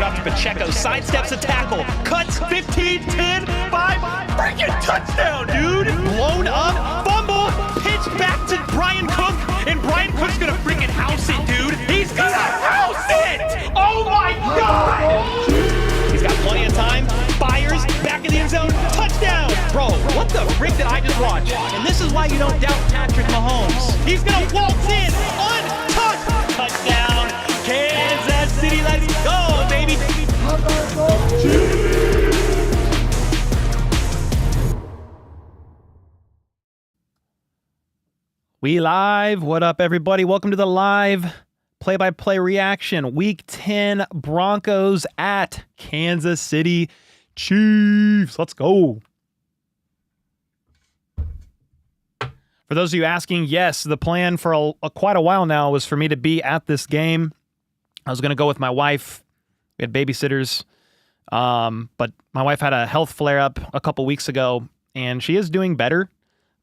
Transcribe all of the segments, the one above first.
handoff to Pacheco, sidesteps a tackle, cuts 15, 10, 5, freaking touchdown, dude! Blown up, fumble, pitched back to Brian Cook, and Brian Cook's gonna freaking house it, dude! He's gonna house it! Oh my God! He's got plenty of time, fires, back in the end zone, touchdown! Bro, what the frick did I just watch? And this is why you don't doubt Patrick Mahomes. He's gonna waltz in, untouched, touchdown, Kansas City, let's go, baby! We live. What up, everybody? Welcome to the live play-by-play reaction. Week 10 Broncos at Kansas City Chiefs. Let's go. For those of you asking, yes, the plan for quite a while now was for me to be at this game. I was going to go with my wife. We had babysitters. But my wife had a health flare-up a couple weeks ago, and she is doing better.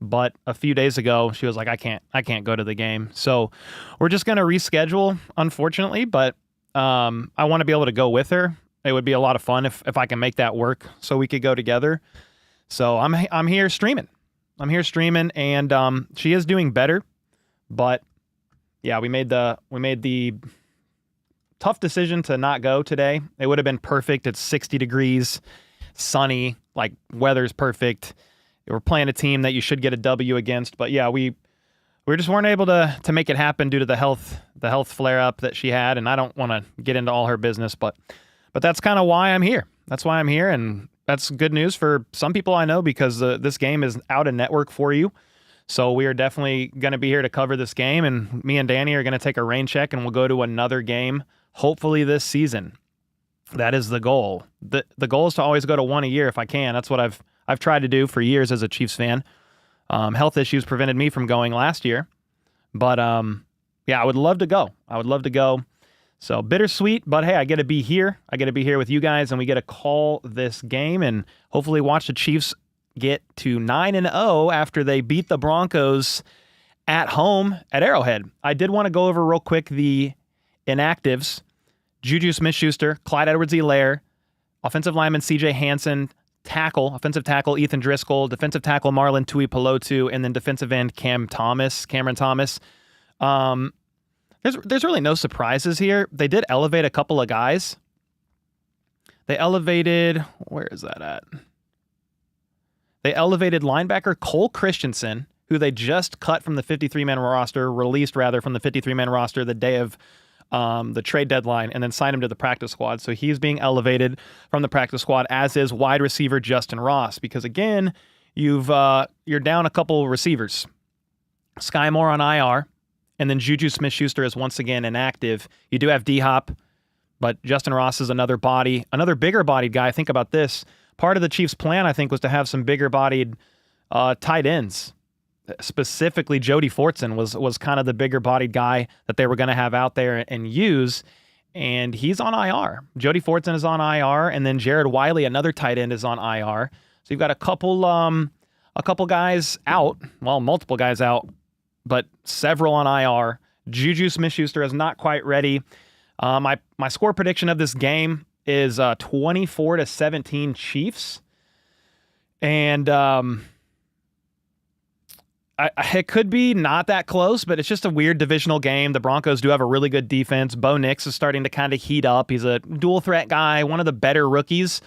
But a few days ago, she was like, I can't go to the game. So we're just going to reschedule, unfortunately. But I want to be able to go with her. It would be a lot of fun if I can make that work so we could go together. So I'm here streaming. I'm here streaming, and she is doing better. But yeah, we made the tough decision to not go today. It would have been perfect. It's 60 degrees, sunny, like weather's perfect. We're playing a team that you should get a W against, but yeah, we just weren't able to make it happen due to the health flare up that she had, and I don't want to get into all her business, but that's kind of why I'm here. That's why I'm here, and that's good news for some people I know because this game is out of network for you. So we are definitely going to be here to cover this game, and me and Danny are going to take a rain check, and we'll go to another game, hopefully this season. That is the goal. The goal is to always go to one a year if I can. That's what I've tried to do for years as a Chiefs fan. Health issues prevented me from going last year. But, yeah, I would love to go. So bittersweet, but hey, I get to be here. I get to be here with you guys, and we get to call this game and hopefully watch the Chiefs get to 9-0 after they beat the Broncos at home at Arrowhead. I did want to go over real quick the inactives. Juju Smith-Schuster, Clyde Edwards-Helaire, offensive lineman C.J. Hansen, offensive tackle Ethan Driscoll, defensive tackle Marlon Tuipulotu, and then defensive end Cameron Thomas. There's really no surprises here. They did elevate a couple of guys. They elevated, where is that at? They elevated linebacker Cole Christensen, who they just cut from the 53-man roster, released rather from the 53-man roster the day of the trade deadline, and then signed him to the practice squad. So he's being elevated from the practice squad, as is wide receiver Justin Ross, because again, you're down a couple receivers. Sky Moore on IR, and then Juju Smith-Schuster is once again inactive. You do have D-Hop, but Justin Ross is another bigger-bodied guy. Think about this. Part of the Chiefs' plan, I think, was to have some bigger-bodied tight ends. Specifically, Jody Fortson was kind of the bigger-bodied guy that they were going to have out there and use, and he's on IR. Jody Fortson is on IR, and then Jared Wiley, another tight end, is on IR. So you've got a couple guys out, well, multiple guys out, but several on IR. Juju Smith-Schuster is not quite ready. My score prediction of this game is 24-17 Chiefs, and it could be not that close, but it's just a weird divisional game. The Broncos do have a really good defense. Bo Nix is starting to kind of heat up. He's a dual threat guy, one of the better rookies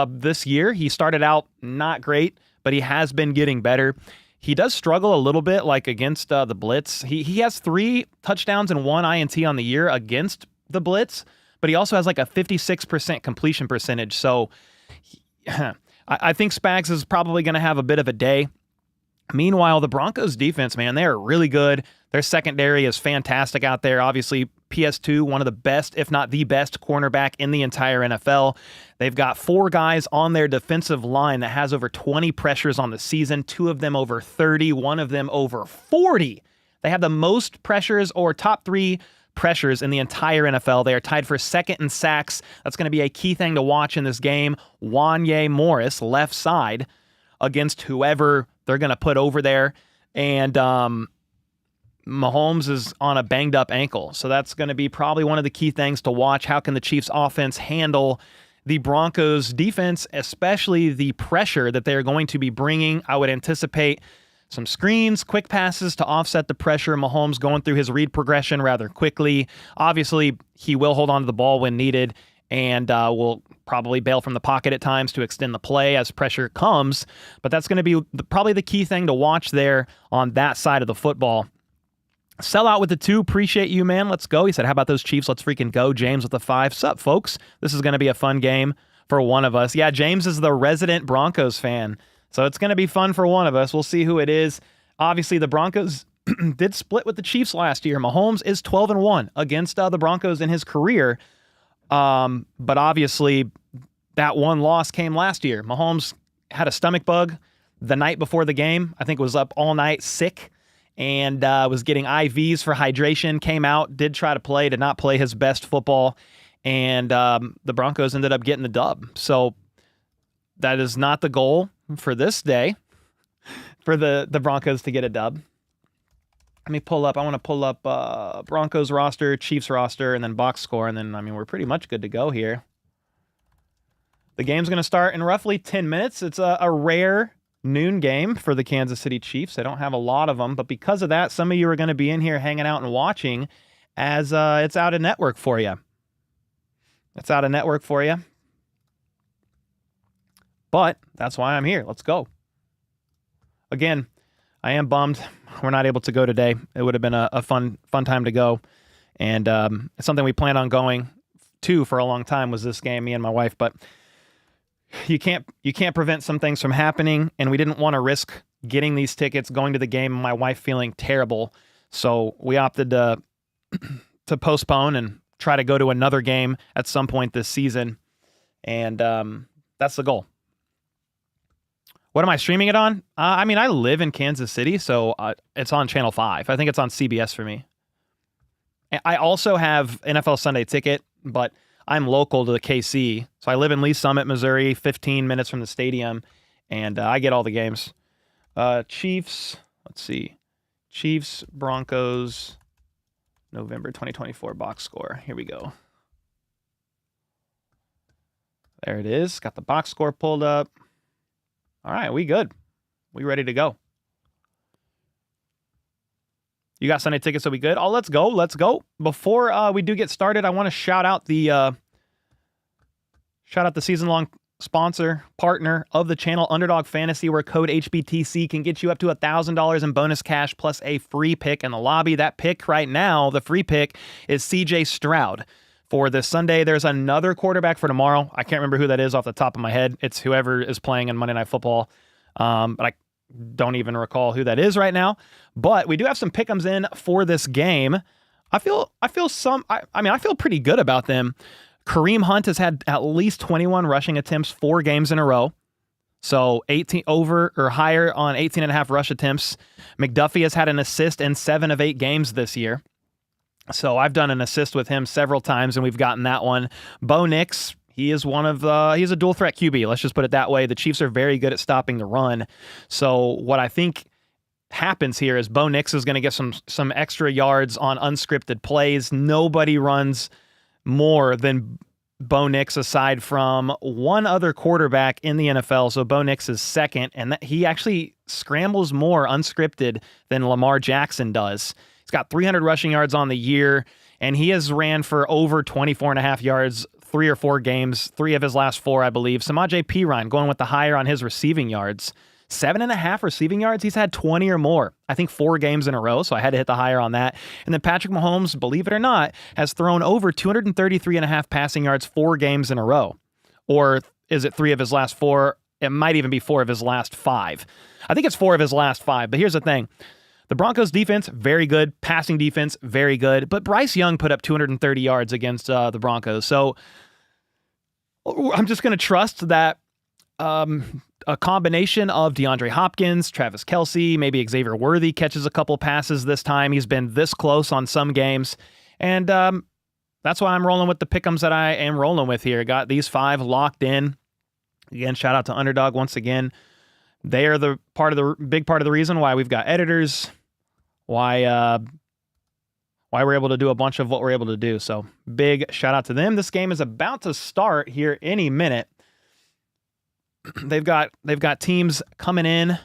this year. He started out not great, but he has been getting better. He does struggle a little bit, like against the blitz. He has 3 touchdowns and 1 INT on the year against the blitz, but he also has like a 56% completion percentage. So I think Spags is probably going to have a bit of a day. Meanwhile, the Broncos defense, man, they are really good. Their secondary is fantastic out there. Obviously, PS2, one of the best, if not the best, cornerback in the entire NFL. They've got 4 guys on their defensive line that has over 20 pressures on the season, 2 of them over 30, 1 of them over 40. They have the most pressures or top 3 pressures in the entire NFL. They are tied for second in sacks. That's going to be a key thing to watch in this game. Wanye Morris, left side, against whoever they're going to put over there. And Mahomes is on a banged up ankle. So that's going to be probably one of the key things to watch. How can the Chiefs offense handle the Broncos defense, especially the pressure that they're going to be bringing? I would anticipate some screens, quick passes to offset the pressure. Mahomes going through his read progression rather quickly. Obviously, he will hold on to the ball when needed and will probably bail from the pocket at times to extend the play as pressure comes. But that's going to be probably the key thing to watch there on that side of the football. Sell out with the 2. Appreciate you, man. Let's go. He said, how about those Chiefs? Let's freaking go. James with the 5. Sup, folks? This is going to be a fun game for one of us. Yeah, James is the resident Broncos fan, so it's going to be fun for one of us. We'll see who it is. Obviously, the Broncos did split with the Chiefs last year. Mahomes is 12-1 against the Broncos in his career, but obviously that one loss came last year. Mahomes had a stomach bug the night before the game. I think was up all night sick, and was getting IVs for hydration, came out, did try to play, did not play his best football, and the Broncos ended up getting the dub. So that is not the goal for this day, for the Broncos to get a dub. Let me pull up. I want to pull up Broncos roster, Chiefs roster, and then box score, and then, I mean, we're pretty much good to go here. The game's going to start in roughly 10 minutes. It's a rare noon game for the Kansas City Chiefs. I don't have a lot of them, but because of that, some of you are going to be in here hanging out and watching as it's out of network for you. It's out of network for you. But that's why I'm here. Let's go. Again, I am bummed we're not able to go today. It would have been a fun time to go. And it's something we planned on going to for a long time was this game, me and my wife, but you can't prevent some things from happening, and we didn't want to risk getting these tickets, going to the game, and my wife feeling terrible. So we opted to postpone and try to go to another game at some point this season, and that's the goal. What am I streaming it on? I mean, I live in Kansas City, so it's on Channel 5. I think it's on CBS for me. I also have NFL Sunday Ticket, but I'm local to the KC, so I live in Lee Summit, Missouri, 15 minutes from the stadium, and I get all the games. Chiefs, let's see. Chiefs, Broncos, November 2024 box score. Here we go. There it is. Got the box score pulled up. All right, we good. We ready to go. You got Sunday tickets, so we good? Oh, let's go. Let's go. Before we do get started, I want to shout out the season-long sponsor, partner of the channel, Underdog Fantasy, where code HBTC can get you up to $1,000 in bonus cash plus a free pick in the lobby. That pick right now, the free pick, is CJ Stroud. For this Sunday, there's another quarterback for tomorrow. I can't remember who that is off the top of my head. It's whoever is playing in Monday Night Football. But I don't even recall who that is right now. But we do have some pick'ems in for this game. I feel pretty good about them. Kareem Hunt has had at least 21 rushing attempts 4 games in a row. So 18 over or higher on 18.5 rush attempts. McDuffie has had an assist in 7 of 8 games this year. So I've done an assist with him several times, and we've gotten that one. Bo Nix, he is he's a dual threat QB. Let's just put it that way. The Chiefs are very good at stopping the run. So what I think happens here is Bo Nix is going to get some extra yards on unscripted plays. Nobody runs more than Bo Nix aside from one other quarterback in the NFL. So Bo Nix is second, and he actually scrambles more unscripted than Lamar Jackson does. He's got 300 rushing yards on the year, and he has ran for over 24.5 yards 3 or 4 games, 3 of his last 4, I believe. Samaje Perine going with the higher on his receiving yards. 7.5 receiving yards. He's had 20 or more, I think 4 games in a row, so I had to hit the higher on that. And then Patrick Mahomes, believe it or not, has thrown over 233.5 passing yards 4 games in a row. Or is it 3 of his last 4? It might even be 4 of his last 5. I think it's 4 of his last 5, but here's the thing. The Broncos defense, very good. Passing defense, very good. But Bryce Young put up 230 yards against the Broncos. So I'm just going to trust that a combination of DeAndre Hopkins, Travis Kelce, maybe Xavier Worthy catches a couple passes this time. He's been this close on some games. And that's why I'm rolling with the pick'ems that I am rolling with here. Got these 5 locked in. Again, shout out to Underdog once again. They are the big part of the reason why we've got editors, why why we're able to do a bunch of what we're able to do. So big shout out to them. This game is about to start here any minute. They've got teams coming in. I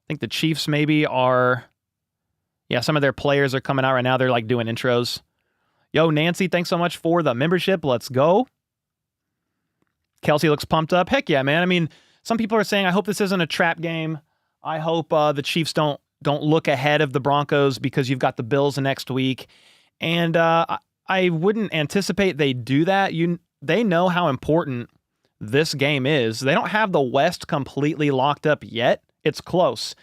think the Chiefs maybe are. Yeah, some of their players are coming out right now. They're like doing intros. Yo, Nancy, thanks so much for the membership. Let's go. Kelsey looks pumped up. Heck yeah, man. I mean, some people are saying, I hope this isn't a trap game. I hope the Chiefs don't look ahead of the Broncos because you've got the Bills next week. And I wouldn't anticipate they do that. They know how important this game is. They don't have the West completely locked up yet. It's close.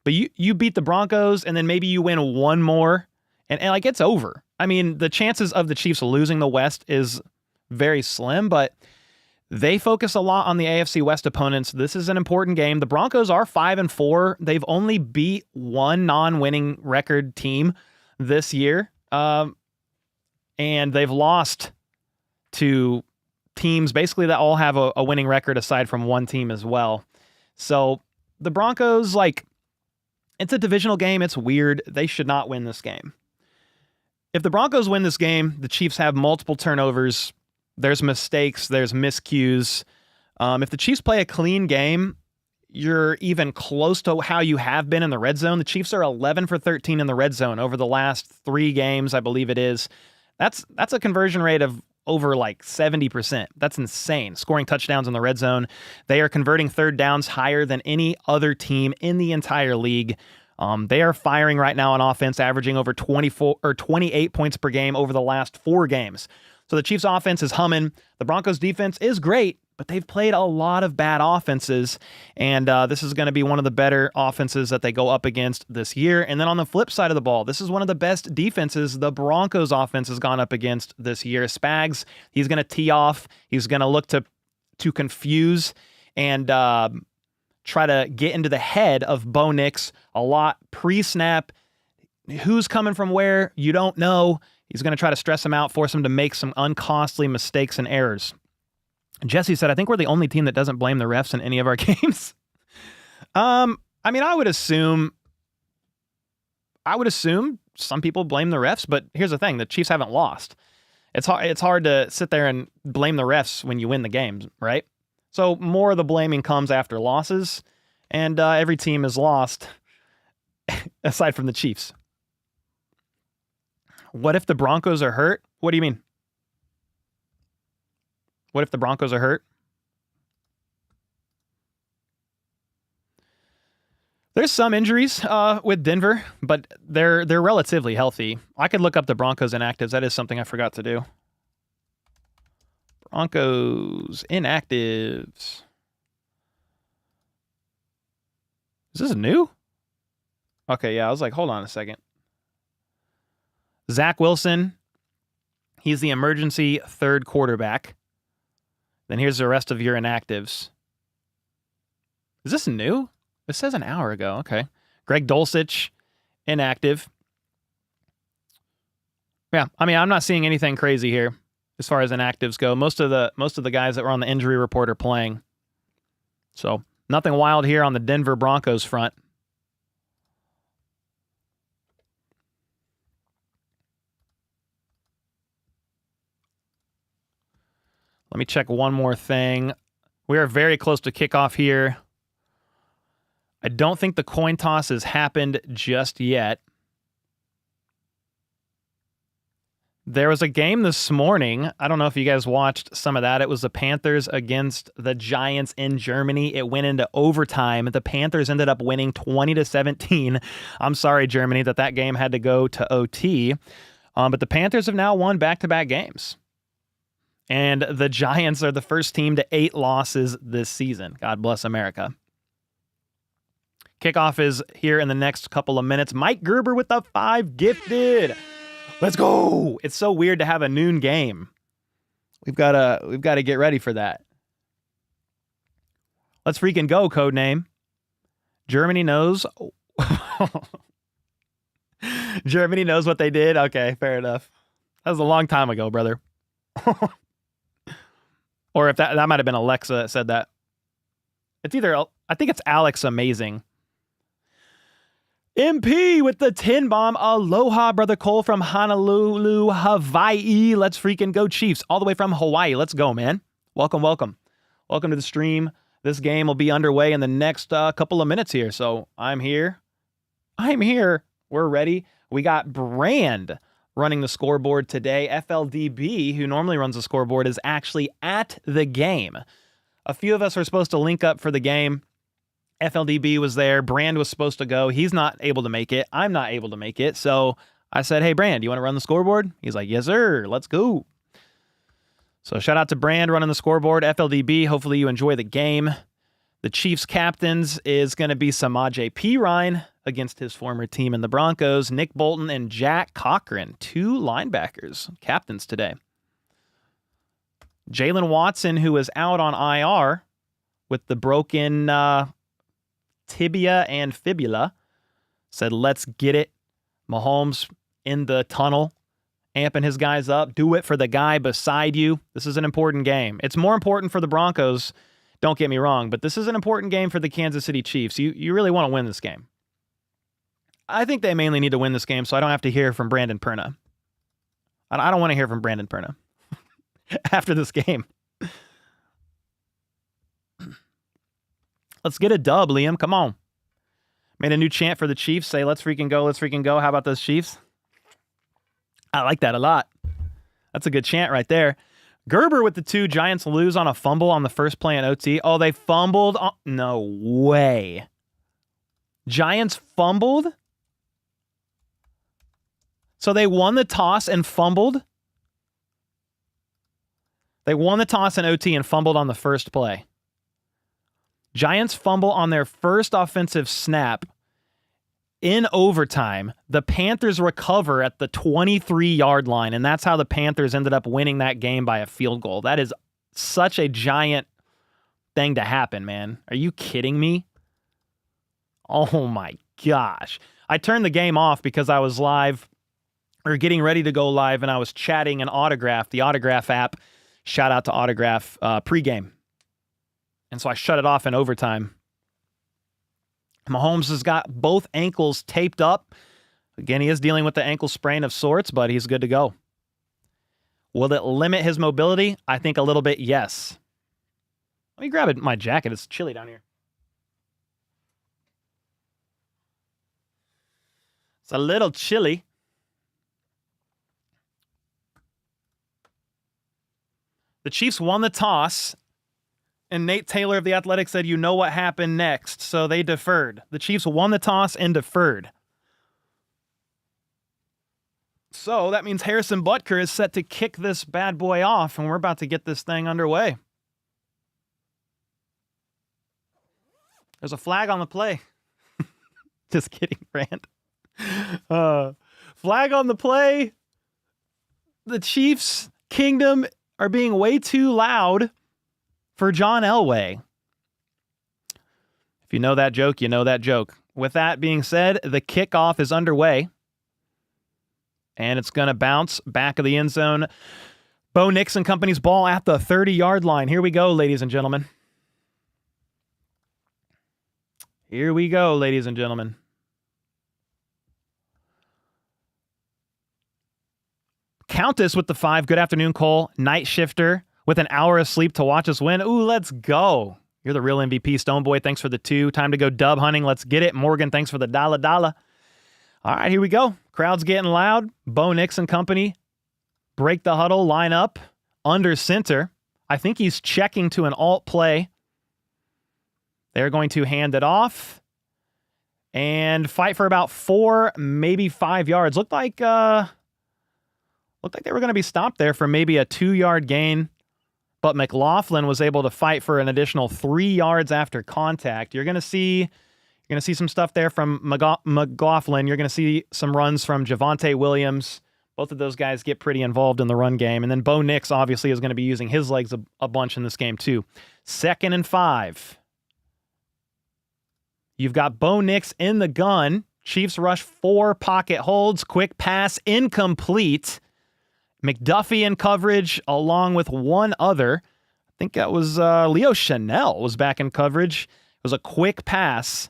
But you beat the Broncos, and then maybe you win one more, and like it's over. I mean, the chances of the Chiefs losing the West is very slim, but they focus a lot on the AFC West opponents. This is an important game. The Broncos are 5-4. They've only beat one non-winning record team this year, and they've lost to teams basically that all have a winning record aside from one team as well. So the Broncos, like, it's a divisional game. It's weird. They should not win this game. If the Broncos win this game, the Chiefs have multiple turnovers. There's mistakes. There's miscues. If the Chiefs play a clean game, you're even close to how you have been in the red zone. The Chiefs are 11 for 13 in the red zone over the last 3 games, I believe it is. That's a conversion rate of over like 70%. That's insane. Scoring touchdowns in the red zone. They are converting third downs higher than any other team in the entire league. They are firing right now on offense, averaging over 24 or 28 points per game over the last 4 games. So the Chiefs offense is humming. The Broncos defense is great, but they've played a lot of bad offenses, and this is going to be one of the better offenses that they go up against this year. And then on the flip side of the ball, this is one of the best defenses the Broncos offense has gone up against this year. Spags, he's going to tee off. He's going to look to confuse and try to get into the head of Bo Nix a lot pre-snap. Who's coming from where? You don't know. He's going to try to stress him out, force him to make some uncostly mistakes and errors. Jesse said, I think we're the only team that doesn't blame the refs in any of our games. I mean, I would assume some people blame the refs, but here's the thing. The Chiefs haven't lost. It's hard to sit there and blame the refs when you win the games, right? So more of the blaming comes after losses, and every team is lost aside from the Chiefs. What if the Broncos are hurt? What do you mean? What if the Broncos are hurt? There's some injuries with Denver, but they're relatively healthy. I could look up the Broncos inactives. That is something I forgot to do. Broncos inactives. Is this new? Okay, yeah, I was like, hold on a second. Zach Wilson, he's the emergency third quarterback. Then here's the rest of your inactives. Is this new? It says an hour ago. Okay. Greg Dulcich, inactive. Yeah, I mean, I'm not seeing anything crazy here as far as inactives go. Most of the guys that were on the injury report are playing. So nothing wild here on the Denver Broncos front. Let me check one more thing. We are very close to kickoff here. I don't think the coin toss has happened just yet. There was a game this morning. I don't know if you guys watched some of that. It was the Panthers against the Giants in Germany. It went into overtime. The Panthers ended up winning 20-17. I'm sorry, Germany, that game had to go to OT. But the Panthers have now won back-to-back games. And the Giants are the first team to 8 losses this season. God bless America. Kickoff is here in the next couple of minutes. Mike Gerber with the 5 gifted. Let's go. It's so weird to have a noon game. We've got to get ready for that. Let's freaking go, Codename. Germany knows. Germany knows what they did. Okay, fair enough. That was a long time ago, brother. Or if that might have been Alexa that said that. It's either, I think it's Alex Amazing. MP with the 10 bomb. Aloha, Brother Cole from Honolulu, Hawaii. Let's freaking go Chiefs. All the way from Hawaii. Let's go, man. Welcome, welcome. Welcome to the stream. This game will be underway in the next couple of minutes here. So I'm here. We're ready. We got Brand running the scoreboard today. FLDB, who normally runs the scoreboard, is actually at the game. A few of us are supposed to link up for the game. FLDB was there. Brand was supposed to go. He's not able to make it. I'm not able to make it. So I said, hey, Brand, you want to run the scoreboard? He's like, yes, sir. Let's go. So shout out to Brand running the scoreboard. FLDB, hopefully you enjoy the game. The Chiefs captains is going to be Samaje Perine against his former team in the Broncos. Nick Bolton and Jack Cochran, 2 linebackers, captains today. Jalen Watson, who is out on IR with the broken tibia and fibula, said, let's get it. Mahomes in the tunnel, amping his guys up. Do it for the guy beside you. This is an important game. It's more important for the Broncos, don't get me wrong, but this is an important game for the Kansas City Chiefs. You really want to win this game. I think they mainly need to win this game so I don't have to hear from Brandon Perna. I don't want to hear from Brandon Perna after this game. Let's get a dub, Liam. Come on. Made a new chant for the Chiefs. Say, let's freaking go. Let's freaking go. How about those Chiefs? I like that a lot. That's a good chant right there. Gerber with the 2. Giants lose on a fumble on the first play in OT. Oh, they fumbled. No way. Giants fumbled? So they won the toss and fumbled? They won the toss in OT and fumbled on the first play. Giants fumble on their first offensive snap in overtime. The Panthers recover at the 23-yard line, and that's how the Panthers ended up winning that game by a field goal. That is such a giant thing to happen, man. Are you kidding me? Oh my gosh. I turned the game off because I was live, or getting ready to go live, and I was chatting an Autograph, the Autograph app. Shout out to Autograph pregame. And so I shut it off in overtime. Mahomes has got both ankles taped up. Again, he is dealing with the ankle sprain of sorts, but he's good to go. Will it limit his mobility? I think a little bit, yes. Let me grab my jacket. It's chilly down here. It's a little chilly. The Chiefs won the toss. And Nate Taylor of The Athletic said, you know what happened next. So they deferred. The Chiefs won the toss and deferred. So that means Harrison Butker is set to kick this bad boy off, and we're about to get this thing underway. There's a flag on the play. Just kidding, Rand. Flag on the play. The Chiefs Kingdom are being way too loud for John Elway. If you know that joke, you know that joke. With that being said, the kickoff is underway. And it's going to bounce back of the end zone. Bo Nix and company's ball at the 30-yard line. Here we go, ladies and gentlemen. Here we go, ladies and gentlemen. Countess with the 5. Good afternoon, Cole. Night shifter with an hour of sleep to watch us win. Ooh, let's go. You're the real MVP, Stoneboy. Thanks for the 2. Time to go dub hunting. Let's get it. Morgan, thanks for the $. All right, here we go. Crowd's getting loud. Bo Nix and company break the huddle, line up under center. I think he's checking to an alt play. They're going to hand it off and fight for about 4, maybe 5 yards. Looked like they were going to be stopped there for maybe a 2-yard gain. But McLaughlin was able to fight for an additional 3 yards after contact. You're going to see some stuff there from McLaughlin. You're going to see some runs from Javonte Williams. Both of those guys get pretty involved in the run game. And then Bo Nix obviously is going to be using his legs a bunch in this game too. 2nd and 5. You've got Bo Nix in the gun. Chiefs rush 4 pocket holds. Quick pass incomplete. McDuffie in coverage along with one other. I think that was Leo Chanel was back in coverage. It was a quick pass.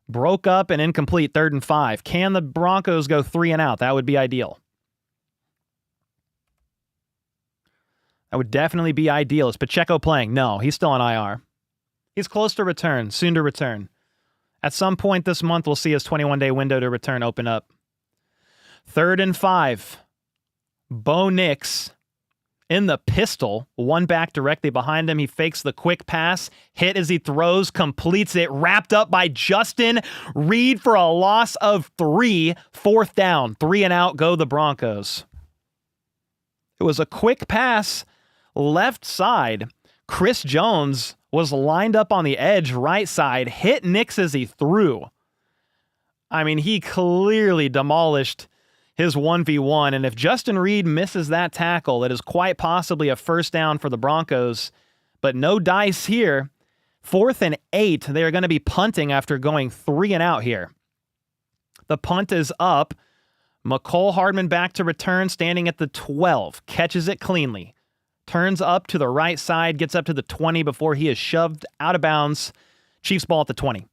Broke up and incomplete, 3rd and 5. Can the Broncos go 3 and out? That would be ideal. That would definitely be ideal. Is Pacheco playing? No, he's still on IR. He's close to return, soon to return. At some point this month, we'll see his 21-day window to return open up. 3rd and 5. Bo Nix in the pistol. One back directly behind him. He fakes the quick pass. Hit as he throws. Completes it. Wrapped up by Justin Reed for a loss of 3. 4th down. 3 and out. Go the Broncos. It was a quick pass. Left side. Chris Jones was lined up on the edge, right side, hit Nix as he threw. I mean, he clearly demolished his 1v1, and if Justin Reed misses that tackle, it is quite possibly a 1st down for the Broncos, but no dice here. 4th and 8, they are going to be punting after going 3 and out here. The punt is up. McCole Hardman back to return, standing at the 12, catches it cleanly. Turns up to the right side, gets up to the 20 before he is shoved out of bounds. Chiefs ball at the 20.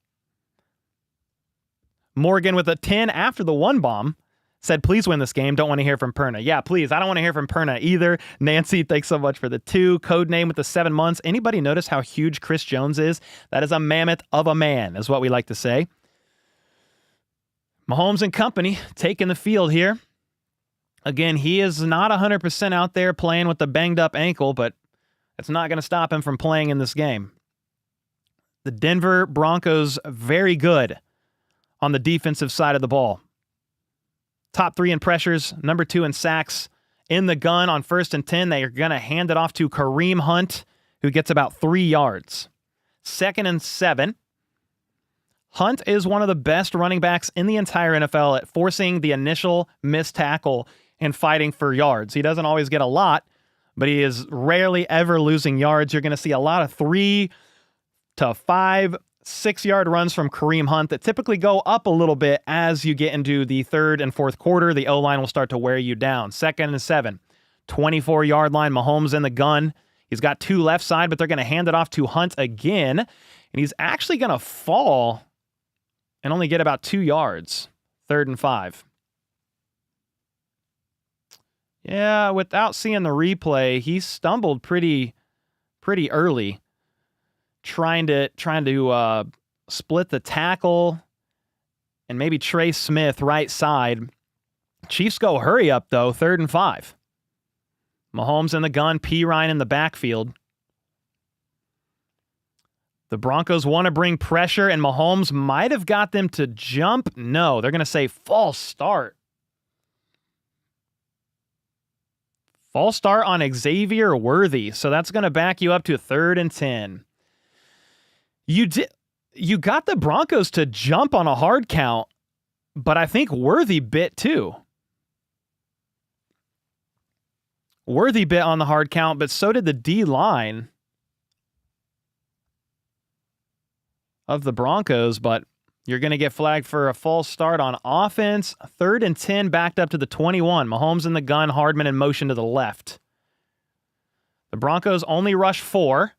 Morgan with a 10 after the 1 bomb said, please win this game. Don't want to hear from Perna. Yeah, please. I don't want to hear from Perna either. Nancy, thanks so much for the 2. Codename with the 7 months. Anybody notice how huge Chris Jones is? That is a mammoth of a man, is what we like to say. Mahomes and company taking the field here. Again, he is not 100% out there playing with the banged up ankle, but it's not going to stop him from playing in this game. The Denver Broncos, very good on the defensive side of the ball. Top 3 in pressures, number 2 in sacks. In the gun on 1st and 10, they are going to hand it off to Kareem Hunt, who gets about 3 yards. 2nd and 7. Hunt is one of the best running backs in the entire NFL at forcing the initial missed tackle and fighting for yards. He doesn't always get a lot, but he is rarely ever losing yards. You're going to see a lot of 3 to 5, 6-yard runs from Kareem Hunt that typically go up a little bit as you get into the 3rd and 4th quarter. The O-line will start to wear you down. 2nd and 7, 24-yard line. Mahomes in the gun. He's got 2 left side, but they're going to hand it off to Hunt again, and he's actually going to fall and only get about 2 yards. 3rd and 5. Yeah, without seeing the replay, he stumbled pretty early, trying to split the tackle, and maybe Trey Smith right side. Chiefs go hurry up though, 3rd and 5. Mahomes in the gun, P. Ryan in the backfield. The Broncos want to bring pressure, and Mahomes might have got them to jump. No, they're going to say false start. False start on Xavier Worthy. So that's going to back you up to 3rd and 10. You got the Broncos to jump on a hard count, but I think Worthy bit too. Worthy bit on the hard count, but so did the D-line of the Broncos, but you're going to get flagged for a false start on offense. 3rd and 10, backed up to the 21. Mahomes in the gun, Hardman in motion to the left. The Broncos only rush 4.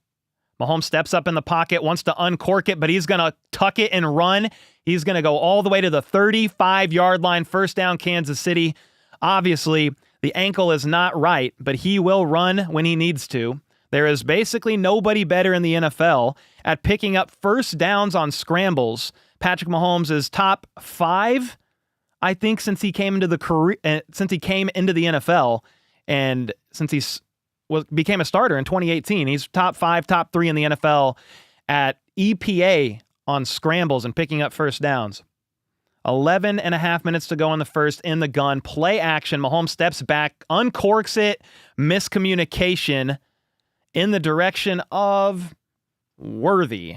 Mahomes steps up in the pocket, wants to uncork it, but he's going to tuck it and run. He's going to go all the way to the 35-yard line. 1st down, Kansas City. Obviously, the ankle is not right, but he will run when he needs to. There is basically nobody better in the NFL at picking up 1st downs on scrambles. Patrick Mahomes is top 5, I think, since he came into the NFL, and since he became a starter in 2018. He's top 5, top 3 in the NFL at EPA on scrambles and picking up 1st downs. 11 and a half minutes to go in the 1st, in the gun, play action. Mahomes steps back, uncorks it, miscommunication in the direction of Worthy.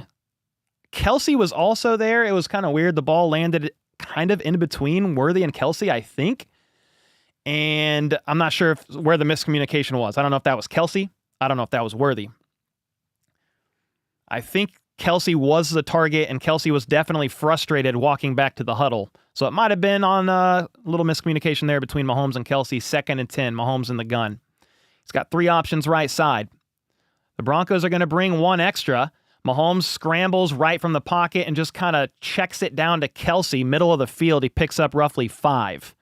Kelsey was also there. It was kind of weird. The ball landed kind of in between Worthy and Kelsey, I think. And I'm not sure where the miscommunication was. I don't know if that was Kelsey. I don't know if that was Worthy. I think Kelsey was the target, and Kelsey was definitely frustrated walking back to the huddle. So it might have been on a little miscommunication there between Mahomes and Kelsey. 2nd and 10, Mahomes in the gun. He's got 3 options right side. The Broncos are going to bring 1 extra. Mahomes scrambles right from the pocket and just kind of checks it down to Kelce, middle of the field. He picks up roughly 5.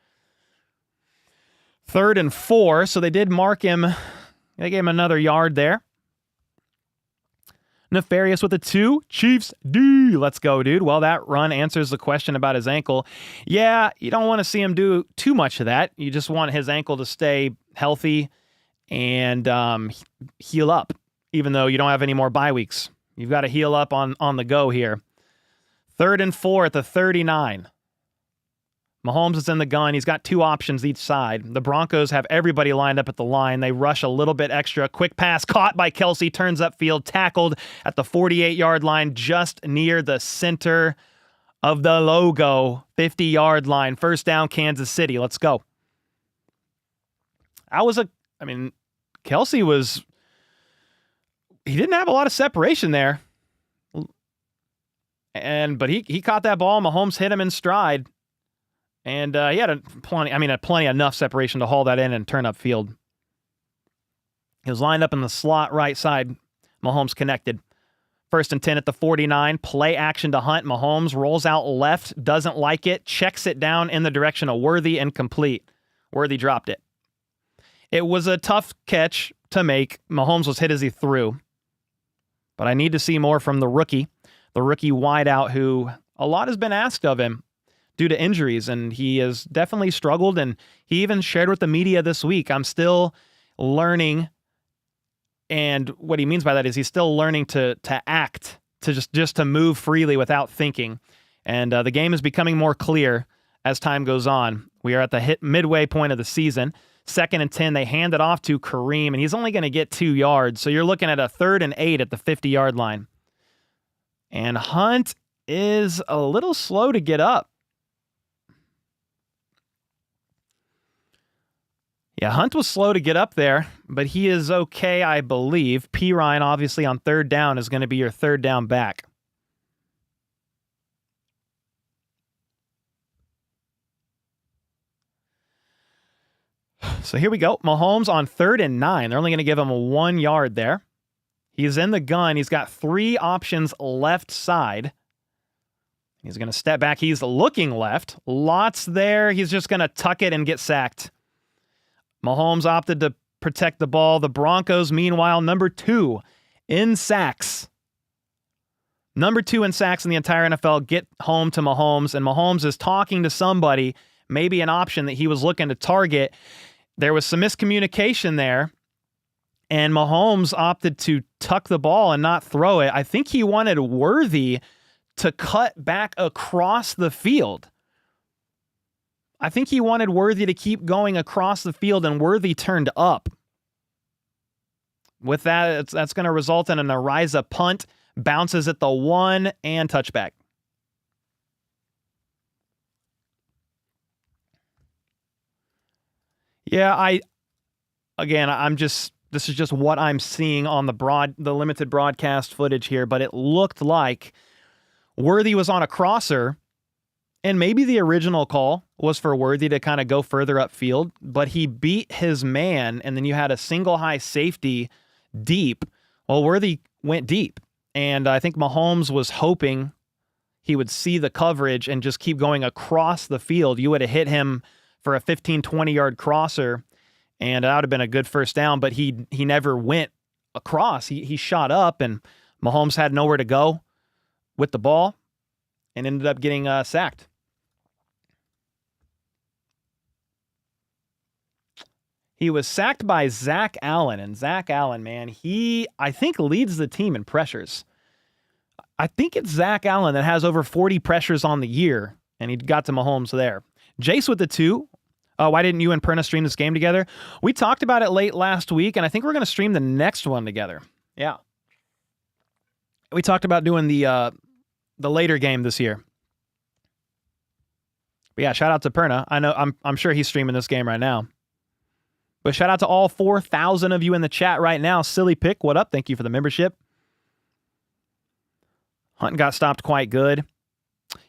3rd and 4, so they did mark him. They gave him another yard there. Nefarious with a 2. Chiefs D. Let's go, dude. Well, that run answers the question about his ankle. Yeah, you don't want to see him do too much of that. You just want his ankle to stay healthy and heal up, even though you don't have any more bye weeks. You've got to heal up on the go here. 3rd and 4 at the 39. Mahomes is in the gun. He's got 2 options each side. The Broncos have everybody lined up at the line. They rush a little bit extra. Quick pass caught by Kelce, turns upfield, tackled at the 48-yard line, just near the center of the logo. 50-yard line. First down, Kansas City. Let's go. Kelce was... He didn't have a lot of separation there. But he caught that ball. Mahomes hit him in stride. And he had plenty enough separation to haul that in and turn upfield. He was lined up in the slot right side. Mahomes connected. 1st and 10 at the 49. Play action to Hunt. Mahomes rolls out left. Doesn't like it. Checks it down in the direction of Worthy and complete. Worthy dropped it. It was a tough catch to make. Mahomes was hit as he threw. But I need to see more from the rookie wideout, who a lot has been asked of him due to injuries, and he has definitely struggled, and he even shared with the media this week, I'm still learning, and what he means by that is he's still learning to act, to just to move freely without thinking, and the game is becoming more clear as time goes on. We are at the midway point of the season. 2nd and 10, they hand it off to Kareem, and he's only going to get 2 yards, so you're looking at a 3rd and 8 at the 50-yard line. And Hunt is a little slow to get up. Yeah, Hunt was slow to get up there, but he is okay, I believe. P. Ryan, obviously, on 3rd down is going to be your 3rd down back. So here we go. Mahomes on 3rd and 9. They're only going to give him 1 yard there. He's in the gun. He's got 3 options left side. He's going to step back. He's looking left. Lots there. He's just going to tuck it and get sacked. Mahomes opted to protect the ball. The Broncos, meanwhile, number 2 in sacks. Number 2 in sacks in the entire NFL get home to Mahomes, and Mahomes is talking to somebody, maybe an option that he was looking to target. There was some miscommunication there, and Mahomes opted to tuck the ball and not throw it. I think he wanted Worthy to cut back across the field. I think he wanted Worthy to keep going across the field, and Worthy turned up. With that, that's going to result in an Ariza punt, bounces at the 1, and touchback. Yeah, this is just what I'm seeing on the limited broadcast footage here, but it looked like Worthy was on a crosser, and maybe the original call was for Worthy to kind of go further upfield, but he beat his man, and then you had a single high safety deep. Well, Worthy went deep, and I think Mahomes was hoping he would see the coverage and just keep going across the field. You would have hit him for a 15, 20-yard crosser, and that would have been a good first down, but he never went across. He shot up, and Mahomes had nowhere to go with the ball and ended up getting sacked. He was sacked by Zach Allen, and Zach Allen, man, I think leads the team in pressures. I think it's Zach Allen that has over 40 pressures on the year, and he got to Mahomes there. Jace with the 2. Why didn't you and Perna stream this game together? We talked about it late last week, and I think we're going to stream the next one together. Yeah. We talked about doing the later game this year. But yeah, shout out to Perna. I know I'm sure he's streaming this game right now. But shout out to all 4,000 of you in the chat right now. Silly Pick, what up? Thank you for the membership. Hunt got stopped quite good.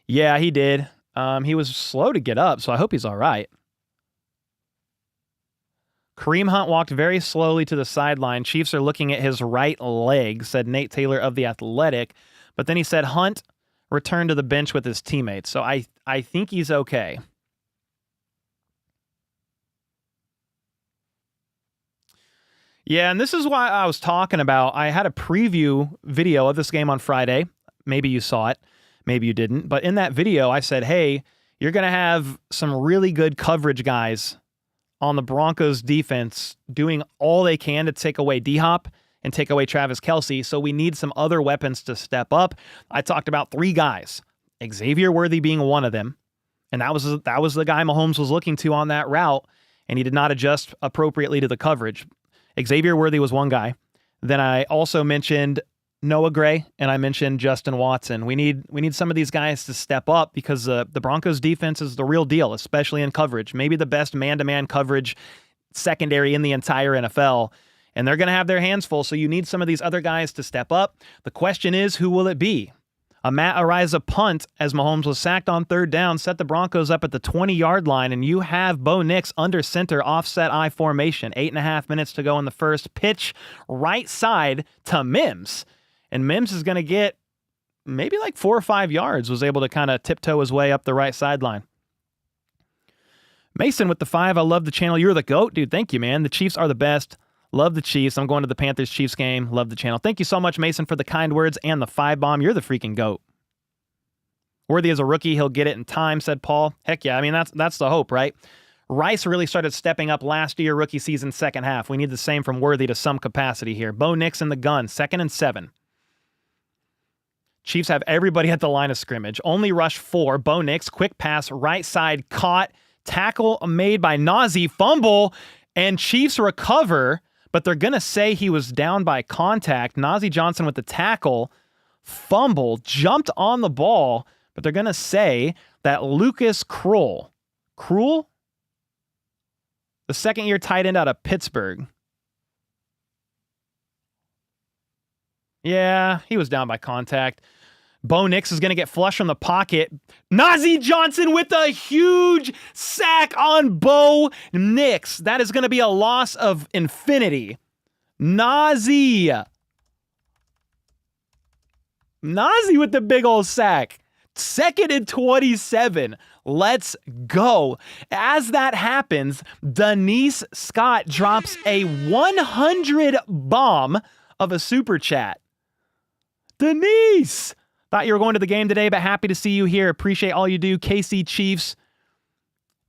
Yeah, he did. He was slow to get up, so I hope he's all right. Kareem Hunt walked very slowly to the sideline. Chiefs are looking at his right leg, said Nate Taylor of The Athletic. But then he said Hunt returned to the bench with his teammates. So I think he's okay. Yeah, and this is why I was talking about. I had a preview video of this game on Friday. Maybe you saw it. Maybe you didn't. But in that video, I said, hey, you're going to have some really good coverage guys on the Broncos defense doing all they can to take away D-Hop and take away Travis Kelce. So we need some other weapons to step up. I talked about 3 guys, Xavier Worthy being one of them. And that was the guy Mahomes was looking to on that route, and he did not adjust appropriately to the coverage. Xavier Worthy was one guy. Then I also mentioned Noah Gray, and I mentioned Justin Watson. We need some of these guys to step up because the Broncos defense is the real deal, especially in coverage. Maybe the best man-to-man coverage secondary in the entire NFL, and they're going to have their hands full, so you need some of these other guys to step up. The question is, who will it be? A Matt Araiza punt as Mahomes was sacked on 3rd down, set the Broncos up at the 20-yard line, and you have Bo Nix under center, offset I formation. 8.5 minutes to go in the first. Pitch right side to Mims. And Mims is going to get maybe like 4 or 5 yards, was able to kind of tiptoe his way up the right sideline. Mason with the 5, I love the channel. You're the GOAT, dude. Thank you, man. The Chiefs are the best. Love the Chiefs. I'm going to the Panthers-Chiefs game. Love the channel. Thank you so much, Mason, for the kind words and the 5 bomb. You're the freaking GOAT. Worthy as a rookie. He'll get it in time, said Paul. Heck yeah. I mean, that's the hope, right? Rice really started stepping up last year, rookie season, second half. We need the same from Worthy to some capacity here. Bo Nix in the gun, 2nd and 7. Chiefs have everybody at the line of scrimmage. Only rush 4. Bo Nix, quick pass, right side, caught. Tackle made by Nazi, fumble, and Chiefs recover, but they're going to say he was down by contact. Nazi Johnson with the tackle, fumble, jumped on the ball, but they're going to say that Lucas Krull, the second-year tight end out of Pittsburgh. Yeah, he was down by contact. Bo Nix is going to get flushed from the pocket. Nazi Johnson with a huge sack on Bo Nix. That is going to be a loss of infinity. Nazi with the big old sack. 2nd and 27. Let's go. As that happens, Denise Scott drops a 100 bomb of a super chat. Denise! Thought you were going to the game today, but happy to see you here. Appreciate all you do. KC Chiefs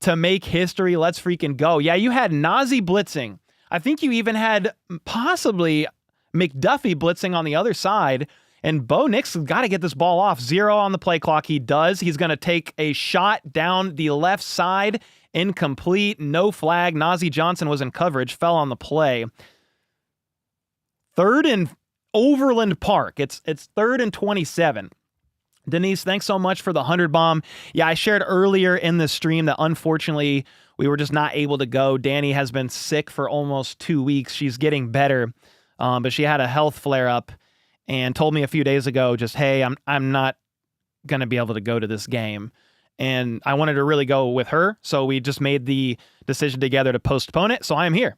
to make history. Let's freaking go. Yeah, you had Nazi blitzing. I think you even had possibly McDuffie blitzing on the other side. And Bo Nix has got to get this ball off. 0 on the play clock. He does. He's going to take a shot down the left side. Incomplete. No flag. Nazi Johnson was in coverage. Fell on the play. 3rd and Overland Park. It's 3rd and 27. Denise, thanks so much for the 100 bomb. Yeah, I shared earlier in the stream that unfortunately we were just not able to go. Danny has been sick for almost 2 weeks. She's getting better, but she had a health flare-up and told me a few days ago just, hey, I'm not going to be able to go to this game. And I wanted to really go with her, so we just made the decision together to postpone it. So I am here.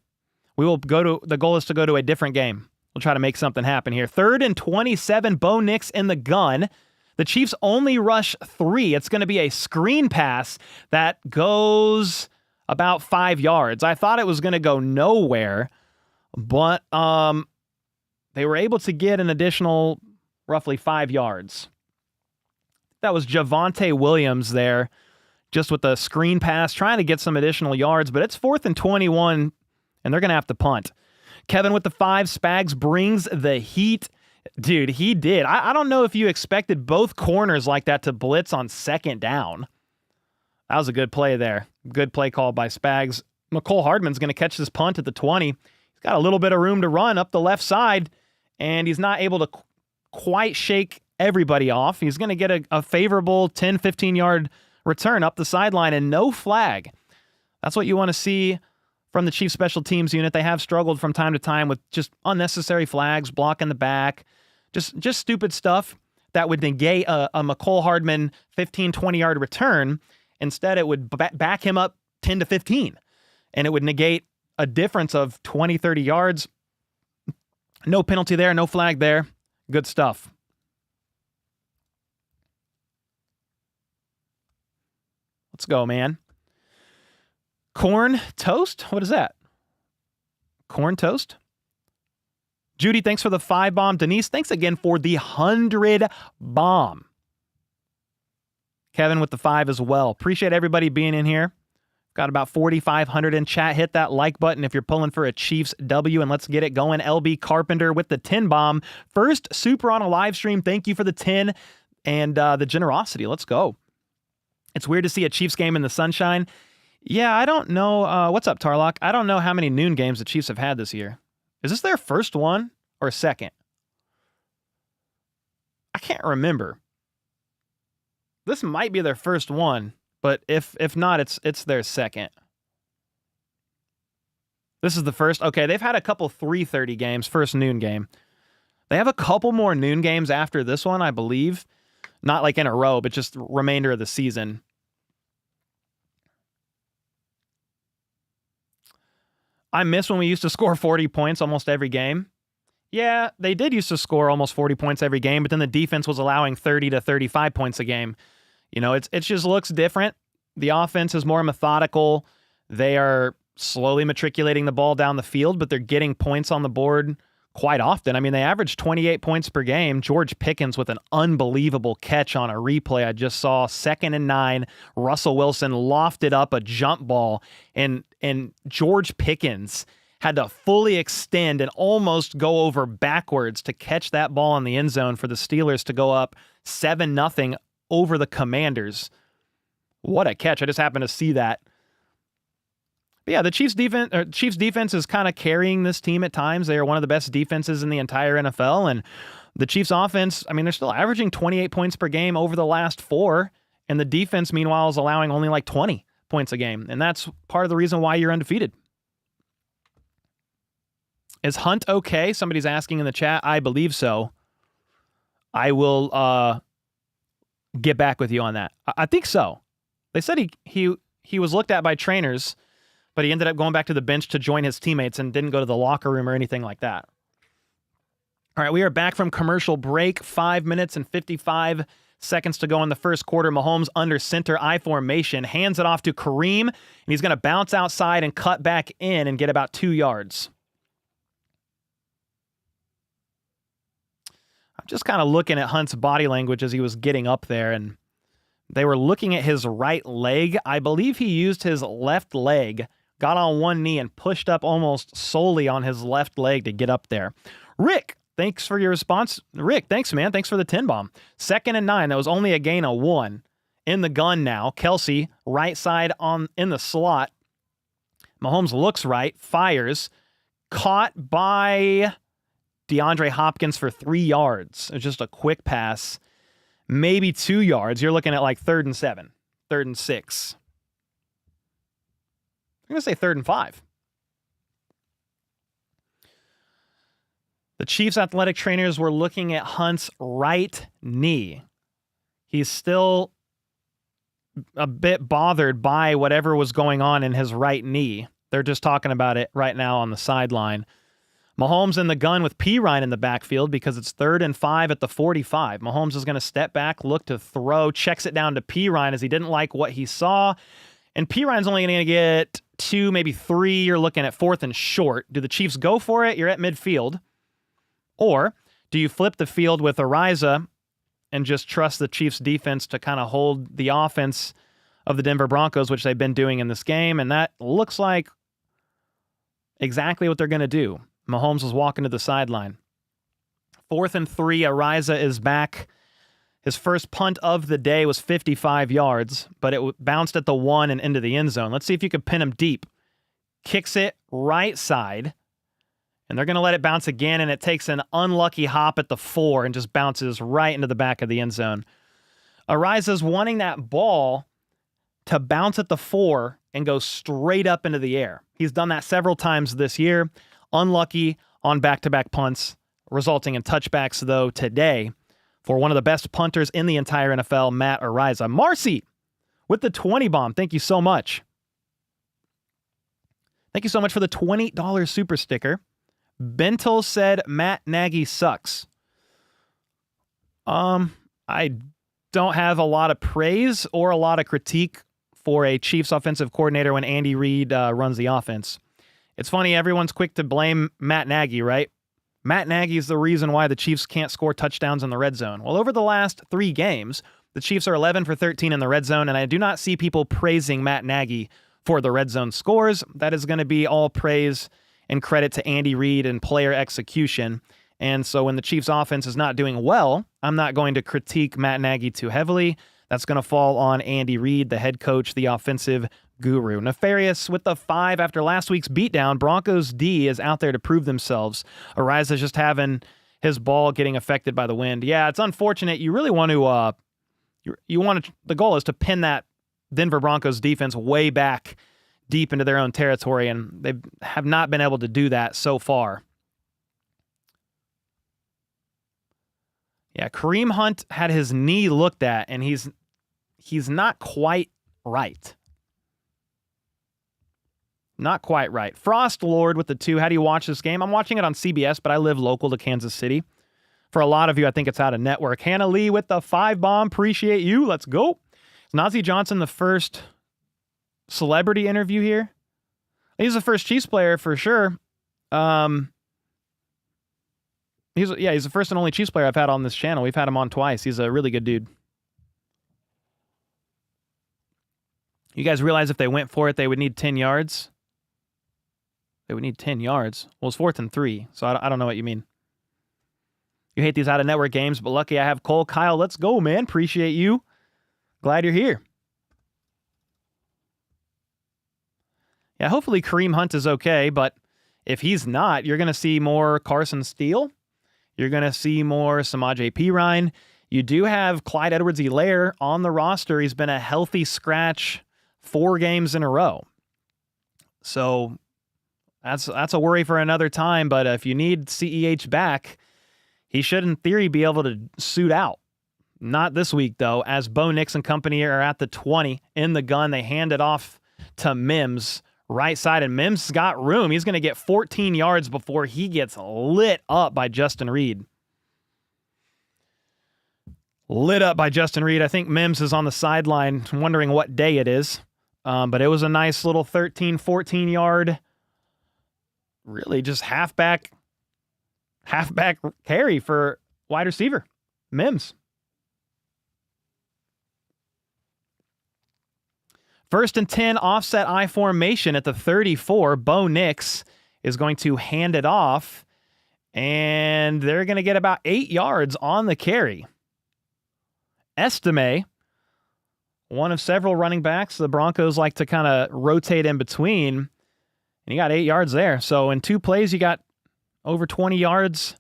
The goal is to go to a different game. We'll try to make something happen here. 3rd and 27, Bo Nix in the gun. The Chiefs only rush 3. It's going to be a screen pass that goes about 5 yards. I thought it was going to go nowhere, but they were able to get an additional roughly 5 yards. That was Javonte Williams there, just with the screen pass, trying to get some additional yards, but it's 4th and 21, and they're going to have to punt. Kevin with the 5, Spags brings the heat. Dude, he did. I don't know if you expected both corners like that to blitz on 2nd down. That was a good play there. Good play call by Spags. McCole Hardman's going to catch this punt at the 20. He's got a little bit of room to run up the left side, and he's not able to quite shake everybody off. He's going to get a favorable 10, 15-yard return up the sideline and no flag. That's what you want to see from the Chiefs special teams unit. They have struggled from time to time with just unnecessary flags, blocking the back, just stupid stuff that would negate a McCole Hardman 15, 20-yard return. Instead, it would back him up 10 to 15, and it would negate a difference of 20, 30 yards. No penalty there, no flag there. Good stuff. Let's go, man. Corn toast? What is that? Corn toast? Judy, thanks for the 5 bomb. Denise, thanks again for the 100 bomb. Kevin with the 5 as well. Appreciate everybody being in here. Got about 4,500 in chat. Hit that like button if you're pulling for a Chiefs W, and let's get it going. LB Carpenter with the 10 bomb. First super on a live stream. Thank you for the 10 and the generosity. Let's go. It's weird to see a Chiefs game in the sunshine. Yeah, I don't know. What's up, Tarlock? I don't know how many noon games the Chiefs have had this year. Is this their first one or second? I can't remember. This might be their first one, but if not, it's their second. This is the first. Okay, they've had a couple 3:30 games, first noon game. They have a couple more noon games after this one, I believe. Not like in a row, but just remainder of the season. I miss when we used to score 40 points almost every game. Yeah, they did used to score almost 40 points every game, but then the defense was allowing 30 to 35 points a game. You know, it just looks different. The offense is more methodical. They are slowly matriculating the ball down the field, but they're getting points on the board quite often. I mean, they average 28 points per game. George Pickens with an unbelievable catch on a replay I just saw. 2nd and 9. Russell Wilson lofted up a jump ball, and George Pickens had to fully extend and almost go over backwards to catch that ball in the end zone for the Steelers to go up 7-0 over the Commanders. What a catch. I just happened to see that. But yeah, the Chiefs defense is kind of carrying this team at times. They are one of the best defenses in the entire NFL. And the Chiefs offense, I mean, they're still averaging 28 points per game over the last 4. And the defense, meanwhile, is allowing only like 20 points a game. And that's part of the reason why you're undefeated. Is Hunt okay? Somebody's asking in the chat. I believe so. I will get back with you on that. I think so. They said he was looked at by trainers, but he ended up going back to the bench to join his teammates and didn't go to the locker room or anything like that. All right, we are back from commercial break. 5 minutes and 55 seconds to go in the first quarter. Mahomes under center I formation, hands it off to Kareem, and he's going to bounce outside and cut back in and get about 2 yards. I'm just kind of looking at Hunt's body language as he was getting up there, and they were looking at his right leg. I believe he used his left leg, got on one knee, and pushed up almost solely on his left leg to get up there. Rick, thanks for your response. Rick, thanks, man. Thanks for the 10 bomb. 2nd and 9. That was only a gain of 1. In the gun now. Kelsey, right side in the slot. Mahomes looks right, fires. Caught by DeAndre Hopkins for 3 yards. It's just a quick pass. Maybe 2 yards. You're looking at like 3rd and 7, 3rd and 6. I'm going to say 3rd and 5. The Chiefs athletic trainers were looking at Hunt's right knee. He's still a bit bothered by whatever was going on in his right knee. They're just talking about it right now on the sideline. Mahomes in the gun with Pirine in the backfield because it's 3rd and 5 at the 45. Mahomes is going to step back, look to throw, checks it down to Pirine as he didn't like what he saw. And Pirine's only going to get 2, maybe 3. You're looking at 4th and short. Do the Chiefs go for it? You're at midfield. Or do you flip the field with Ariza and just trust the Chiefs defense to kind of hold the offense of the Denver Broncos, which they've been doing in this game? And that looks like exactly what they're going to do. Mahomes was walking to the sideline. 4th and 3, Ariza is back. His first punt of the day was 55 yards, but it bounced at the 1 and into the end zone. Let's see if you can pin him deep. Kicks it right side, and they're going to let it bounce again, and it takes an unlucky hop at the 4 and just bounces right into the back of the end zone. Ariza's wanting that ball to bounce at the 4 and go straight up into the air. He's done that several times this year. Unlucky on back-to-back punts, resulting in touchbacks, though, today for one of the best punters in the entire NFL, Matt Ariza. Marcy with the 20 bomb. Thank you so much. Thank you so much for the $20 super sticker. Bentel said Matt Nagy sucks. I don't have a lot of praise or a lot of critique for a Chiefs offensive coordinator when Andy Reid runs the offense. It's funny, everyone's quick to blame Matt Nagy, right? Matt Nagy is the reason why the Chiefs can't score touchdowns in the red zone. Well, over the last 3 games, the Chiefs are 11 for 13 in the red zone, and I do not see people praising Matt Nagy for the red zone scores. That is going to be all praise and credit to Andy Reid and player execution. And so when the Chiefs offense is not doing well, I'm not going to critique Matt Nagy too heavily. That's going to fall on Andy Reid, the head coach, the offensive guru. Nefarious with the 5 after last week's beatdown. Broncos D is out there to prove themselves. Ariza's just having his ball getting affected by the wind. Yeah, it's unfortunate. You really want to, the goal is to pin that Denver Broncos defense way back deep into their own territory, and they have not been able to do that so far. Yeah, Kareem Hunt had his knee looked at, and he's not quite right. Not quite right. Frost Lord with the 2. How do you watch this game? I'm watching it on CBS, but I live local to Kansas City. For a lot of you, I think it's out of network. Hannah Lee with the 5 bomb. Appreciate you. Let's go. Is Nazeeh Johnson the first celebrity interview here? He's the first Chiefs player for sure. He's the first and only Chiefs player I've had on this channel. We've had him on twice. He's a really good dude. You guys realize if they went for it, they would need 10 yards? They would need 10 yards. Well, it's 4th and 3, so I don't know what you mean. You hate these out-of-network games, but lucky I have Cole. Kyle, let's go, man. Appreciate you. Glad you're here. Yeah, hopefully Kareem Hunt is okay, but if he's not, you're going to see more Carson Steele. You're going to see more Samaje Perine. You do have Clyde Edwards-Helaire on the roster. He's been a healthy scratch 4 games in a row. So that's a worry for another time, but if you need CEH back, he should, in theory, be able to suit out. Not this week, though, as Bo Nix and company are at the 20 in the gun. They hand it off to Mims, right side, and Mims got room. He's going to get 14 yards before he gets lit up by Justin Reed. Lit up by Justin Reed. I think Mims is on the sideline wondering what day it is. But it was a nice little 13, 14-yard, really just halfback carry for wide receiver, Mims. 1st and 10, offset I formation at the 34. Bo Nix is going to hand it off, and they're going to get about 8 yards on the carry. Estime, one of several running backs the Broncos like to kind of rotate in between, and he got 8 yards there. So in 2 plays, you got over 20 yards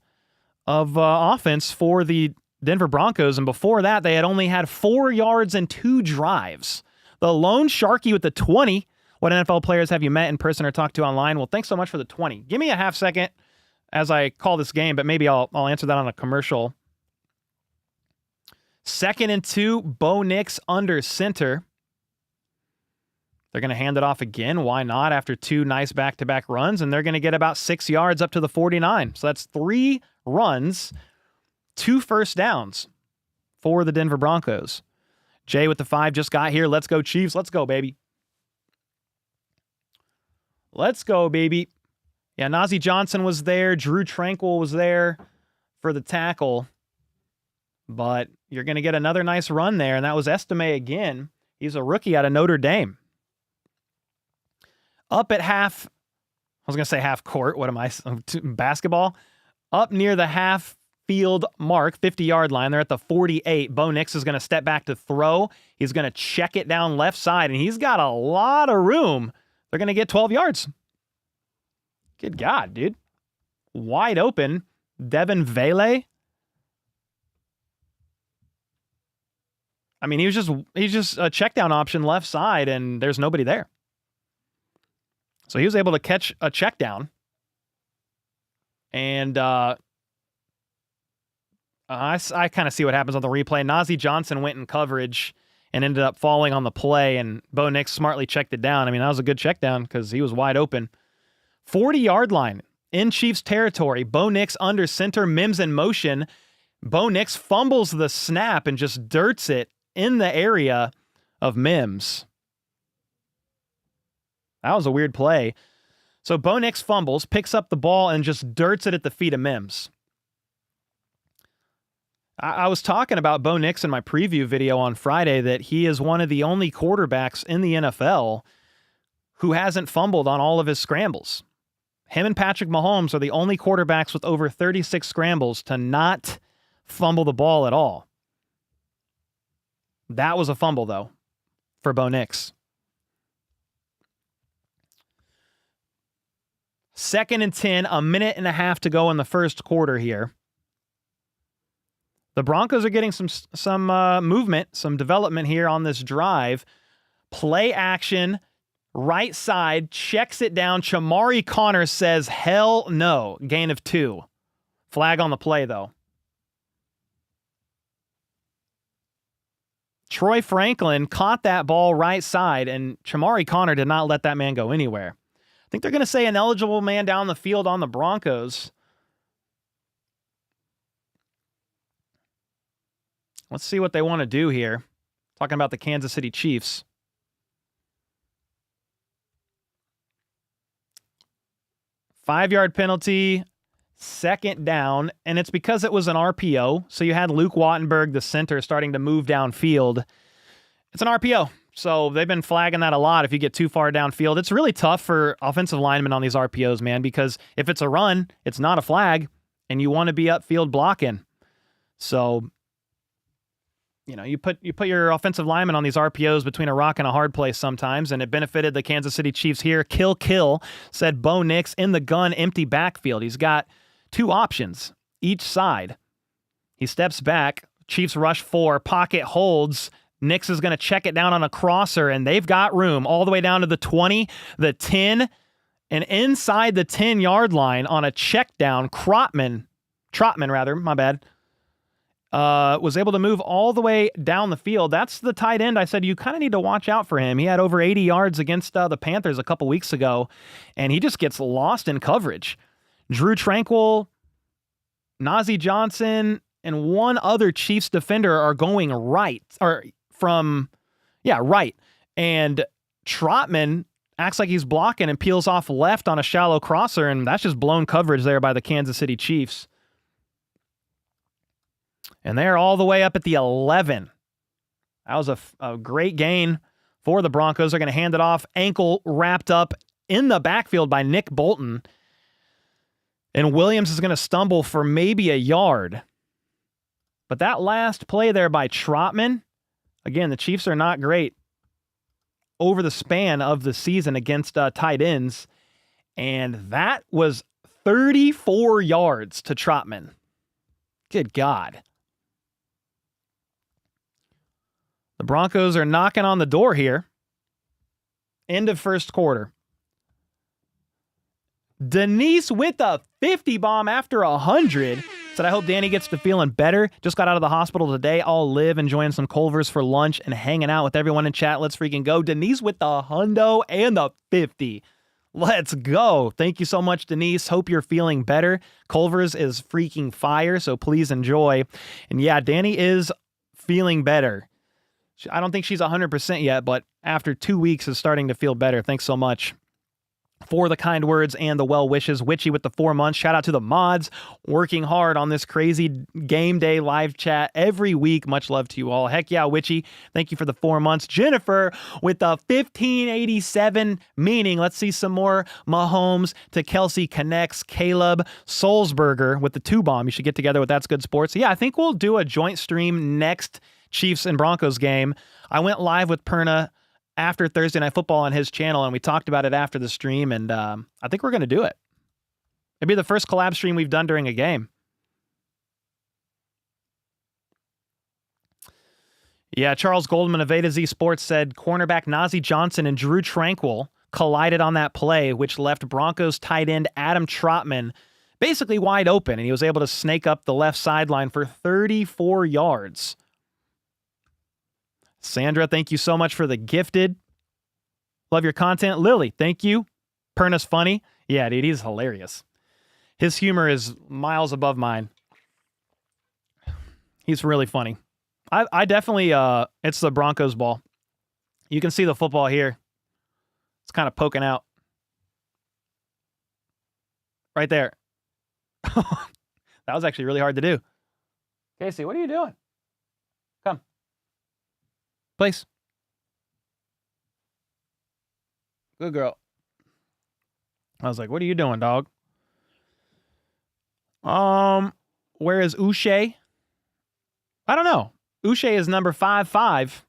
of offense for the Denver Broncos, and before that, they had only had 4 yards in 2 drives. The lone Sharky with the 20. What NFL players have you met in person or talked to online? Well, thanks so much for the 20. Give me a half second as I call this game, but maybe I'll answer that on a commercial. 2nd and 2, Bo Nix under center. They're going to hand it off again. Why not? After 2 nice back-to-back runs, and they're going to get about 6 yards up to the 49. So that's 3 runs, 2 first downs for the Denver Broncos. Jay with the 5 just got here. Let's go, Chiefs. Let's go, baby. Let's go, baby. Yeah, Nazeeh Johnson was there. Drew Tranquil was there for the tackle. But you're going to get another nice run there, and that was Estime again. He's a rookie out of Notre Dame. Up at half, I was going to say half court. What am I? Basketball. Up near the half field mark, 50-yard line. They're at the 48. Bo Nix is going to step back to throw. He's going to check it down left side, and he's got a lot of room. They're going to get 12 yards. Good God, dude. Wide open. Devin Vele. I mean, he's just a check down option left side, and there's nobody there. So he was able to catch a check down. And I kind of see what happens on the replay. Nazeeh Johnson went in coverage and ended up falling on the play, and Bo Nix smartly checked it down. I mean, that was a good check down because he was wide open. 40-yard line in Chiefs territory. Bo Nix under center, Mims in motion. Bo Nix fumbles the snap and just dirts it in the area of Mims. That was a weird play. So Bo Nix fumbles, picks up the ball, and just dirts it at the feet of Mims. I was talking about Bo Nix in my preview video on Friday that he is one of the only quarterbacks in the NFL who hasn't fumbled on all of his scrambles. Him and Patrick Mahomes are the only quarterbacks with over 36 scrambles to not fumble the ball at all. That was a fumble, though, for Bo Nix. 2nd and 10, a minute and a half to go in the first quarter here. The Broncos are getting some movement, some development here on this drive. Play action, right side, checks it down. Chamari Connor says, hell no. Gain of 2. Flag on the play, though. Troy Franklin caught that ball right side, and Chamari Connor did not let that man go anywhere. I think they're going to say an eligible man down the field on the Broncos. Let's see what they want to do here. Talking about the Kansas City Chiefs. Five-yard penalty, 2nd down, and it's because it was an RPO. So you had Luke Wattenberg, the center, starting to move downfield. It's an RPO. So they've been flagging that a lot if you get too far downfield. It's really tough for offensive linemen on these RPOs, man, because if it's a run, it's not a flag, and you want to be upfield blocking. So, you know, you put your offensive linemen on these RPOs between a rock and a hard place sometimes, and it benefited the Kansas City Chiefs here. Kill, said Bo Nix in the gun, empty backfield. He's got 2 options each side. He steps back. Chiefs rush 4. Pocket holds. Nix is going to check it down on a crosser, and they've got room all the way down to the 20, the 10, and inside the 10-yard line on a check down, Trotman, my bad, was able to move all the way down the field. That's the tight end I said you kind of need to watch out for him. He had over 80 yards against the Panthers a couple weeks ago, and he just gets lost in coverage. Drew Tranquill, Najee Johnson, and one other Chiefs defender are going right. And Trotman acts like he's blocking and peels off left on a shallow crosser, and that's just blown coverage there by the Kansas City Chiefs. And they're all the way up at the 11. That was a great gain for the Broncos. They're going to hand it off. Ankle wrapped up in the backfield by Nick Bolton. And Williams is going to stumble for maybe a yard. But that last play there by Trotman, again, the Chiefs are not great over the span of the season against tight ends. And that was 34 yards to Trotman. Good God. The Broncos are knocking on the door here. End of first quarter. Denise with a 50 bomb after 100. Said, I hope Danny gets to feeling better. Just got out of the hospital today. I'll live enjoying some Culver's for lunch and hanging out with everyone in chat. Let's freaking go. Denise with the hundo and the 50. Let's go. Thank you so much, Denise. Hope you're feeling better. Culver's is freaking fire, so please enjoy. And yeah, Danny is feeling better. I don't think she's 100% yet, but after 2 weeks is starting to feel better. Thanks so much for the kind words and the well wishes. Witchy with the 4 months. Shout out to the mods working hard on this crazy game day live chat every week. Much love to you all. Heck yeah, Witchy. Thank you for the 4 months. Jennifer with the 1587 meaning. Let's see some more Mahomes to Kelsey connects. Caleb Solsberger with the 2 bomb. You should get together with That's Good Sports. Yeah, I think we'll do a joint stream next Chiefs and Broncos game. I went live with Perna after Thursday Night Football on his channel, and we talked about it after the stream, and I think we're going to do it. It'd be the first collab stream we've done during a game. Yeah, Charles Goldman of A to Z Sports said cornerback Najee Johnson and Drew Tranquill collided on that play, which left Broncos tight end Adam Trotman basically wide open, and he was able to snake up the left sideline for 34 yards. Sandra, thank you so much for the gifted. Love your content. Lily, thank you. Perna's funny. Yeah, dude, he's hilarious. His humor is miles above mine. He's really funny. I definitely, it's the Broncos ball. You can see the football here. It's kind of poking out. Right there. That was actually really hard to do. Casey, what are you doing? Come. Place. Good girl. I was like, what are you doing, dog? Where is Uche? I don't know. Uche is number 5'5".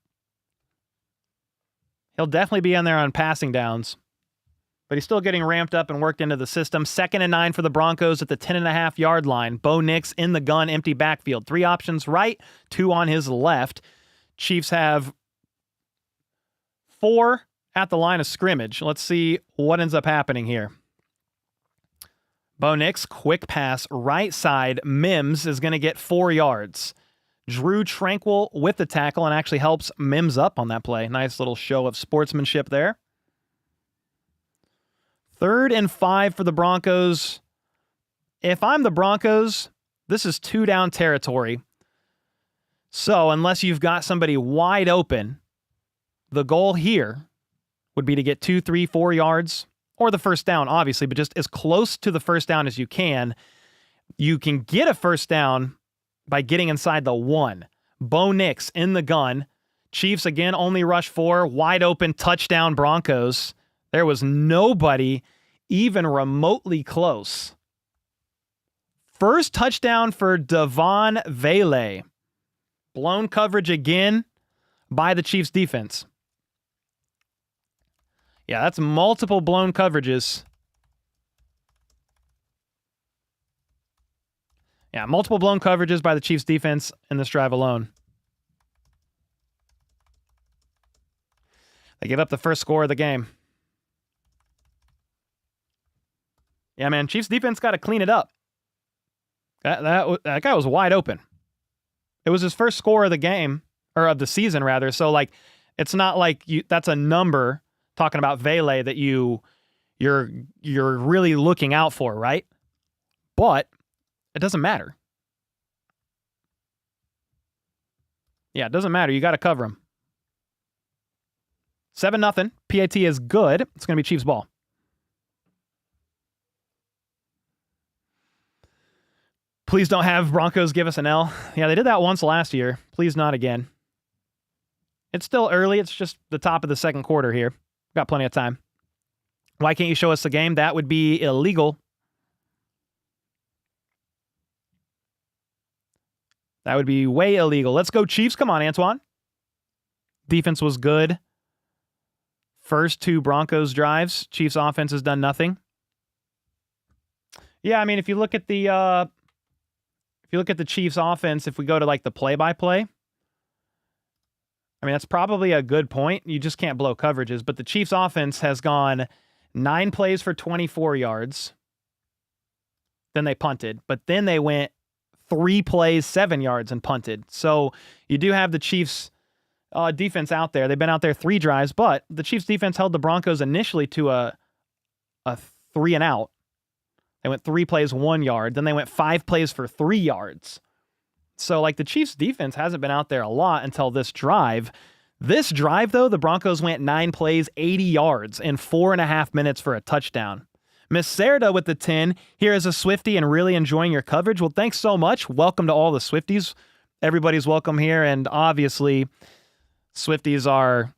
He'll definitely be in there on passing downs. But he's still getting ramped up and worked into the system. 2nd and 9 for the Broncos at the 10.5-yard line. Bo Nix in the gun, empty backfield. 3 options right, 2 on his left. Chiefs have 4 at the line of scrimmage. Let's see what ends up happening here. Bo Nix, quick pass, right side. Mims is going to get 4 yards. Drew Tranquil with the tackle and actually helps Mims up on that play. Nice little show of sportsmanship there. 3rd and 5 for the Broncos. If I'm the Broncos, this is 2-down territory. So unless you've got somebody wide open, the goal here would be to get 2, 3, 4 yards, or the first down, obviously, but just as close to the first down as you can. You can get a first down by getting inside the 1. Bo Nix in the gun. Chiefs again only rush 4. Wide open touchdown Broncos. There was nobody even remotely close. First touchdown for Devon Vele. Blown coverage again by the Chiefs defense. Yeah, that's multiple blown coverages. Yeah, multiple blown coverages by the Chiefs defense in this drive alone. They give up the first score of the game. Yeah, man, Chiefs defense got to clean it up. That guy was wide open. It was his first score of the game, or of the season rather. So like, it's not like that's a number talking about Vele that you're really looking out for, right? But it doesn't matter. Yeah, it doesn't matter. You got to cover him. 7-0. PAT is good. It's going to be Chiefs ball. Please don't have Broncos give us an L. Yeah, they did that once last year. Please not again. It's still early. It's just the top of the second quarter here. Got plenty of time. Why can't you show us the game? That would be illegal. That would be way illegal. Let's go Chiefs. Come on, Antoine. Defense was good. First 2 Broncos drives. Chiefs offense has done nothing. Yeah, I mean, if you look at the Chiefs offense, if we go to like the play-by-play, I mean, that's probably a good point. You just can't blow coverages. But the Chiefs offense has gone 9 plays for 24 yards. Then they punted. But then they went 3 plays, 7 yards and punted. So you do have the Chiefs defense out there. They've been out there 3 drives, but the Chiefs defense held the Broncos initially to a 3 and out. They went 3 plays, 1 yard. Then they went 5 plays for 3 yards. So, like, the Chiefs' defense hasn't been out there a lot until this drive. This drive, though, the Broncos went 9 plays, 80 yards, in 4.5 minutes for a touchdown. Miss Serda with the 10. Here is a Swiftie and really enjoying your coverage. Well, thanks so much. Welcome to all the Swifties. Everybody's welcome here, and obviously, Swifties are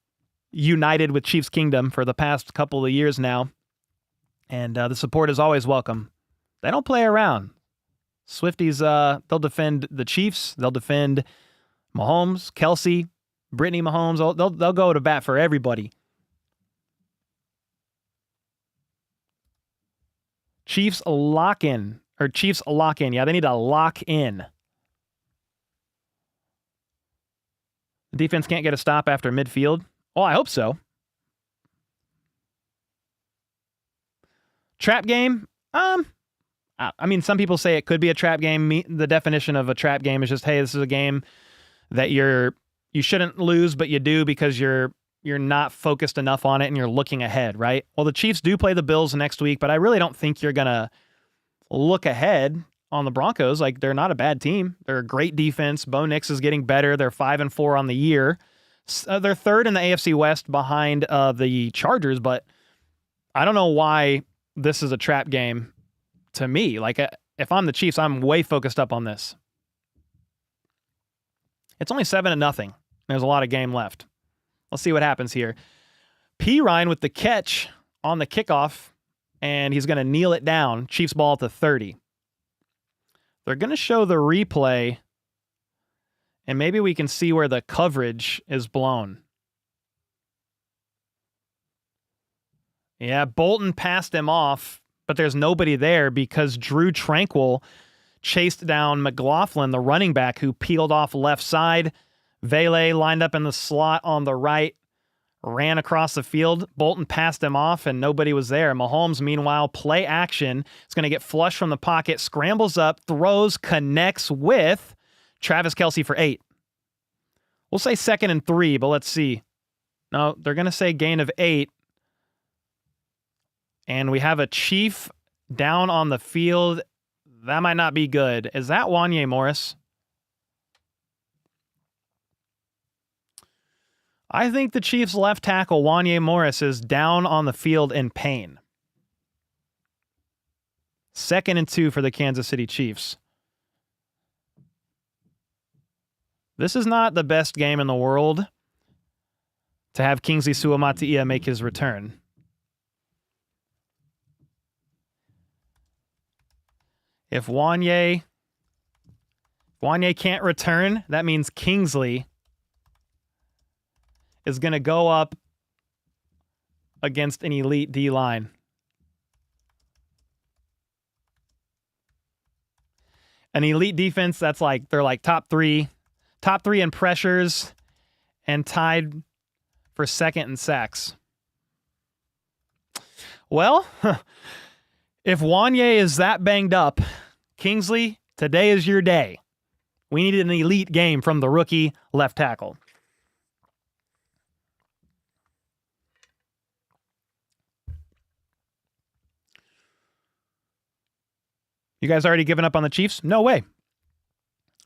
united with Chiefs Kingdom for the past couple of years now, and the support is always welcome. They don't play around. Swifties, they'll defend the Chiefs. They'll defend Mahomes, Kelsey, Brittany Mahomes. They'll go to bat for everybody. Chiefs lock in. Yeah, they need to lock in. The defense can't get a stop after midfield. Oh, I hope so. Trap game? I mean, some people say it could be a trap game. The definition of a trap game is just, hey, this is a game that you shouldn't lose, but you do because you're you're not focused enough on it and you're looking ahead, right? Well, the Chiefs do play the Bills next week, but I really don't think you're going to look ahead on the Broncos. Like, they're not a bad team. They're a great defense. Bo Nix is getting better. They're 5-4 on the year. They're third in the AFC West behind the Chargers, but I don't know why this is a trap game to me. Like, if I'm the Chiefs, I'm way focused up on this. It's only 7-0. There's a lot of game left. Let's see what happens here. P. Ryan with the catch on the kickoff, and he's going to kneel it down. Chiefs ball at the 30. They're going to show the replay, and maybe we can see where the coverage is blown. Yeah, Bolton passed him off, but there's nobody there because Drew Tranquil chased down McLaughlin, the running back, who peeled off left side. Vele lined up in the slot on the right, ran across the field. Bolton passed him off, and nobody was there. Mahomes, meanwhile, play action. Is going to get flushed from the pocket, scrambles up, throws, connects with Travis Kelce for 8. We'll say 2nd and 3, but let's see. No, they're going to say gain of 8. And we have a Chief down on the field. That might not be good. Is that Wanye Morris? I think the Chiefs' left tackle, Wanye Morris, is down on the field in pain. 2nd and 2 for the Kansas City Chiefs. This is not the best game in the world to have Kingsley Suamataia make his return. If Wanye can't return, that means Kingsley is going to go up against an elite D-line. An elite defense that's like, they're like top three in pressures and tied for 2nd in sacks. Well, if Wanye is that banged up, Kingsley, today is your day. We needed an elite game from the rookie left tackle. You guys already given up on the Chiefs? No way.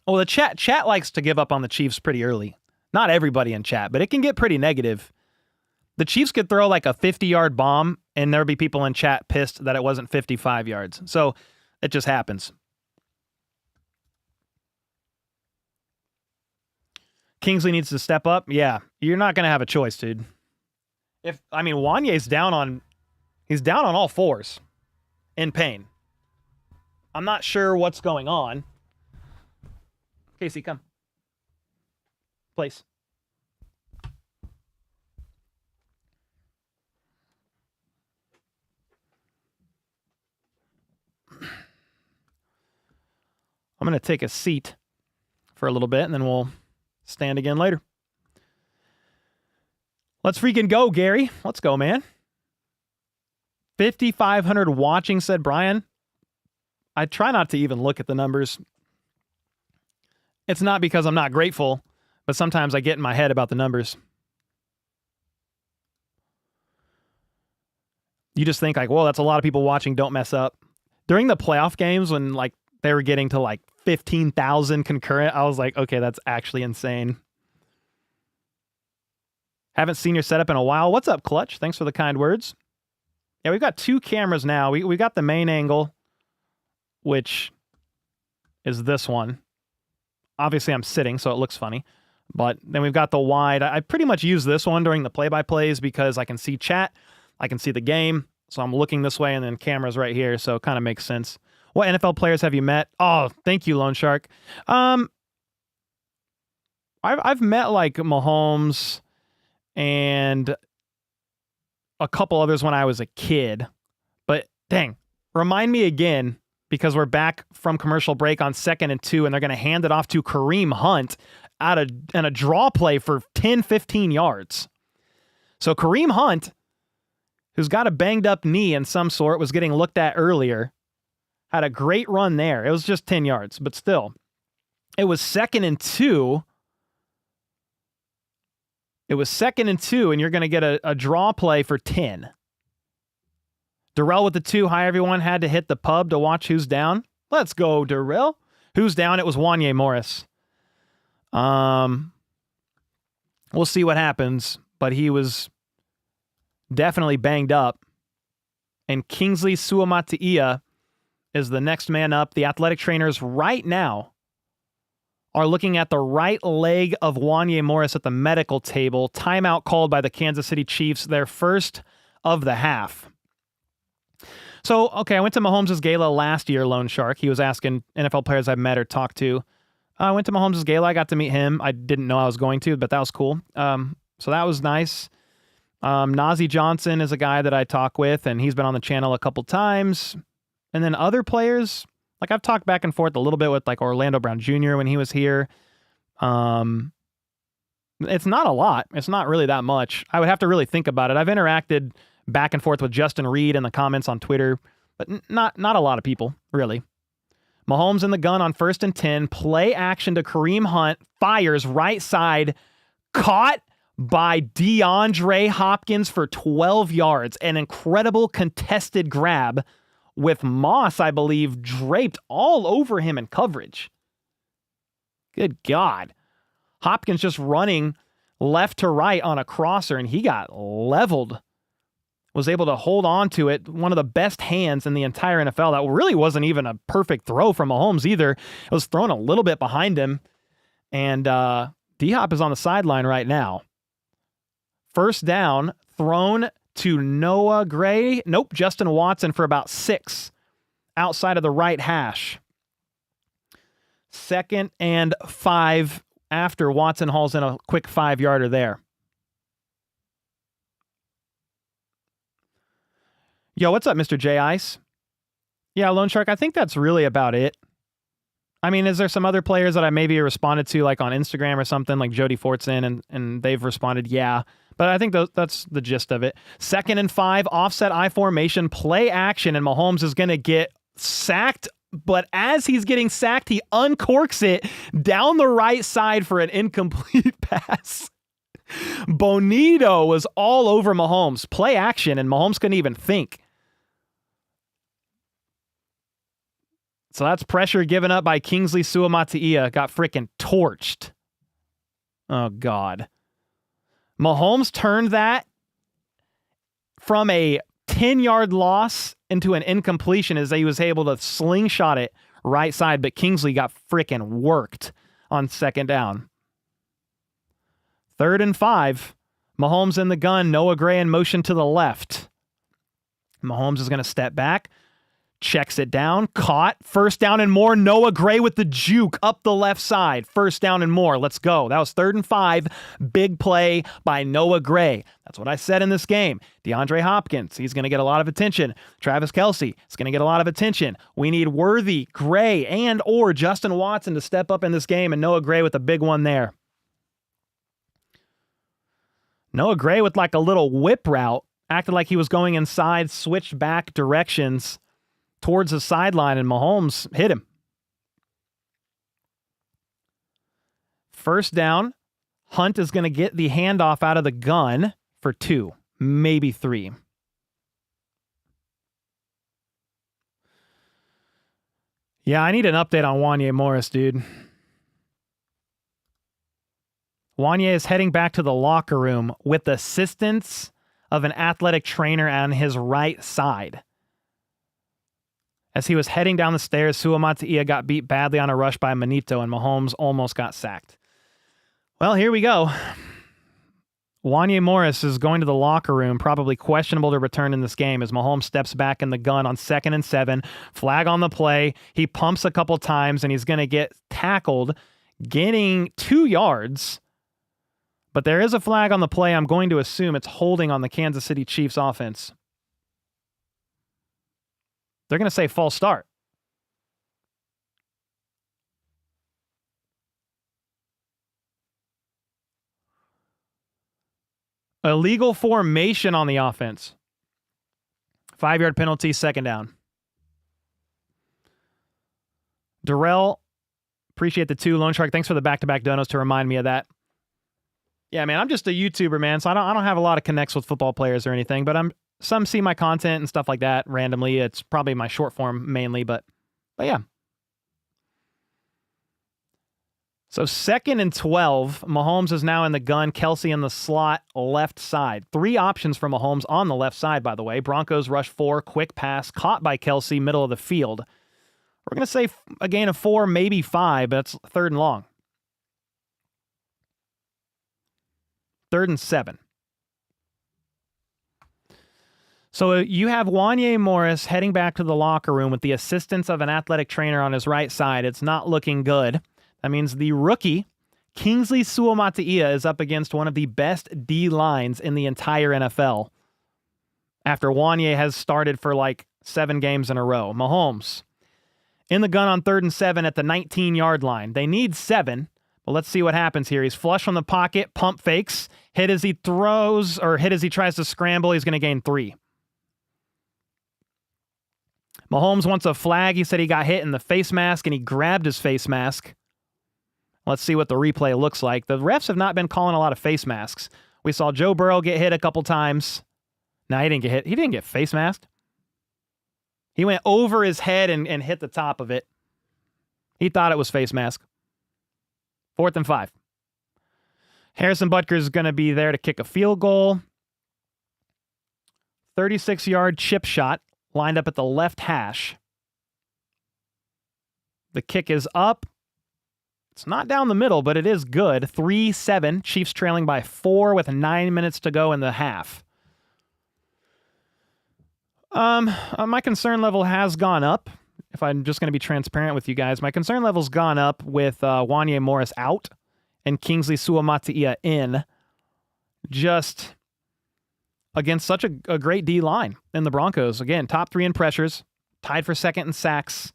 Oh, the chat likes to give up on the Chiefs pretty early. Not everybody in chat, but it can get pretty negative. The Chiefs could throw like a 50-yard bomb, and there'll be people in chat pissed that it wasn't 55 yards. So it just happens. Kingsley needs to step up. Yeah, you're not going to have a choice, dude. Wanye's down on all fours in pain. I'm not sure what's going on. Casey, come. Place. I'm going to take a seat for a little bit, and then we'll stand again later. Let's freaking go, Gary. Let's go, man. 5,500 watching, said Brian. I try not to even look at the numbers. It's not because I'm not grateful, but sometimes I get in my head about the numbers. You just think like, whoa, that's a lot of people watching. Don't mess up. During the playoff games when like they were getting to like 15,000 concurrent, I was like, okay, that's actually insane. Haven't seen your setup in a while. What's up, Clutch? Thanks for the kind words. Yeah, we've got 2 cameras now. We got the main angle, which is this one. Obviously, I'm sitting, so it looks funny. But then we've got the wide. I pretty much use this one during the play-by-plays because I can see chat, I can see the game, so I'm looking this way, and then camera's right here, so it kind of makes sense. What NFL players have you met? Oh, thank you, Lone Shark. I've met like Mahomes and a couple others when I was a kid. But dang, remind me again, because we're back from commercial break on 2nd and 2, and they're going to hand it off to Kareem Hunt in a draw play for 10, 15 yards. So Kareem Hunt, who's got a banged up knee in some sort, was getting looked at earlier, had a great run there. It was just 10 yards, but still. It was 2nd and 2. It was 2nd and 2, and you're going to get a draw play for 10. Darrell with the 2. Hi, everyone. Had to hit the pub to watch who's down. Let's go, Darrell. Who's down? It was Wanye Morris. We'll see what happens, but he was definitely banged up. And Kingsley Suamataia is the next man up. The athletic trainers right now are looking at the right leg of Wanye Morris at the medical table. Timeout called by the Kansas City Chiefs, their first of the half. So, okay, I went to Mahomes' gala last year, Lone Shark. He was asking NFL players I've met or talked to. I went to Mahomes' gala. I got to meet him. I didn't know I was going to, but that was cool. So that was nice. Nazi Johnson is a guy that I talk with, and he's been on the channel a couple times. And then other players, like I've talked back and forth a little bit with like Orlando Brown Jr. when he was here. It's not a lot. It's not really that much. I would have to really think about it. I've interacted back and forth with Justin Reed in the comments on Twitter, but not a lot of people, really. Mahomes in the gun on 1st and 10. Play action to Kareem Hunt. Fires right side. Caught by DeAndre Hopkins for 12 yards. An incredible contested grab with Moss, I believe, draped all over him in coverage. Good God. Hopkins just running left to right on a crosser, and he got leveled. Was able to hold on to it. One of the best hands in the entire NFL. That really wasn't even a perfect throw from Mahomes either. It was thrown a little bit behind him. And D-Hop is on the sideline right now. First down, thrown to Noah Gray. Nope, Justin Watson for about 6 outside of the right hash. 2nd and 5 after Watson hauls in a quick 5-yarder there. Yo, what's up, Mr. J Ice? Yeah, Lone Shark, I think that's really about it. I mean, is there some other players that I maybe responded to, like on Instagram or something, like Jody Fortson, and they've responded, yeah. But I think that's the gist of it. 2nd and 5, offset I formation, play action, and Mahomes is going to get sacked. But as he's getting sacked, he uncorks it down the right side for an incomplete pass. Bonito was all over Mahomes. Play action, and Mahomes couldn't even think. So that's pressure given up by Kingsley Suamataia. Got freaking torched. Oh, God. Mahomes turned that from a 10-yard loss into an incompletion as he was able to slingshot it right side, but Kingsley got freaking worked on 2nd down. 3rd and 5. Mahomes in the gun. Noah Gray in motion to the left. Mahomes is going to step back. Checks it down. Caught. 1st down and more. Noah Gray with the juke up the left side. 1st down and more. Let's go. That was 3rd and 5. Big play by Noah Gray. That's what I said in this game. DeAndre Hopkins, he's going to get a lot of attention. Travis Kelce is going to get a lot of attention. We need Worthy, Gray, and or Justin Watson to step up in this game, and Noah Gray with a big one there. Noah Gray with like a little whip route. Acted like he was going inside, switched back directions towards the sideline, and Mahomes hit him. 1st down. Hunt is going to get the handoff out of the gun for 2, maybe 3. Yeah, I need an update on Wanye Morris, dude. Wanye is heading back to the locker room with assistance of an athletic trainer on his right side. As he was heading down the stairs, Suamataia got beat badly on a rush by Manito, and Mahomes almost got sacked. Well, here we go. Wanye Morris is going to the locker room, probably questionable to return in this game as Mahomes steps back in the gun on 2nd and 7. Flag on the play. He pumps a couple times, and he's going to get tackled, gaining 2 yards. But there is a flag on the play. I'm going to assume it's holding on the Kansas City Chiefs offense. They're going to say false start. Illegal formation on the offense. 5-yard penalty, 2nd down. Darrell, appreciate the 2. Lone Shark, thanks for the back-to-back donos to remind me of that. Yeah, man, I'm just a YouTuber, man, so I don't have a lot of connects with football players or anything, but some see my content and stuff like that randomly. It's probably my short form mainly, but yeah. So 2nd and 12, Mahomes is now in the gun, Kelsey in the slot left side. 3 options for Mahomes on the left side, by the way. Broncos rush 4, quick pass, caught by Kelsey, middle of the field. We're going to say a gain of 4, maybe 5, but that's 3rd and long. 3rd and 7. So you have Wanya Morris heading back to the locker room with the assistance of an athletic trainer on his right side. It's not looking good. That means the rookie, Kingsley Suamataia, is up against one of the best D-lines in the entire NFL after Wanya has started for like 7 games in a row. Mahomes in the gun on 3rd and 7 at the 19-yard line. They need 7, but let's see what happens here. He's flush from the pocket, pump fakes, hit as he throws, or hit as he tries to scramble. He's going to gain 3. Mahomes wants a flag. He said he got hit in the face mask, and he grabbed his face mask. Let's see what the replay looks like. The refs have not been calling a lot of face masks. We saw Joe Burrow get hit a couple times. No, he didn't get hit. He didn't get face masked. He went over his head and hit the top of it. He thought it was face mask. 4th and 5. Harrison Butker is going to be there to kick a field goal. 36-yard chip shot lined up at the left hash. The kick is up. It's not down the middle, but it is good. 3-7. Chiefs trailing by 4 with 9 minutes to go in the half. My concern level has gone up. If I'm just going to be transparent with you guys, my concern level's gone up with Wanya Morris out and Kingsley Suamataia in, just against such a great D-line in the Broncos. Again, top 3 in pressures, tied for 2nd in sacks.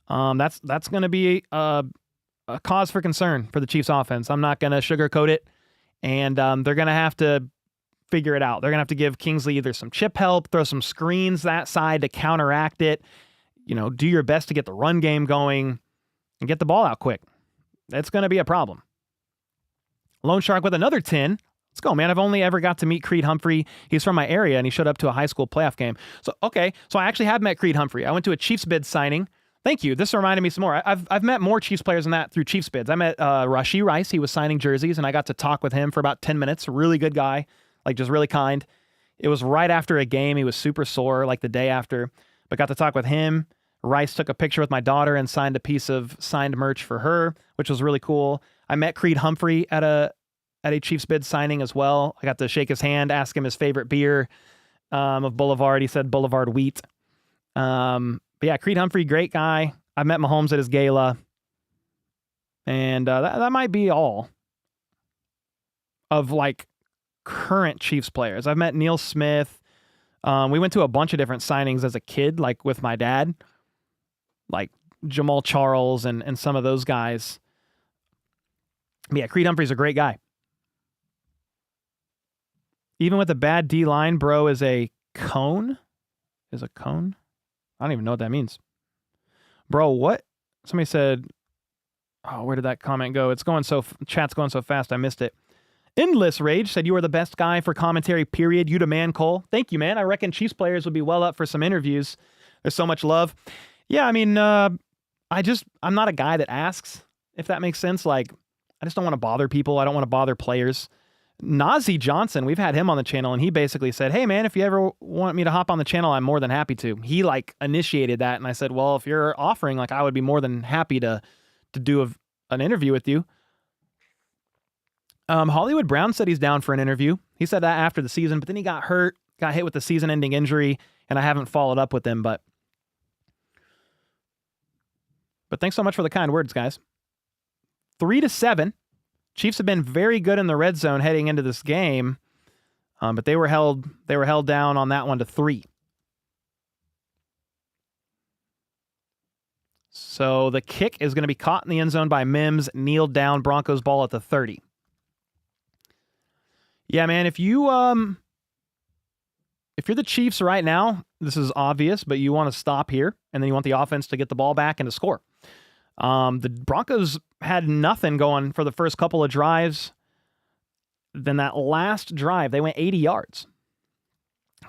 That's going to be a cause for concern for the Chiefs offense. I'm not going to sugarcoat it, and they're going to have to figure it out. They're going to have to give Kingsley either some chip help, throw some screens that side to counteract it, do your best to get the run game going and get the ball out quick. That's going to be a problem. Lone Shark with another 10. Let's go, man. I've only ever got to meet Creed Humphrey. He's from my area, and he showed up to a high school playoff game. So I actually have met Creed Humphrey. I went to a Chiefs bid signing. Thank you. This reminded me some more. I've met more Chiefs players than that through Chiefs bids. I met Rashee Rice. He was signing jerseys, and I got to talk with him for about 10 minutes. Really good guy, just really kind. It was right after a game. He was super sore, the day after, but got to talk with him. Rice took a picture with my daughter and signed a piece of signed merch for her, which was really cool. I met Creed Humphrey at a Chiefs bid signing as well. I got to shake his hand, ask him his favorite beer of Boulevard. He said Boulevard Wheat. But yeah, Creed Humphrey, great guy. I met Mahomes at his gala. And that might be all of current Chiefs players. I've met Neil Smith. We went to a bunch of different signings as a kid, with my dad, Jamal Charles and some of those guys. But yeah, Creed Humphrey's a great guy. Even with a bad D-line, bro is a cone? Is a cone? I don't even know what that means. Bro, what? Somebody said, where did that comment go? Chat's going so fast, I missed it. Endless Rage said you are the best guy for commentary, period. You demand, Cole. Thank you, man. I reckon Chiefs players would be well up for some interviews. There's so much love. Yeah, I mean, I'm not a guy that asks, if that makes sense. I just don't want to bother people. I don't want to bother players. Nazi Johnson, we've had him on the channel, and he basically said, hey, man, if you ever want me to hop on the channel, I'm more than happy to. He, initiated that, and I said, well, if you're offering, I would be more than happy to do an interview with you. Hollywood Brown said he's down for an interview. He said that after the season, but then he got hurt, got hit with the season-ending injury, and I haven't followed up with him, but thanks so much for the kind words, guys. 3-7. Chiefs have been very good in the red zone heading into this game, but they were held down on that one to 3. So the kick is going to be caught in the end zone by Mims, kneeled down, Broncos ball at the 30. Yeah, man, if you're the Chiefs right now, this is obvious, but you want to stop here, and then you want the offense to get the ball back and to score. The Broncos had nothing going for the first couple of drives. then that last drive, they went 80 yards.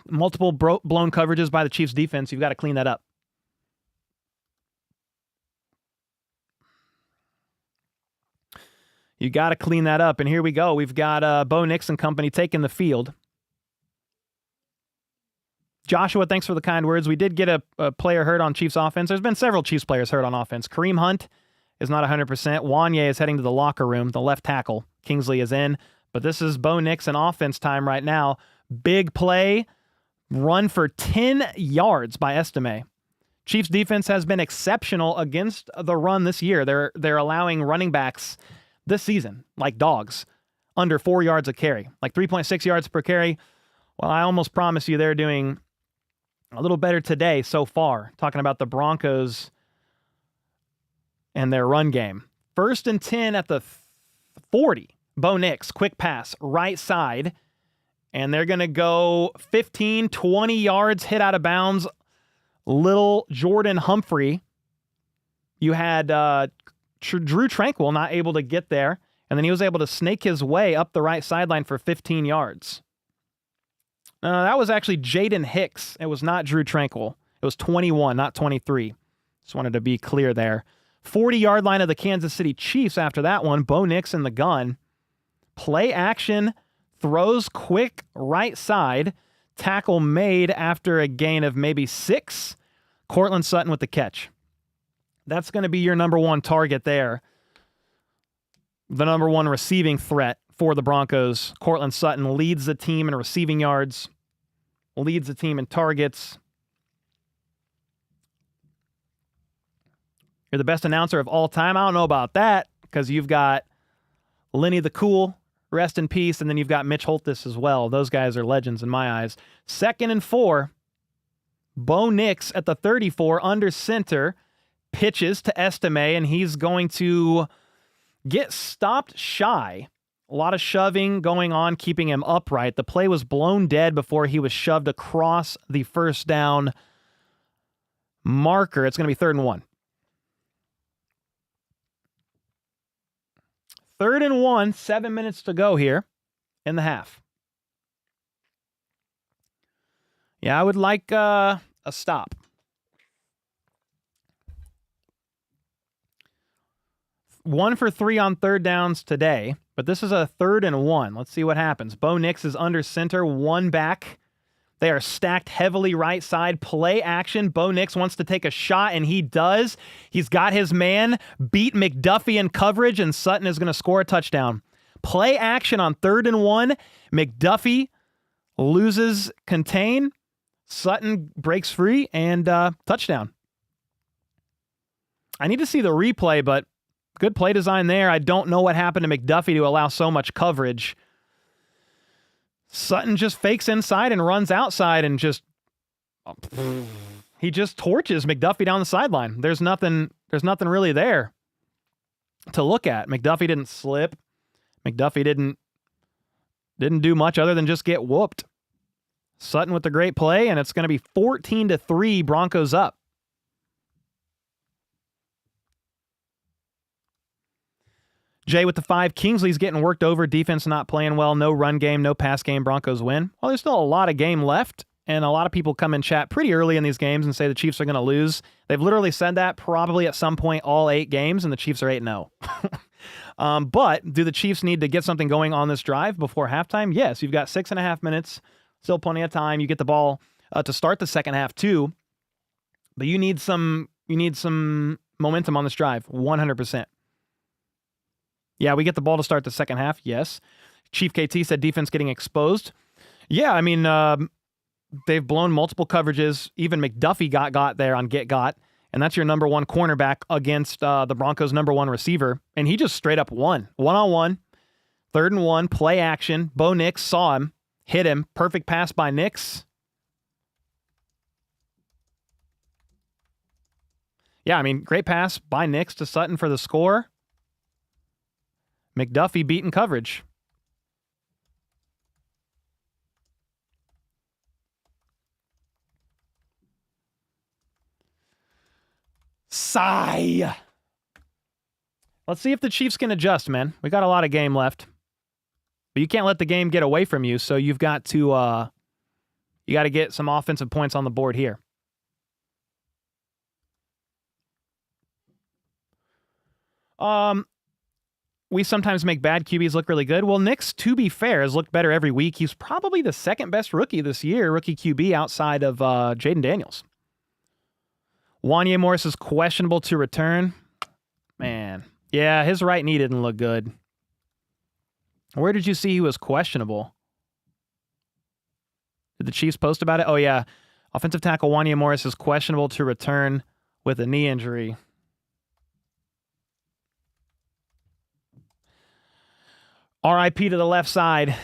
Multiple blown coverages by the Chiefs defense. You've got to clean that up. You got to clean that up. And here we go. We've got Bo Nix and company taking the field. Joshua, thanks for the kind words. We did get a player hurt on Chiefs offense. There's been several Chiefs players hurt on offense. Kareem Hunt is not 100%. Wanye is heading to the locker room, the left tackle. Kingsley is in. But this is Bo Nix and offense time right now. Big play. Run for 10 yards by Estime. Chiefs defense has been exceptional against the run this year. They're allowing running backs this season, like dogs, under 4 yards a carry, like 3.6 yards per carry. Well, I almost promise you they're doing a little better today so far, talking about the Broncos and their run game. 1st and 10 at the 40. Bo Nix, quick pass, right side. And they're going to go 15, 20 yards, hit out of bounds. Little Jordan Humphrey. You had Drew Tranquil not able to get there. And then he was able to snake his way up the right sideline for 15 yards. That was actually Jaden Hicks. It was not Drew Tranquil. It was 21, not 23. Just wanted to be clear there. 40-yard line of the Kansas City Chiefs after that one. Bo Nix in the gun. Play action. Throws quick right side. Tackle made after a gain of maybe 6. Cortland Sutton with the catch. That's going to be your number one target there. The number one receiving threat for the Broncos. Cortland Sutton leads the team in receiving yards, leads the team in targets. You're the best announcer of all time. I don't know about that because you've got Lenny the Cool, rest in peace, and then you've got Mitch Holthus as well. Those guys are legends in my eyes. 2nd and 4. Bo Nix at the 34 under center. Pitches to Estime, and he's going to get stopped shy. A lot of shoving going on, keeping him upright. The play was blown dead before he was shoved across the first down marker. It's going to be 3rd and 1. 3rd and 1, 7 minutes to go here in the half. Yeah, I would like a stop. One for 3 on 3rd downs today, but this is a 3rd and 1. Let's see what happens. Bo Nix is under center, 1 back. They are stacked heavily right side. Play action. Bo Nix wants to take a shot, and he does. He's got his man, beat McDuffie in coverage, and Sutton is going to score a touchdown. Play action on 3rd and 1. McDuffie loses contain. Sutton breaks free, and touchdown. I need to see the replay, but good play design there. I don't know what happened to McDuffie to allow so much coverage. Sutton just fakes inside and runs outside and he just torches McDuffie down the sideline. There's nothing really there to look at. McDuffie didn't slip. McDuffie didn't do much other than just get whooped. Sutton with the great play, and it's going to be 14-3, Broncos up. Jay with the 5. Kingsley's getting worked over. Defense not playing well. No run game, no pass game. Broncos win. Well, there's still a lot of game left, and a lot of people come in chat pretty early in these games and say the Chiefs are going to lose. They've literally said that probably at some point all 8 games, and the Chiefs are 8-0. But do the Chiefs need to get something going on this drive before halftime? Yes. You've got 6.5 minutes. Still plenty of time. You get the ball to start the second half too, but you need some momentum on this drive. 100%. Yeah, we get the ball to start the second half. Yes. Chief KT said defense getting exposed. Yeah, I mean, they've blown multiple coverages. Even McDuffie got there on get got, and that's your number one cornerback against the Broncos' number one receiver, and he just straight up won. 1-on-1, 3rd and 1, play action. Bo Nix saw him, hit him. Perfect pass by Nix. Yeah, I mean, great pass by Nix to Sutton for the score. McDuffie beating coverage. Sigh. Let's see if the Chiefs can adjust, man. We got a lot of game left. But you can't let the game get away from you, so you've got to get some offensive points on the board here. We sometimes make bad QBs look really good. Well, Nick's, to be fair, has looked better every week. He's probably the second best rookie this year, rookie QB outside of Jaden Daniels. Wanya Morris is questionable to return. Man, yeah, his right knee didn't look good. Where did you see he was questionable? Did the Chiefs post about it? Oh, yeah. Offensive tackle Wanya Morris is questionable to return with a knee injury. RIP to the left side.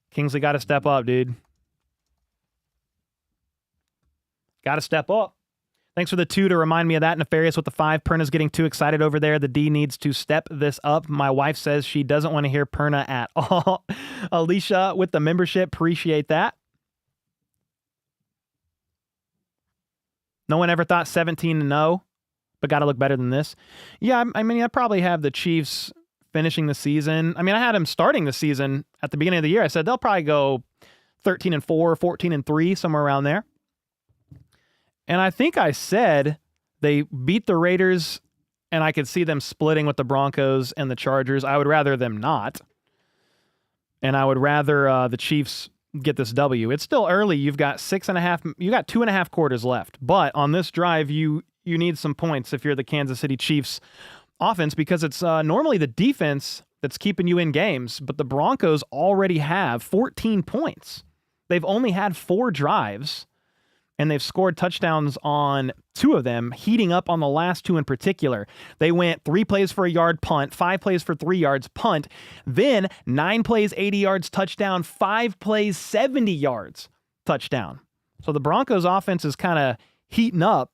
Kingsley got to step up, dude. Got to step up. Thanks for the 2 to remind me of that. Nefarious with the 5. Perna's getting too excited over there. The D needs to step this up. My wife says she doesn't want to hear Perna at all. Alicia with the membership. Appreciate that. No one ever thought 17-0, but got to look better than this. Yeah, I mean, I probably have the Chiefs finishing the season. I mean, I had them starting the season at the beginning of the year. I said they'll probably go 13-4, 14-3, somewhere around there. And I think I said they beat the Raiders, and I could see them splitting with the Broncos and the Chargers. I would rather them not. And I would rather the Chiefs get this W. It's still early. You've got 2.5 quarters left. But on this drive, you need some points if you're the Kansas City Chiefs offense, because it's normally the defense that's keeping you in games. But the Broncos already have 14 points. They've only had 4 drives. And they've scored touchdowns on 2 of them, heating up on the last 2 in particular. They went 3 plays for a yard, punt, 5 plays for 3 yards, punt, then 9 plays, 80 yards, touchdown, 5 plays, 70 yards, touchdown. So the Broncos offense is kind of heating up.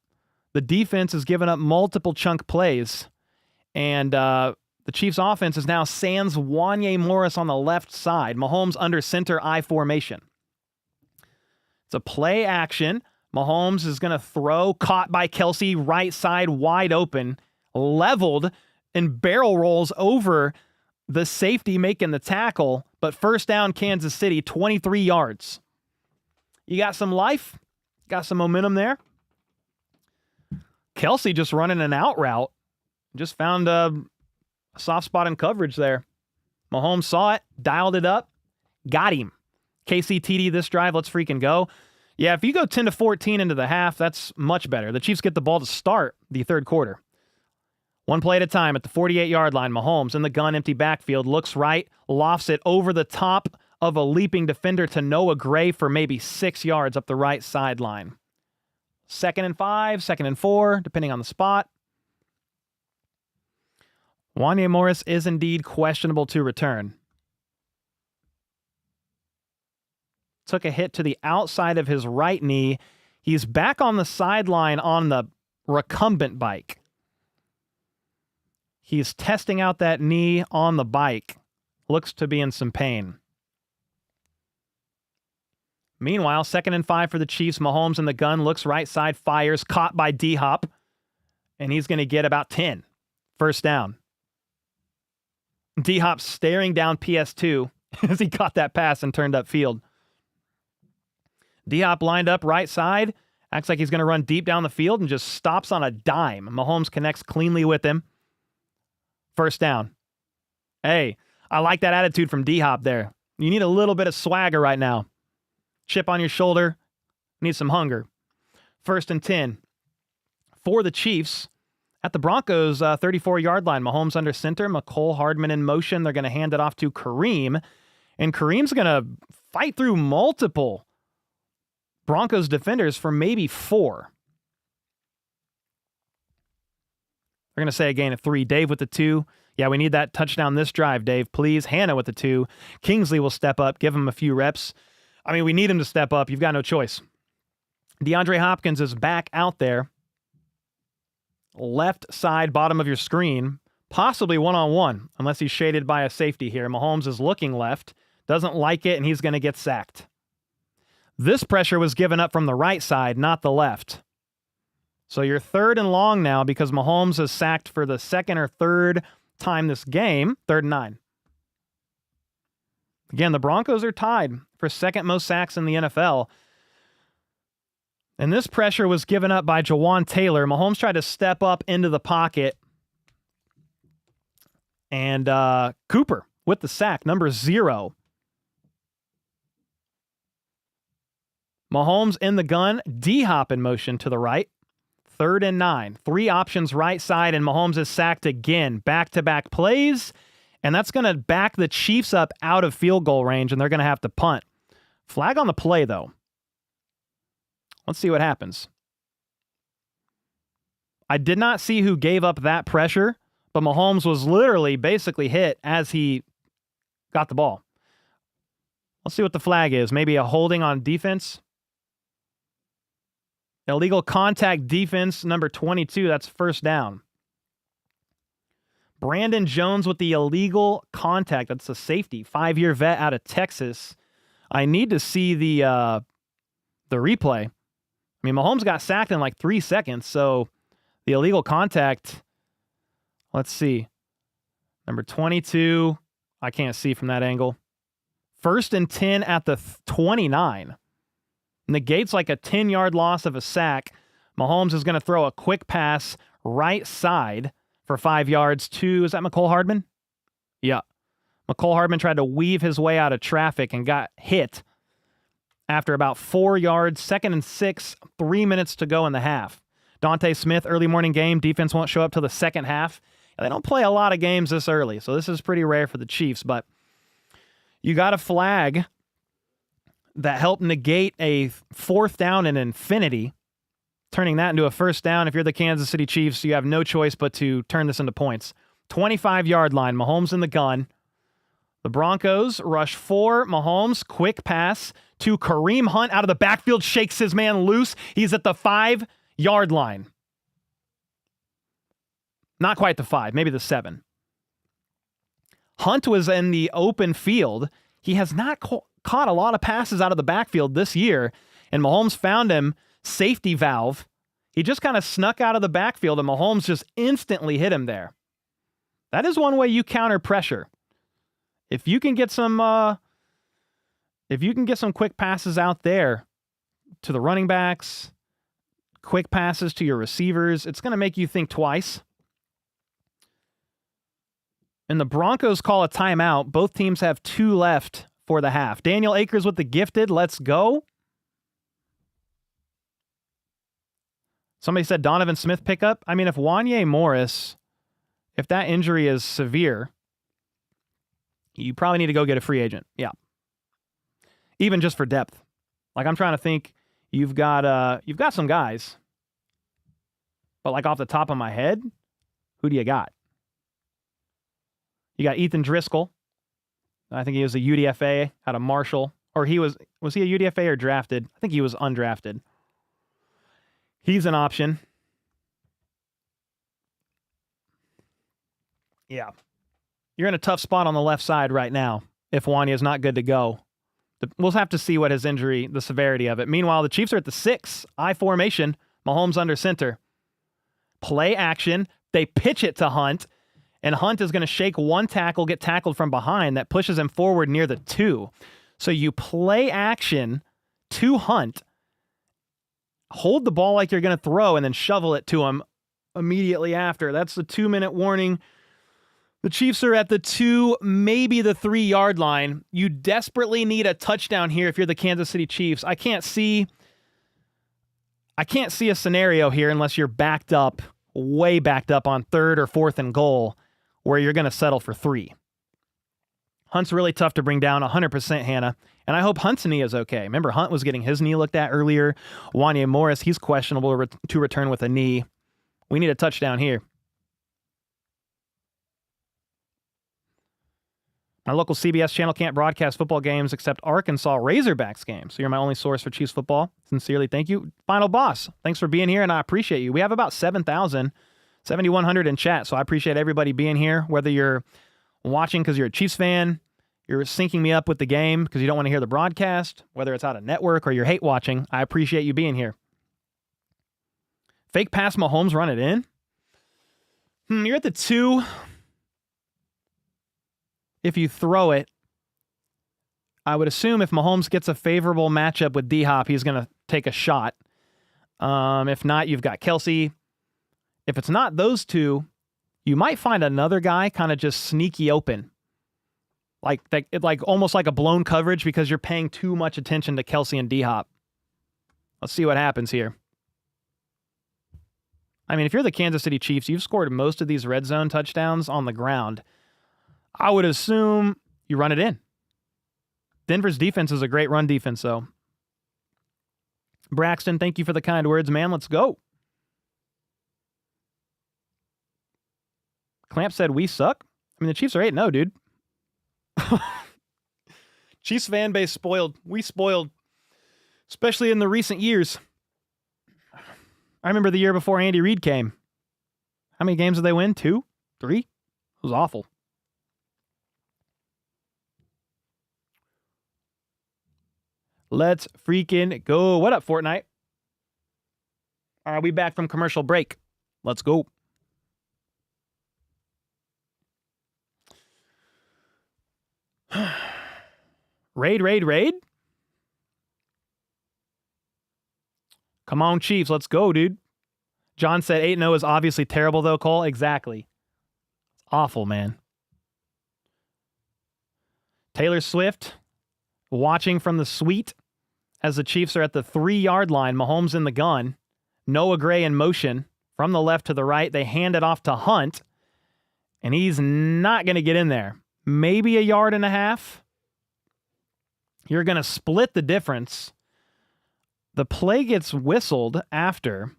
The defense is giving up multiple chunk plays. And the Chiefs offense is now sans Wanya Morris on the left side. Mahomes under center I formation. It's a play action. Mahomes is going to throw, caught by Kelsey, right side wide open, leveled, and barrel rolls over the safety making the tackle. But first down, Kansas City, 23 yards. You got some life, got some momentum there. Kelsey just running an out route. Just found a soft spot in coverage there. Mahomes saw it, dialed it up, got him. KCTD this drive, let's freaking go. Yeah, if you go 10-14 into the half, that's much better. The Chiefs get the ball to start the third quarter. 1 play at a time at the 48-yard line. Mahomes in the gun, empty backfield, looks right, lofts it over the top of a leaping defender to Noah Gray for maybe 6 yards up the right sideline. 2nd and 5, 2nd and 4, depending on the spot. Wanya Morris is indeed questionable to return. Took a hit to the outside of his right knee. He's back on the sideline on the recumbent bike. He's testing out that knee on the bike. Looks to be in some pain. Meanwhile, 2nd and 5 for the Chiefs. Mahomes in the gun, looks right side, fires, caught by D-Hop. And he's going to get about 10. First down. D-Hop staring down PS2 as he caught that pass and turned upfield. D-Hop lined up right side, acts like he's going to run deep down the field and just stops on a dime. Mahomes connects cleanly with him. First down. Hey, I like that attitude from D-Hop there. You need a little bit of swagger right now. Chip on your shoulder. Need some hunger. 1st and 10 for the Chiefs at the Broncos 34-yard line. Mahomes under center. McCole Hardman in motion. They're going to hand it off to Kareem. And Kareem's going to fight through multiple Broncos defenders for maybe 4. They're going to say a gain of 3. Dave with the 2. Yeah, we need that touchdown this drive, Dave. Please. Hannah with the 2. Kingsley will step up, give him a few reps. I mean, we need him to step up. You've got no choice. DeAndre Hopkins is back out there. Left side, bottom of your screen. Possibly one-on-one, unless he's shaded by a safety here. Mahomes is looking left. Doesn't like it, and he's going to get sacked. This pressure was given up from the right side, not the left. So you're 3rd and long now because Mahomes is sacked for the 2nd or 3rd time this game. 3rd and 9. Again, the Broncos are tied for second most sacks in the NFL. And this pressure was given up by Jawan Taylor. Mahomes tried to step up into the pocket. And Cooper with the sack, number 0. Mahomes in the gun, D-hop in motion to the right. 3rd and 9. 3 options right side, and Mahomes is sacked again. Back-to-back plays, and that's going to back the Chiefs up out of field goal range, and they're going to have to punt. Flag on the play, though. Let's see what happens. I did not see who gave up that pressure, but Mahomes was literally basically hit as he got the ball. Let's see what the flag is. Maybe a holding on defense. Illegal contact defense, number 22. That's first down. Brandon Jones with the illegal contact. That's a safety. 5-year vet out of Texas. I need to see the replay. I mean, Mahomes got sacked in like 3 seconds, so the illegal contact, let's see. Number 22. I can't see from that angle. 1st and 10 at the 29. Negates like a 10-yard loss of a sack. Mahomes is going to throw a quick pass right side for 5 yards to, is that McCole Hardman? Yeah. McCole Hardman tried to weave his way out of traffic and got hit after about 4 yards. 2nd and 6, 3 minutes to go in the half. Dante Smith, early morning game. Defense won't show up till the second half. They don't play a lot of games this early, so this is pretty rare for the Chiefs, but you got a flag that helped negate a 4th down in infinity, turning that into a 1st down. If you're the Kansas City Chiefs, you have no choice but to turn this into points. 25-yard line, Mahomes in the gun. The Broncos rush 4. Mahomes, quick pass to Kareem Hunt out of the backfield, shakes his man loose. He's at the 5-yard line. Not quite the 5, maybe the 7. Hunt was in the open field. He has not caught a lot of passes out of the backfield this year, and Mahomes found him, safety valve. He just kind of snuck out of the backfield, and Mahomes just instantly hit him there. That is one way you counter pressure. If you can get some quick passes out there to the running backs, quick passes to your receivers, it's going to make you think twice. And the Broncos call a timeout. Both teams have 2 left for the half. Daniel Akers with the gifted. Let's go. Somebody said Donovan Smith pickup. I mean, if Wanye Morris, if that injury is severe, you probably need to go get a free agent. Yeah. Even just for depth. Like, I'm trying to think, you've got some guys, but like off the top of my head, who do you got? You got Ethan Driscoll. I think he was a UDFA out of Marshall. Or was he a UDFA or drafted? I think he was undrafted. He's an option. Yeah. You're in a tough spot on the left side right now if Wanya is not good to go. We'll have to see what his injury, the severity of it. Meanwhile, the Chiefs are at the 6. I formation. Mahomes under center. Play action. They pitch it to Hunt. And Hunt is going to shake one tackle, get tackled from behind. That pushes him forward near the 2. So you play action to Hunt, hold the ball like you're going to throw, and then shovel it to him immediately after. That's the 2-minute warning. The Chiefs are at the 2, maybe the 3-yard line. You desperately need a touchdown here if you're the Kansas City Chiefs. I can't see a scenario here unless you're backed up, way backed up on 3rd or 4th and goal, where you're going to settle for 3. Hunt's really tough to bring down, 100%, Hannah. And I hope Hunt's knee is okay. Remember, Hunt was getting his knee looked at earlier. Wanye Morris, he's questionable to return with a knee. We need a touchdown here. My local CBS channel can't broadcast football games except Arkansas Razorbacks games. So you're my only source for Chiefs football. Sincerely, thank you. Final Boss, thanks for being here, and I appreciate you. We have about 7,100 in chat, so I appreciate everybody being here, whether you're watching because you're a Chiefs fan, you're syncing me up with the game because you don't want to hear the broadcast, whether it's out of network or you're hate watching. I appreciate you being here. Fake pass, Mahomes run it in. You're at the 2. If you throw it, I would assume if Mahomes gets a favorable matchup with D-Hop, he's going to take a shot. If not, you've got Kelce. If it's not those two, you might find another guy kind of just sneaky open. Like almost like a blown coverage because you're paying too much attention to Kelce and D-Hop. Let's see what happens here. I mean, if you're the Kansas City Chiefs, you've scored most of these red zone touchdowns on the ground. I would assume you run it in. Denver's defense is a great run defense, though. Braxton, thank you for the kind words, man. Let's go. Clamp said, we suck. I mean, the Chiefs are 8-0, dude. Chiefs fan base spoiled. We spoiled, especially in the recent years. I remember the year before Andy Reid came. How many games did they win? 2? 3? It was awful. Let's freaking go. What up, Fortnite? All right, we back from commercial break. Let's go. Raid. Come on, Chiefs. Let's go, dude. John said 8-0 is obviously terrible, though, Cole. Exactly. It's awful, man. Taylor Swift watching from the suite as the Chiefs are at the 3-yard line. Mahomes in the gun. Noah Gray in motion from the left to the right. They hand it off to Hunt, and he's not going to get in there. Maybe a yard and a half. You're going to split the difference. The play gets whistled after.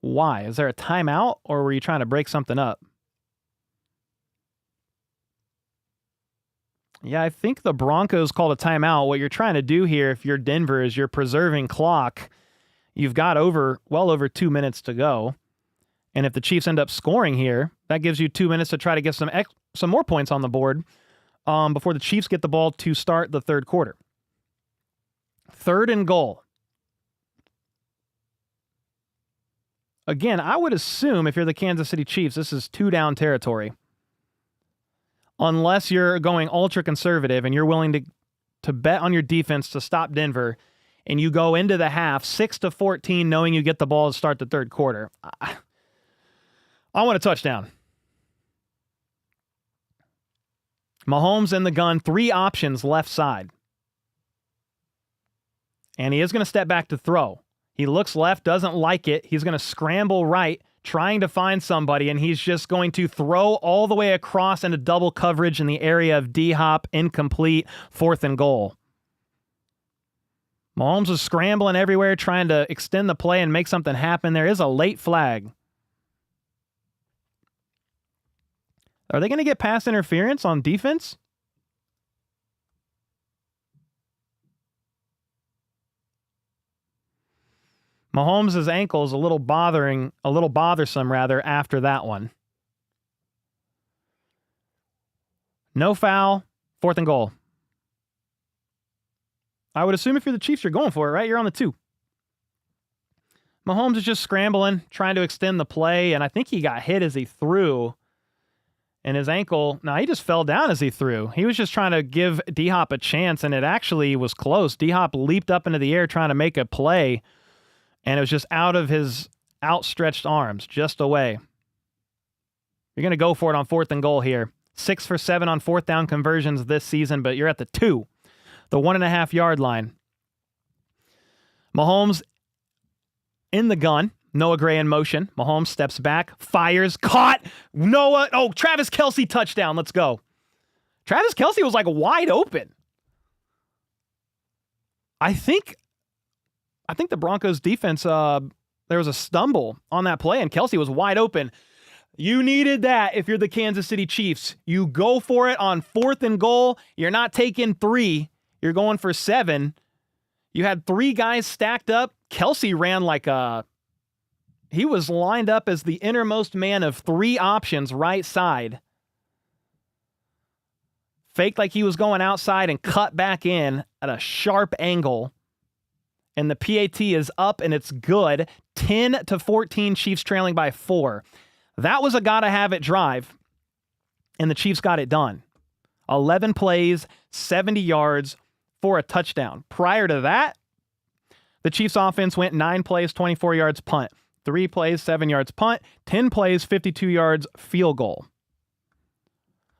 Why? Is there a timeout, or were you trying to break something up? Yeah, I think the Broncos called a timeout. What you're trying to do here, if you're Denver, is you're preserving clock. You've got well over 2 minutes to go. And if the Chiefs end up scoring here, that gives you 2 minutes to try to get some more points on the board before the Chiefs get the ball to start the third quarter. 3rd and goal. Again, I would assume if you're the Kansas City Chiefs, this is 2-down territory. Unless you're going ultra conservative and you're willing to bet on your defense to stop Denver, and you go into the half 6-14 knowing you get the ball to start the third quarter. I want a touchdown. Mahomes in the gun, 3 options left side. And he is going to step back to throw. He looks left, doesn't like it. He's going to scramble right, trying to find somebody, and he's just going to throw all the way across into double coverage in the area of D-Hop, incomplete, 4th and goal. Mahomes is scrambling everywhere, trying to extend the play and make something happen. There is a late flag. Are they going to get pass interference on defense? Mahomes' ankle is a little bothersome after that one. No foul, 4th and goal. I would assume if you're the Chiefs, you're going for it, right? You're on the 2. Mahomes is just scrambling, trying to extend the play, and I think he got hit as he threw. And his ankle, he just fell down as he threw. He was just trying to give D-Hop a chance, and it actually was close. D-Hop leaped up into the air trying to make a play, and it was just out of his outstretched arms, just away. You're going to go for it on 4th and goal here. 6 for 7 on 4th down conversions this season, but you're at the 2. The 1.5-yard line. Mahomes in the gun. Noah Gray in motion. Mahomes steps back, fires, caught. Travis Kelce touchdown. Let's go. Travis Kelce was like wide open. I think the Broncos defense, there was a stumble on that play, and Kelce was wide open. You needed that if you're the Kansas City Chiefs. You go for it on 4th and goal. You're not taking 3. You're going for 7. You had 3 guys stacked up. Kelce ran he was lined up as the innermost man of 3 options right side. Faked like he was going outside and cut back in at a sharp angle. And the PAT is up and it's good. 10-14, Chiefs trailing by 4. That was a gotta-have-it drive, and the Chiefs got it done. 11 plays, 70 yards, for a touchdown. Prior to that, the Chiefs offense went 9 plays, 24 yards punt, 3 plays, 7 yards punt, 10 plays, 52 yards field goal.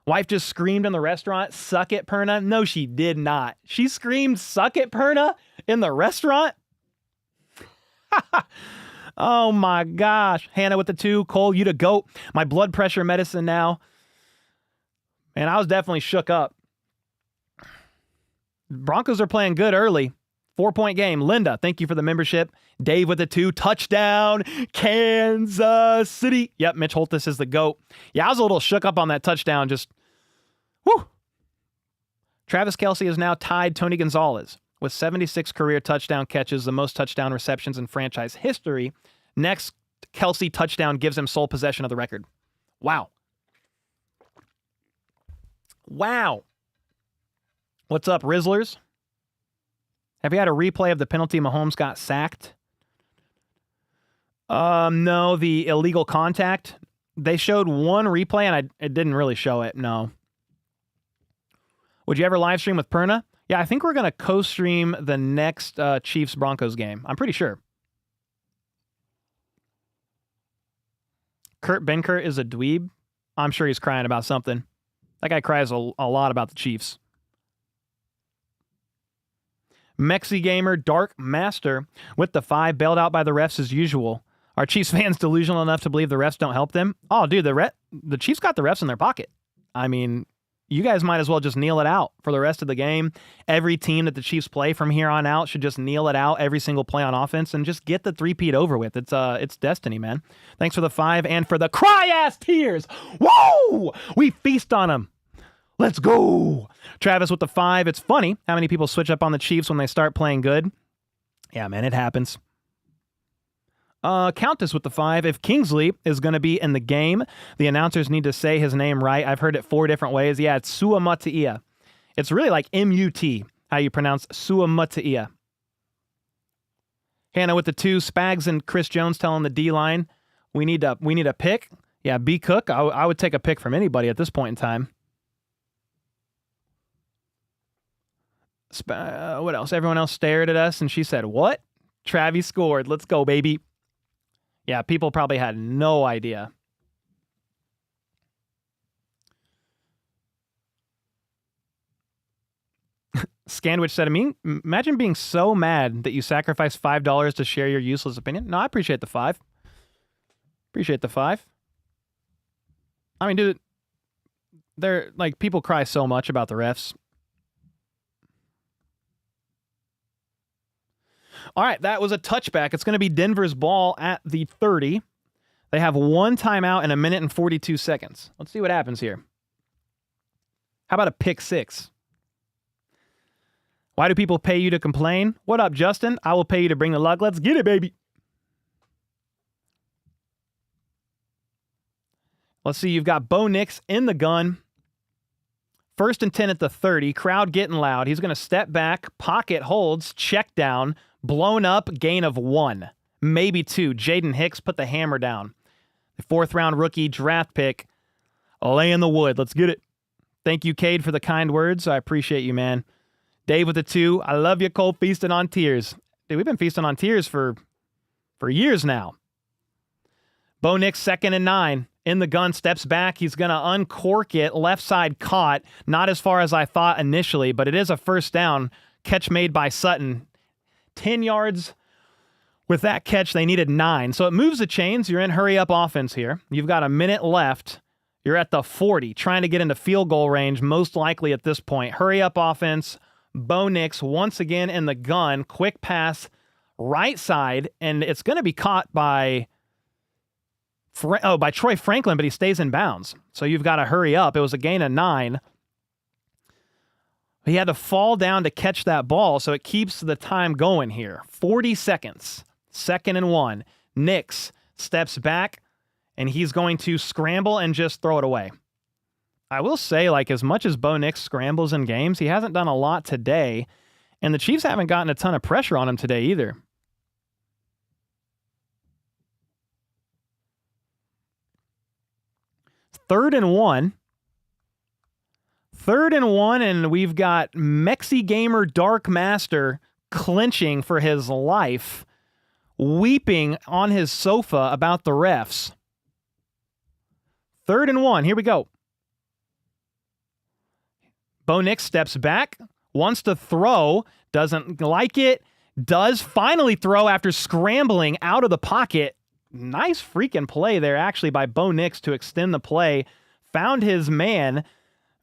Wife just screamed in the restaurant, "Suck it, Perna." No, she did not. She screamed, "Suck it, Perna," in the restaurant? Oh my gosh. Hannah with the 2. Cole, you the GOAT. My blood pressure medicine now. Man, I was definitely shook up. Broncos are playing good early. 4-point game. Linda, thank you for the membership. Dave with the 2. Touchdown, Kansas City. Yep, Mitch Holtis is the GOAT. Yeah, I was a little shook up on that touchdown. Just, whoo. Travis Kelce is now tied Tony Gonzalez with 76 career touchdown catches, the most touchdown receptions in franchise history. Next Kelce touchdown gives him sole possession of the record. Wow. Wow. What's up, Rizzlers? Have you had a replay of the penalty Mahomes got sacked? No, the illegal contact. They showed one replay, and it didn't really show it, no. Would you ever live stream with Perna? Yeah, I think we're going to co-stream the next Chiefs-Broncos game. I'm pretty sure. Kurt Benkert is a dweeb. I'm sure he's crying about something. That guy cries a lot about the Chiefs. Mexi Gamer Dark Master with the 5, bailed out by the refs as usual. Are Chiefs fans delusional enough to believe the refs don't help them? Oh, dude, the Chiefs got the refs in their pocket. I mean, you guys might as well just kneel it out for the rest of the game. Every team that the Chiefs play from here on out should just kneel it out every single play on offense and just get the three-peat over with. It's destiny, man. Thanks for the 5 and for the cry-ass tears. Whoa! We feast on them. Let's go. Travis with the 5. It's funny how many people switch up on the Chiefs when they start playing good. Yeah, man, it happens. Countess with the 5. If Kingsley is going to be in the game, the announcers need to say his name right. I've heard it 4 different ways. Yeah, it's Suamataia. It's really like M-U-T, how you pronounce Suamataia. Hannah with the 2. Spags and Chris Jones telling the D-line, we need a pick. Yeah, B. Cook. I would take a pick from anybody at this point in time. What else? Everyone else stared at us, and she said, "What? Travis scored. Let's go, baby." Yeah, people probably had no idea. Scandwich said, imagine being so mad that you sacrificed $5 to share your useless opinion. No, I appreciate the 5. Appreciate the 5. I mean, dude, they're like, people cry so much about the refs. All right, that was a touchback. It's going to be Denver's ball at the 30. They have 1 timeout in 1 minute and 42 seconds. Let's see what happens here. How about a pick 6? Why do people pay you to complain? What up, Justin? I will pay you to bring the luck. Let's get it, baby. Let's see. You've got Bo Nix in the gun. 1st and 10 at the 30. Crowd getting loud. He's going to step back. Pocket holds. Check down. Blown up, gain of 1, maybe 2. Jaden Hicks put the hammer down. The 4th-round rookie draft pick, lay in the wood. Let's get it. Thank you, Cade, for the kind words. I appreciate you, man. Dave with the 2. I love you, Cole, feasting on tears. Dude, we've been feasting on tears for years now. Bo Nix, 2nd and 9. In the gun, steps back. He's going to uncork it. Left side caught. Not as far as I thought initially, but it is a 1st down. Catch made by Sutton. 10 yards with that catch. They needed 9. So it moves the chains. You're in hurry-up offense here. You've got 1 minute left. You're at the 40, trying to get into field goal range, most likely at this point. Hurry-up offense. Bo Nix once again in the gun. Quick pass, right side, and it's going to be caught by Troy Franklin, but he stays in bounds. So you've got to hurry up. It was a gain of 9. He had to fall down to catch that ball, so it keeps the time going here. 40 seconds. 2nd and 1. Nix steps back, and he's going to scramble and just throw it away. I will say, like, as much as Bo Nix scrambles in games, he hasn't done a lot today, and the Chiefs haven't gotten a ton of pressure on him today either. Third and 1. 3rd and 1, and we've got Mexi Gamer Dark Master clinching for his life, weeping on his sofa about the refs. 3rd and 1, here we go. Bo Nix steps back, wants to throw, doesn't like it, does finally throw after scrambling out of the pocket. Nice freaking play there, actually, by Bo Nix to extend the play. Found his man,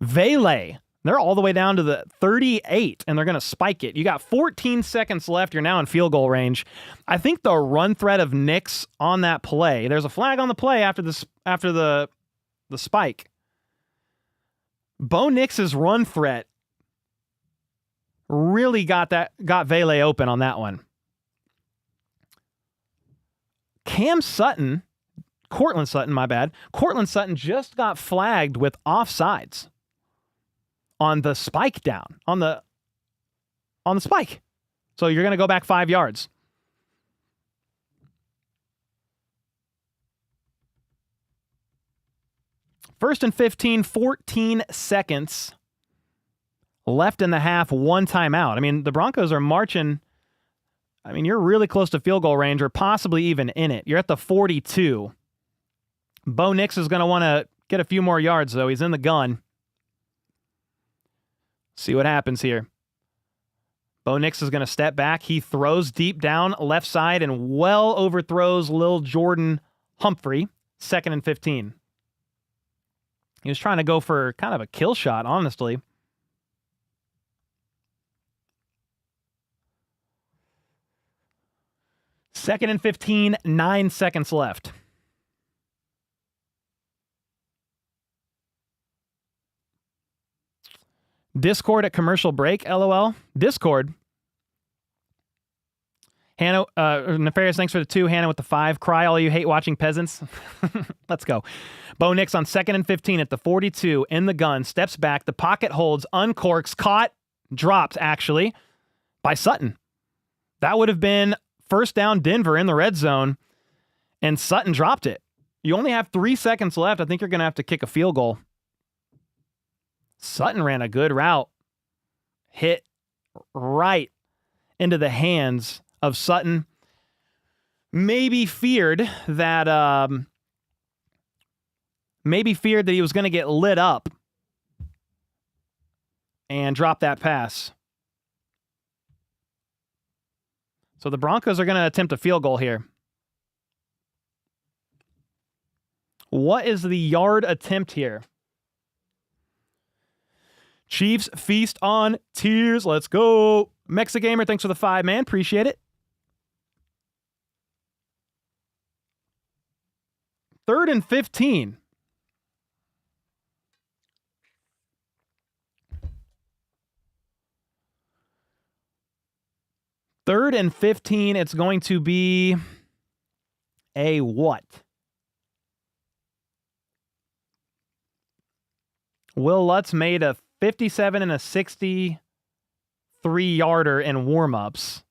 Vele. They're all the way down to the 38, and they're going to spike it. You got 14 seconds left. You're now in field goal range. I think the run threat of Nix on that play, there's a flag on the play after the spike. Bo Nix's run threat really got Vele open on that one. Cortland Sutton just got flagged with offsides on the spike down, on the spike. So you're going to go back 5 yards. First and 15, 14 seconds left in the half, 1 timeout. I mean, the Broncos are marching. I mean, you're really close to field goal range or possibly even in it. You're at the 42. Bo Nix is going to want to get a few more yards, though. He's in the gun. See what happens here. Bo Nix is going to step back. He throws deep down left side and well overthrows Lil Jordan Humphrey. 2nd and 15. He was trying to go for kind of a kill shot, honestly. Second and 15, 9 seconds left. Discord at commercial break, LOL. Discord. Hannah, Nefarious, thanks for the 2. Hannah with the 5. Cry all you hate watching peasants. Let's go. Bo Nix on 2nd and 15 at the 42, in the gun, steps back, the pocket holds, uncorks, caught, dropped, actually, by Sutton. That would have been first down Denver in the red zone, and Sutton dropped it. You only have 3 seconds left. I think you're going to have to kick a field goal. Sutton ran a good route. Hit right into the hands of Sutton. Maybe feared that he was going to get lit up and drop that pass. So the Broncos are going to attempt a field goal here. What is the yard attempt here? Chiefs feast on tears. Let's go. Mexigamer, thanks for the 5, man. Appreciate it. 3rd and 15. Third and 15, it's going to be a what? Will Lutz made a 57 and a 63-yarder in warm-ups,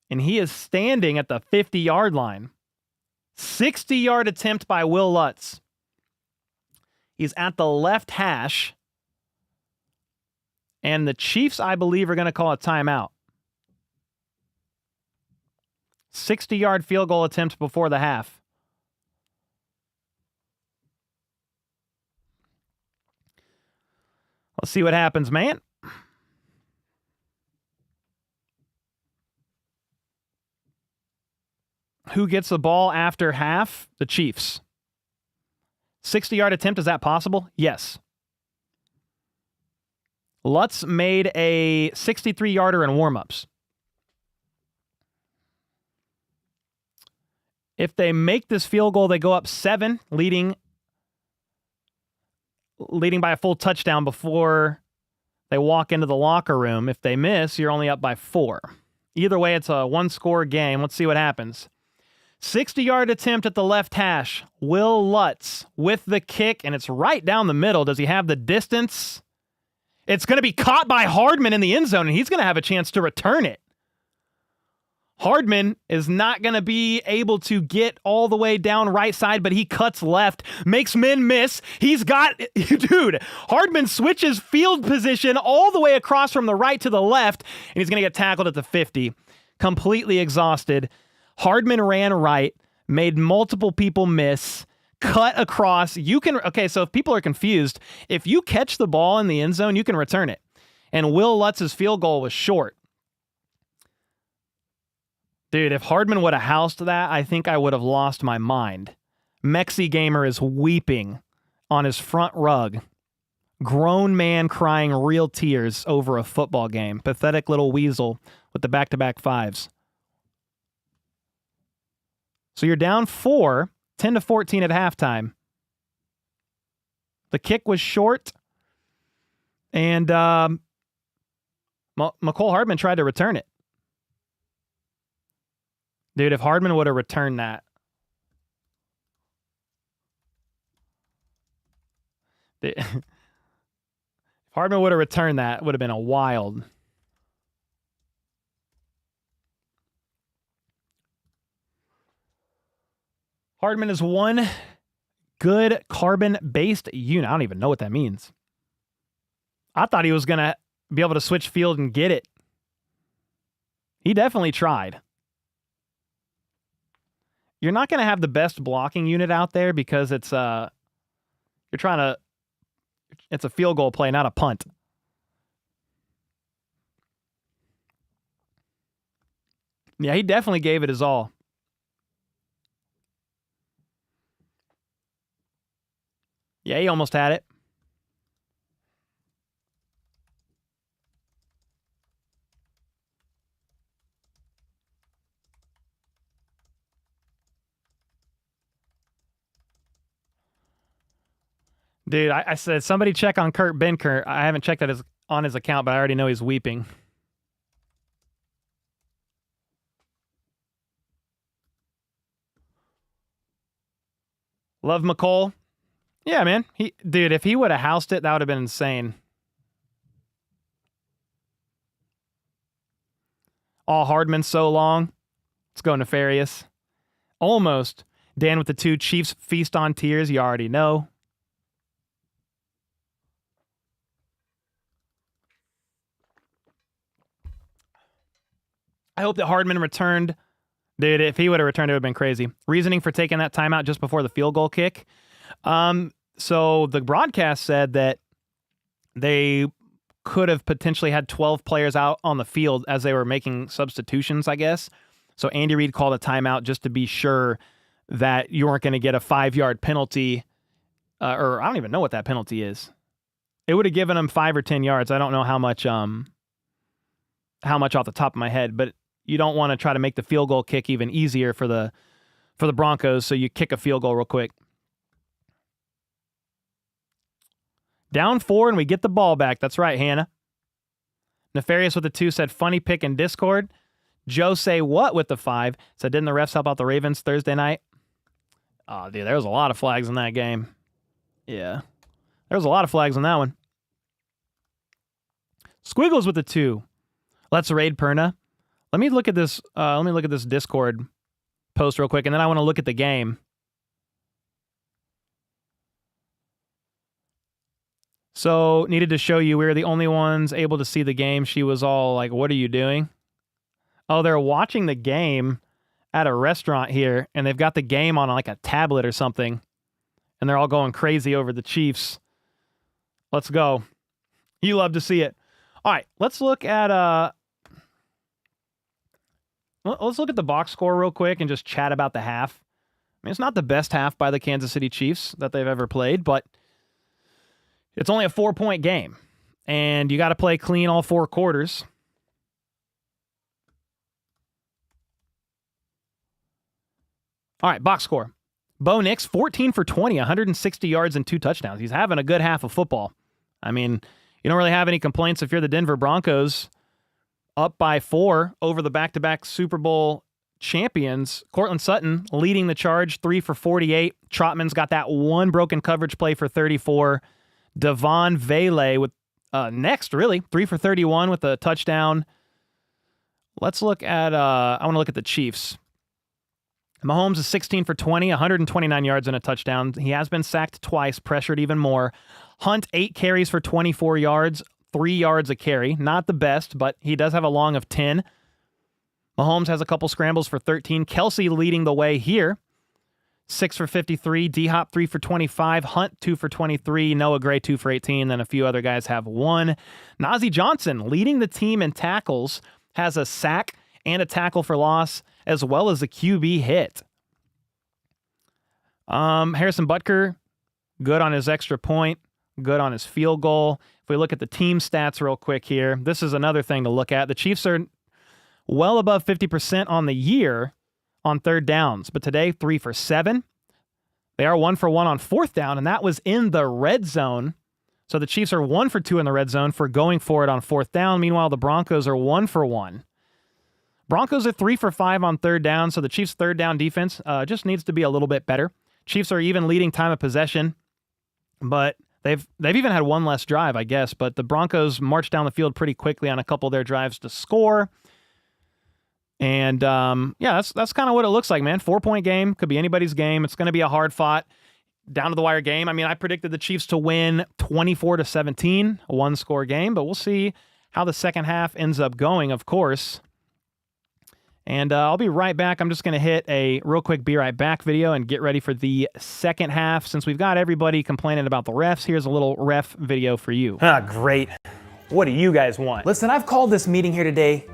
and he is standing at the 50-yard line. 60-yard attempt by Will Lutz. He's at the left hash, and the Chiefs, I believe, are going to call a timeout. 60-yard field goal attempt before the half. Let's see what happens, man. Who gets the ball after half? The Chiefs. 60-yard attempt, is that possible? Yes. Lutz made a 63-yarder in warmups. If they make this field goal, they go up 7, leading by a full touchdown before they walk into the locker room. If they miss, you're only up by 4. Either way, it's a one-score game. Let's see what happens. 60-yard attempt at the left hash. Will Lutz with the kick, and it's right down the middle. Does he have the distance? It's going to be caught by Hardman in the end zone, and he's going to have a chance to return it. Hardman is not going to be able to get all the way down right side, but he cuts left, makes men miss. He's got, dude, Hardman switches field position all the way across from the right to the left, and he's going to get tackled at the 50. Completely exhausted. Hardman ran right, made multiple people miss, cut across. Okay, so if people are confused, if you catch the ball in the end zone, you can return it. And Will Lutz's field goal was short. Dude, if Hardman would have housed that, I think I would have lost my mind. Mexi Gamer is weeping on his front rug. Grown man crying real tears over a football game. Pathetic little weasel with the back-to-back fives. So you're down 4, 10-14 at halftime. The kick was short, and McCole Hardman tried to return it. Dude, if Hardman would have returned that. If Hardman would have returned that, it would have been a wild. Hardman is one good carbon-based unit. I don't even know what that means. I thought he was going to be able to switch field and get it. He definitely tried. You're not going to have the best blocking unit out there because it's a field goal play, not a punt. Yeah, he definitely gave it his all. Yeah, he almost had it. Dude, I said, somebody check on Kurt Benkert. I haven't checked on his account, but I already know he's weeping. Love McCole. Yeah, man. Dude, if he would have housed it, that would have been insane. All Hardman so long. Let's go Nefarious. Almost. Dan with the 2. Chiefs feast on tears. You already know. I hope that Hardman returned. Dude, if he would have returned, it would have been crazy. Reasoning for taking that timeout just before the field goal kick. So the broadcast said that they could have potentially had 12 players out on the field as they were making substitutions, I guess. So Andy Reid called a timeout just to be sure that you weren't going to get a 5-yard penalty, or I don't even know what that penalty is. It would have given them 5 or 10 yards. I don't know how much off the top of my head, but you don't want to try to make the field goal kick even easier for the Broncos, so you kick a field goal real quick. Down 4, and we get the ball back. That's right, Hannah. Nefarious with the 2 said, funny pick in Discord. Joe say what with the 5? Said, didn't the refs help out the Ravens Thursday night? Oh, dude, there was a lot of flags in that game. Yeah. There was a lot of flags in that one. Squiggles with the 2. Let's raid Perna. Let me look at this Discord post real quick, and then I want to look at the game. So, needed to show you we were the only ones able to see the game. She was all like, what are you doing? Oh, they're watching the game at a restaurant here, and they've got the game on like a tablet or something, and they're all going crazy over the Chiefs. Let's go. You love to see it. All right, let's look at the box score real quick and just chat about the half. I mean, it's not the best half by the Kansas City Chiefs that they've ever played, but it's only a 4-point game, and you got to play clean all 4 quarters. All right, box score. Bo Nix, 14 for 20, 160 yards and 2 touchdowns. He's having a good half of football. I mean, you don't really have any complaints if you're the Denver Broncos, up by 4 over the back-to-back Super Bowl champions. Cortland Sutton leading the charge, 3 for 48. Trotman's got that one broken coverage play for 34. Devon Vele with next, really, 3 for 31 with a touchdown. Let's look at, I want to look at the Chiefs. Mahomes is 16 for 20, 129 yards and a touchdown. He has been sacked twice, pressured even more. Hunt, 8 carries for 24 yards, 3 yards a carry. Not the best, but he does have a long of 10. Mahomes has a couple scrambles for 13. Kelsey leading the way here. 6 for 53. D-Hop, 3 for 25. Hunt, 2 for 23. Noah Gray, 2 for 18. Then a few other guys have 1. Najee Johnson leading the team in tackles, has a sack and a tackle for loss, as well as a QB hit. Harrison Butker, good on his extra point, good on his field goal. If we look at the team stats real quick here, this is another thing to look at. The Chiefs are well above 50% on the year on third downs, but today 3 for 7. They are 1 for 1 on fourth down, and that was in the red zone. So the Chiefs are 1 for 2 in the red zone for going for it on fourth down. Meanwhile, the Broncos are 1 for 1. Broncos are 3 for 5 on third down, so the Chiefs' third down defense just needs to be a little bit better. Chiefs are even leading time of possession, but they've even had one less drive, I guess. But the Broncos marched down the field pretty quickly on a couple of their drives to score. And yeah, that's kind of what it looks like, man. 4-point game, could be anybody's game. It's going to be a hard-fought, down-to-the-wire game. I mean, I predicted the Chiefs to win 24-17, a one-score game, but we'll see how the second half ends up going, of course. And I'll be right back. I'm just going to hit a real quick be right back video and get ready for the second half. Since we've got everybody complaining about the refs, here's a little ref video for you. Great. What do you guys want? Listen, I've called this meeting here today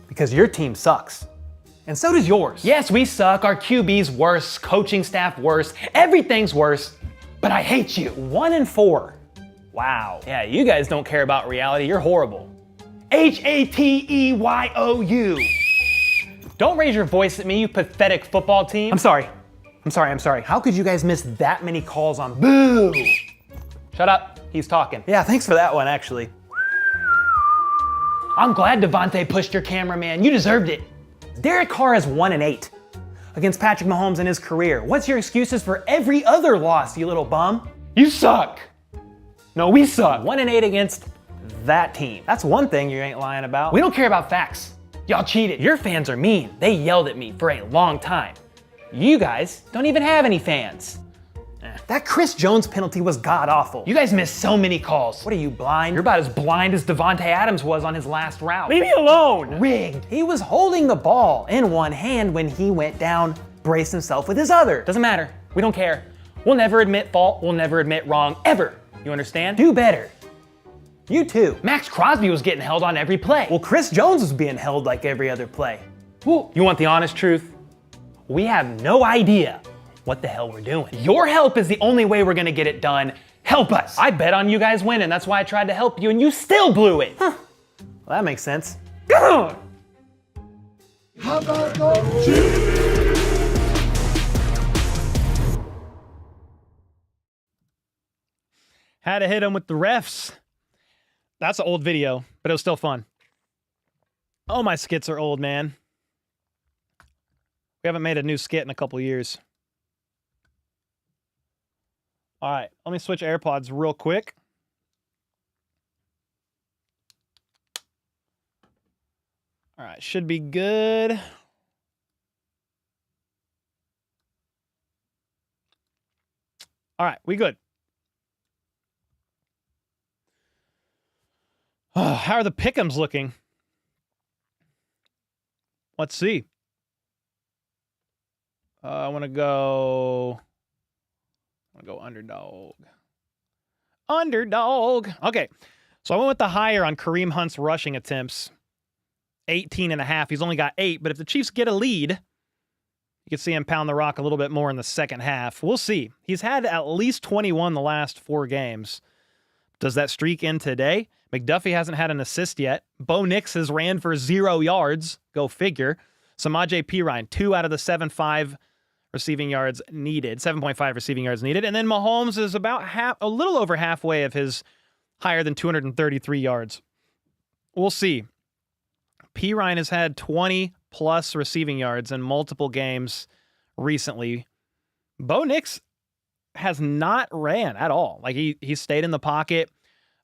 because your team sucks. And so does yours. Yes, we suck. Our QB's worse, coaching staff worse, everything's worse. But I hate you. 1-4. Wow. Yeah, you guys don't care about reality. You're horrible. HATEYOU. Don't raise your voice at me, you pathetic football team. I'm sorry. How could you guys miss that many calls on boo? Shut up, he's talking. Yeah, thanks for that one, actually. I'm glad Devontae pushed your cameraman, you deserved it. Derek Carr is 1-8 against Patrick Mahomes in his career. What's your excuses for every other loss, you little bum? You suck. No, we suck. 1-8 against that team. That's one thing you ain't lying about. We don't care about facts. Y'all cheated. Your fans are mean. They yelled at me for a long time. You guys don't even have any fans. That Chris Jones penalty was god-awful. You guys missed so many calls. What are you, blind? You're about as blind as Devontae Adams was on his last route. Leave me alone. Rigged. He was holding the ball in one hand when he went down, braced himself with his other. Doesn't matter. We don't care. We'll never admit fault. We'll never admit wrong, ever. You understand? Do better. You too. Max Crosby was getting held on every play. Well, Chris Jones was being held like every other play. Well, you want the honest truth? We have no idea what the hell we're doing. Your help is the only way we're gonna get it done. Help us. I bet on you guys winning. That's why I tried to help you and you still blew it. Huh. Well, that makes sense. How about those Chiefs? Had to hit him with the refs. That's an old video, but it was still fun. Oh, my skits are old, man. We haven't made a new skit in a couple years. All right, let me switch AirPods real quick. All right, should be good. All right, we good. How are the pick'ems looking? Let's see. I want to go underdog. Underdog. Okay, so I went with the higher on Kareem Hunt's rushing attempts. 18.5. He's only got 8, but if the Chiefs get a lead, you can see him pound the rock a little bit more in the second half. We'll see. He's had at least 21 the last 4 games. Does that streak end today? McDuffie hasn't had an assist yet. Bo Nix has ran for 0 yards. Go figure. Samaje Perine, 2 out of the 7.5 receiving yards needed. 7.5 receiving yards needed. And then Mahomes is about a little over halfway of his higher than 233 yards. We'll see. Perine has had 20-plus receiving yards in multiple games recently. Bo Nix has not ran at all. Like, he stayed in the pocket.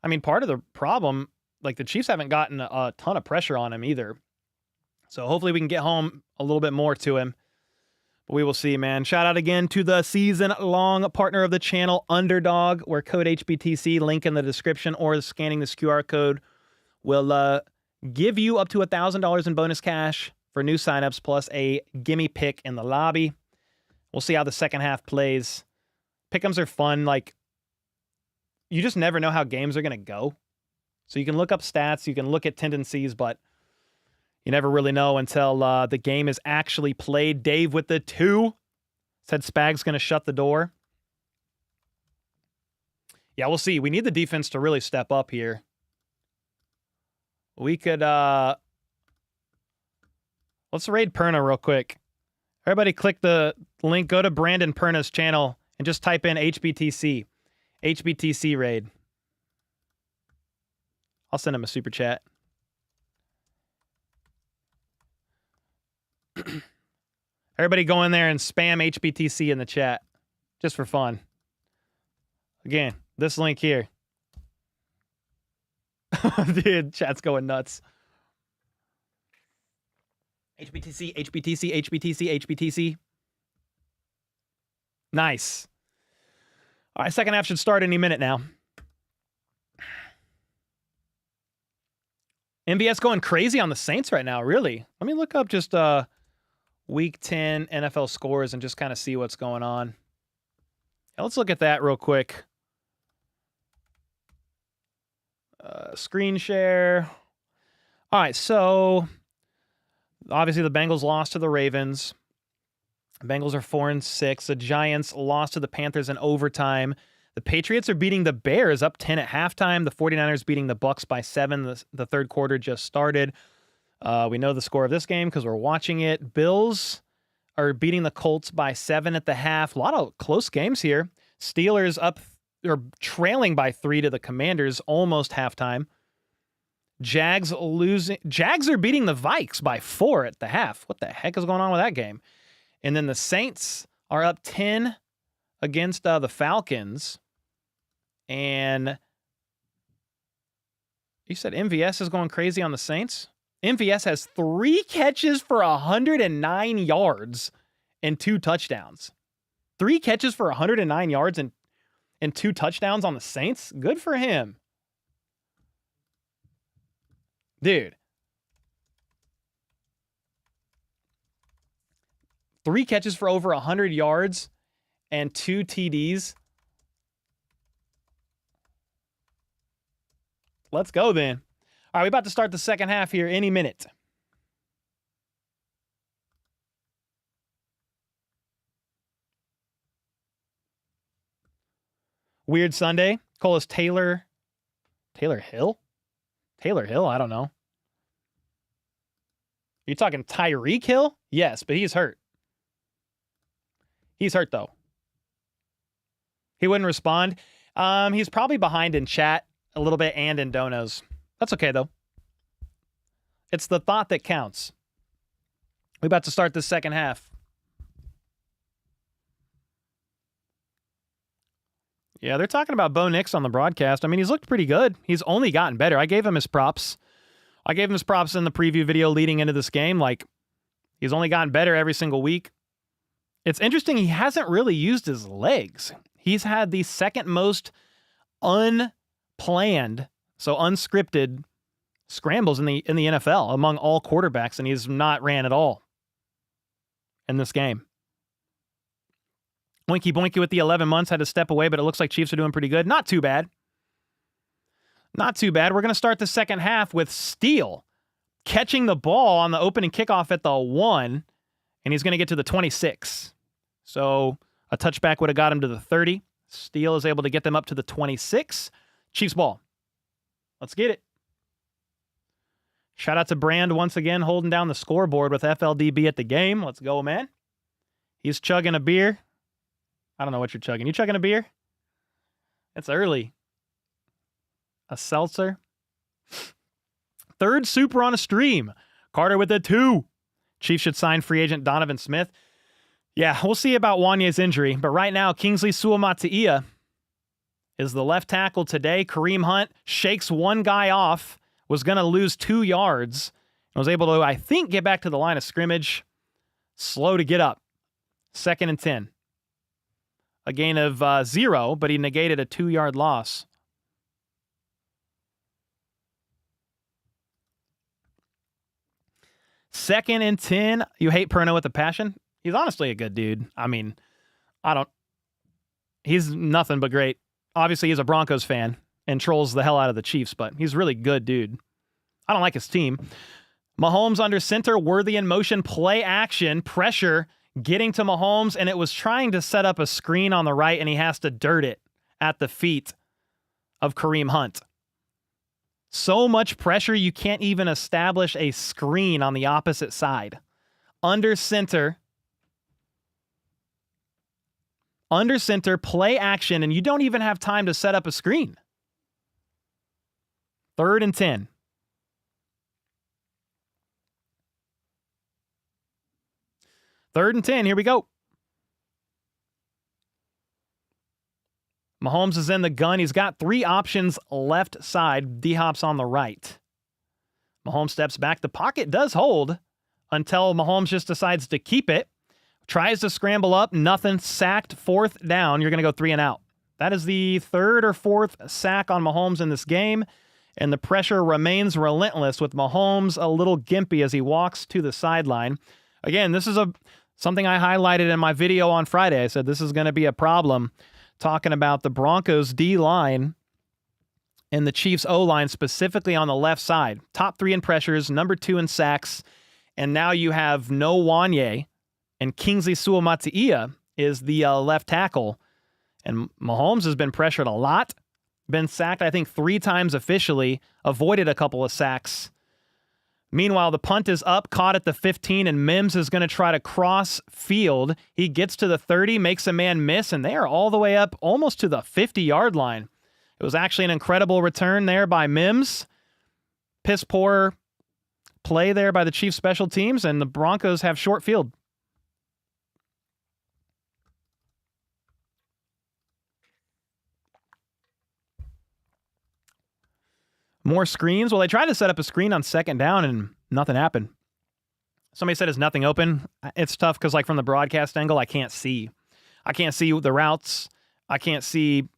I mean, part of the problem, like, the Chiefs haven't gotten a ton of pressure on him either. So hopefully we can get home a little bit more to him. But we will see, man. Shout out again to the season-long partner of the channel, Underdog, where code HBTC, link in the description, or scanning this QR code will give you up to $1,000 in bonus cash for new signups, plus a gimme pick in the lobby. We'll see how the second half plays. Pick'ems are fun. Like, you just never know how games are going to go. So you can look up stats, you can look at tendencies, but you never really know until the game is actually played. Dave with the 2 said Spag's going to shut the door. Yeah, we'll see. We need the defense to really step up here. We could... let's raid Perna real quick. Everybody click the link, go to Brandon Perna's channel, and just type in HBTC. HBTC raid. I'll send him a super chat. Everybody go in there and spam HBTC in the chat. Just for fun. Again, this link here. Dude, chat's going nuts. HBTC, HBTC, HBTC, HBTC. Nice. All right, second half should start any minute now. MVS going crazy on the Saints right now, really. Let me look up just Week 10 NFL scores and just kind of see what's going on. Yeah, let's look at that real quick. Screen share. All right, so... obviously, the Bengals lost to the Ravens. The Bengals are 4-6. The Giants lost to the Panthers in overtime. The Patriots are beating the Bears up 10 at halftime. The 49ers beating the Bucs by 7. The third quarter just started. We know the score of this game because we're watching it. Bills are beating the Colts by 7 at the half. A lot of close games here. Steelers up or trailing by 3 to the Commanders almost halftime. Jags are beating the Vikes by 4 at the half. What the heck is going on with that game? And then the Saints are up 10 against the Falcons. And you said MVS is going crazy on the Saints? MVS has 3 catches for 109 yards and 2 touchdowns. 3 catches for 109 yards and 2 touchdowns on the Saints? Good for him. Dude. 3 catches for over 100 yards and 2 TDs. Let's go then. All right, we're about to start the second half here any minute. Weird Sunday. Call us Taylor Hill? Taylor Hill? I don't know. You talking Tyreek Hill? Yes, but he's hurt. He's hurt, though. He wouldn't respond. He's probably behind in chat a little bit and in donos. That's okay, though. It's the thought that counts. We're about to start the second half. Yeah, they're talking about Bo Nix on the broadcast. I mean, he's looked pretty good. He's only gotten better. I gave him his props. I gave him his props in the preview video leading into this game. Like, he's only gotten better every single week. It's interesting, he hasn't really used his legs. He's had the second most unplanned, so unscripted scrambles in the NFL among all quarterbacks, and he's not ran at all in this game. Boinky Boinky with the 11 months had to step away, but it looks like Chiefs are doing pretty good. Not too bad. Not too bad. We're going to start the second half with Steele catching the ball on the opening kickoff at the 1, and he's going to get to the 26. So a touchback would have got him to the 30. Steele is able to get them up to the 26. Chiefs ball. Let's get it. Shout out to Brand once again holding down the scoreboard with FLDB at the game. Let's go, man. He's chugging a beer. I don't know what you're chugging. You chugging a beer? It's early. A seltzer. Third super on a stream. Carter with a 2. Chiefs should sign free agent Donovan Smith. Yeah, we'll see about Wanye's injury. But right now, Kingsley Suamataia is the left tackle today. Kareem Hunt shakes one guy off. Was going to lose 2 yards. I was able to, I think, get back to the line of scrimmage. Slow to get up. 2nd and 10. A gain of 0, but he negated a 2-yard loss. Second and 10. You hate Perno with a passion? He's honestly a good dude. I mean, he's nothing but great. Obviously, he's a Broncos fan and trolls the hell out of the Chiefs, but he's a really good dude. I don't like his team. Mahomes under center, worthy in motion, play action, pressure, getting to Mahomes, and it was trying to set up a screen on the right, and he has to dirt it at the feet of Kareem Hunt. So much pressure, you can't even establish a screen on the opposite side. Under center, play action, and you don't even have time to set up a screen. 3rd and 10. Third and 10, here we go. Mahomes is in the gun. He's got 3 options left side. D-Hop's on the right. Mahomes steps back. The pocket does hold until Mahomes just decides to keep it. Tries to scramble up. Nothing. Sacked. 4th down. You're going to go 3 and out. That is the 3rd or 4th sack on Mahomes in this game. And the pressure remains relentless with Mahomes a little gimpy as he walks to the sideline. Again, this is something I highlighted in my video on Friday. I said this is going to be a problem, talking about the Broncos D-line and the Chiefs O-line specifically on the left side. Top 3 in pressures, number 2 in sacks, and now you have No Wanye, and Kingsley Suamataia is the left tackle. And Mahomes has been pressured a lot, been sacked, I think, 3 times officially, avoided a couple of sacks. Meanwhile, the punt is up, caught at the 15, and Mims is going to try to cross field. He gets to the 30, makes a man miss, and they are all the way up almost to the 50-yard line. It was actually an incredible return there by Mims. Piss poor play there by the Chiefs special teams, and the Broncos have short field. More screens. Well, they tried to set up a screen on 2nd down and nothing happened. Somebody said, is nothing open? It's tough because, like, from the broadcast angle, I can't see. I can't see the routes. I can't see,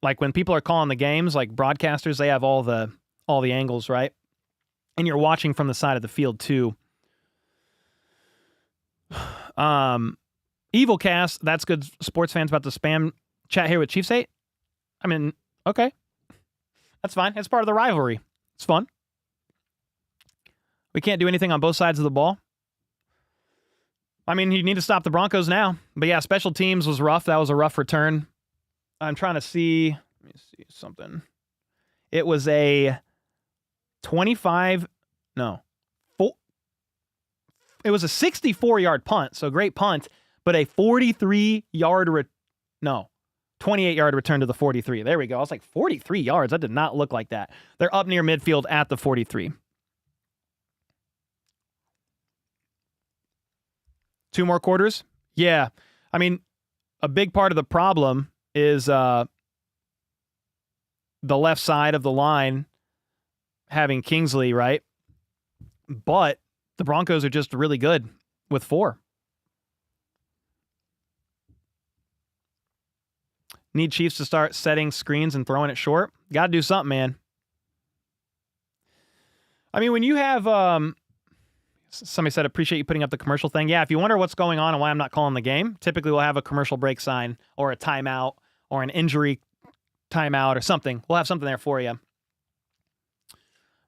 like, when people are calling the games, like broadcasters, they have all the angles, right? And you're watching from the side of the field too. Evil Cast, that's good. Sports fans about to spam chat here with Chiefs hate. I mean, okay. That's fine. It's part of the rivalry. It's fun. We can't do anything on both sides of the ball. I mean, you need to stop the Broncos now. But yeah, special teams was rough. That was a rough return. I'm trying to see. Let me see something. It was a 25. No. It was a 64-yard punt. So great punt. But a 43-yard 28-yard return to the 43. There we go. I was like, 43 yards? That did not look like that. They're up near midfield at the 43. 2 more quarters? Yeah. I mean, a big part of the problem is the left side of the line having Kingsley, right? But the Broncos are just really good with 4. Need Chiefs to start setting screens and throwing it short. Got to do something, man. I mean, when you have, somebody said, appreciate you putting up the commercial thing. Yeah, if you wonder what's going on and why I'm not calling the game, typically we'll have a commercial break sign or a timeout or an injury timeout or something. We'll have something there for you.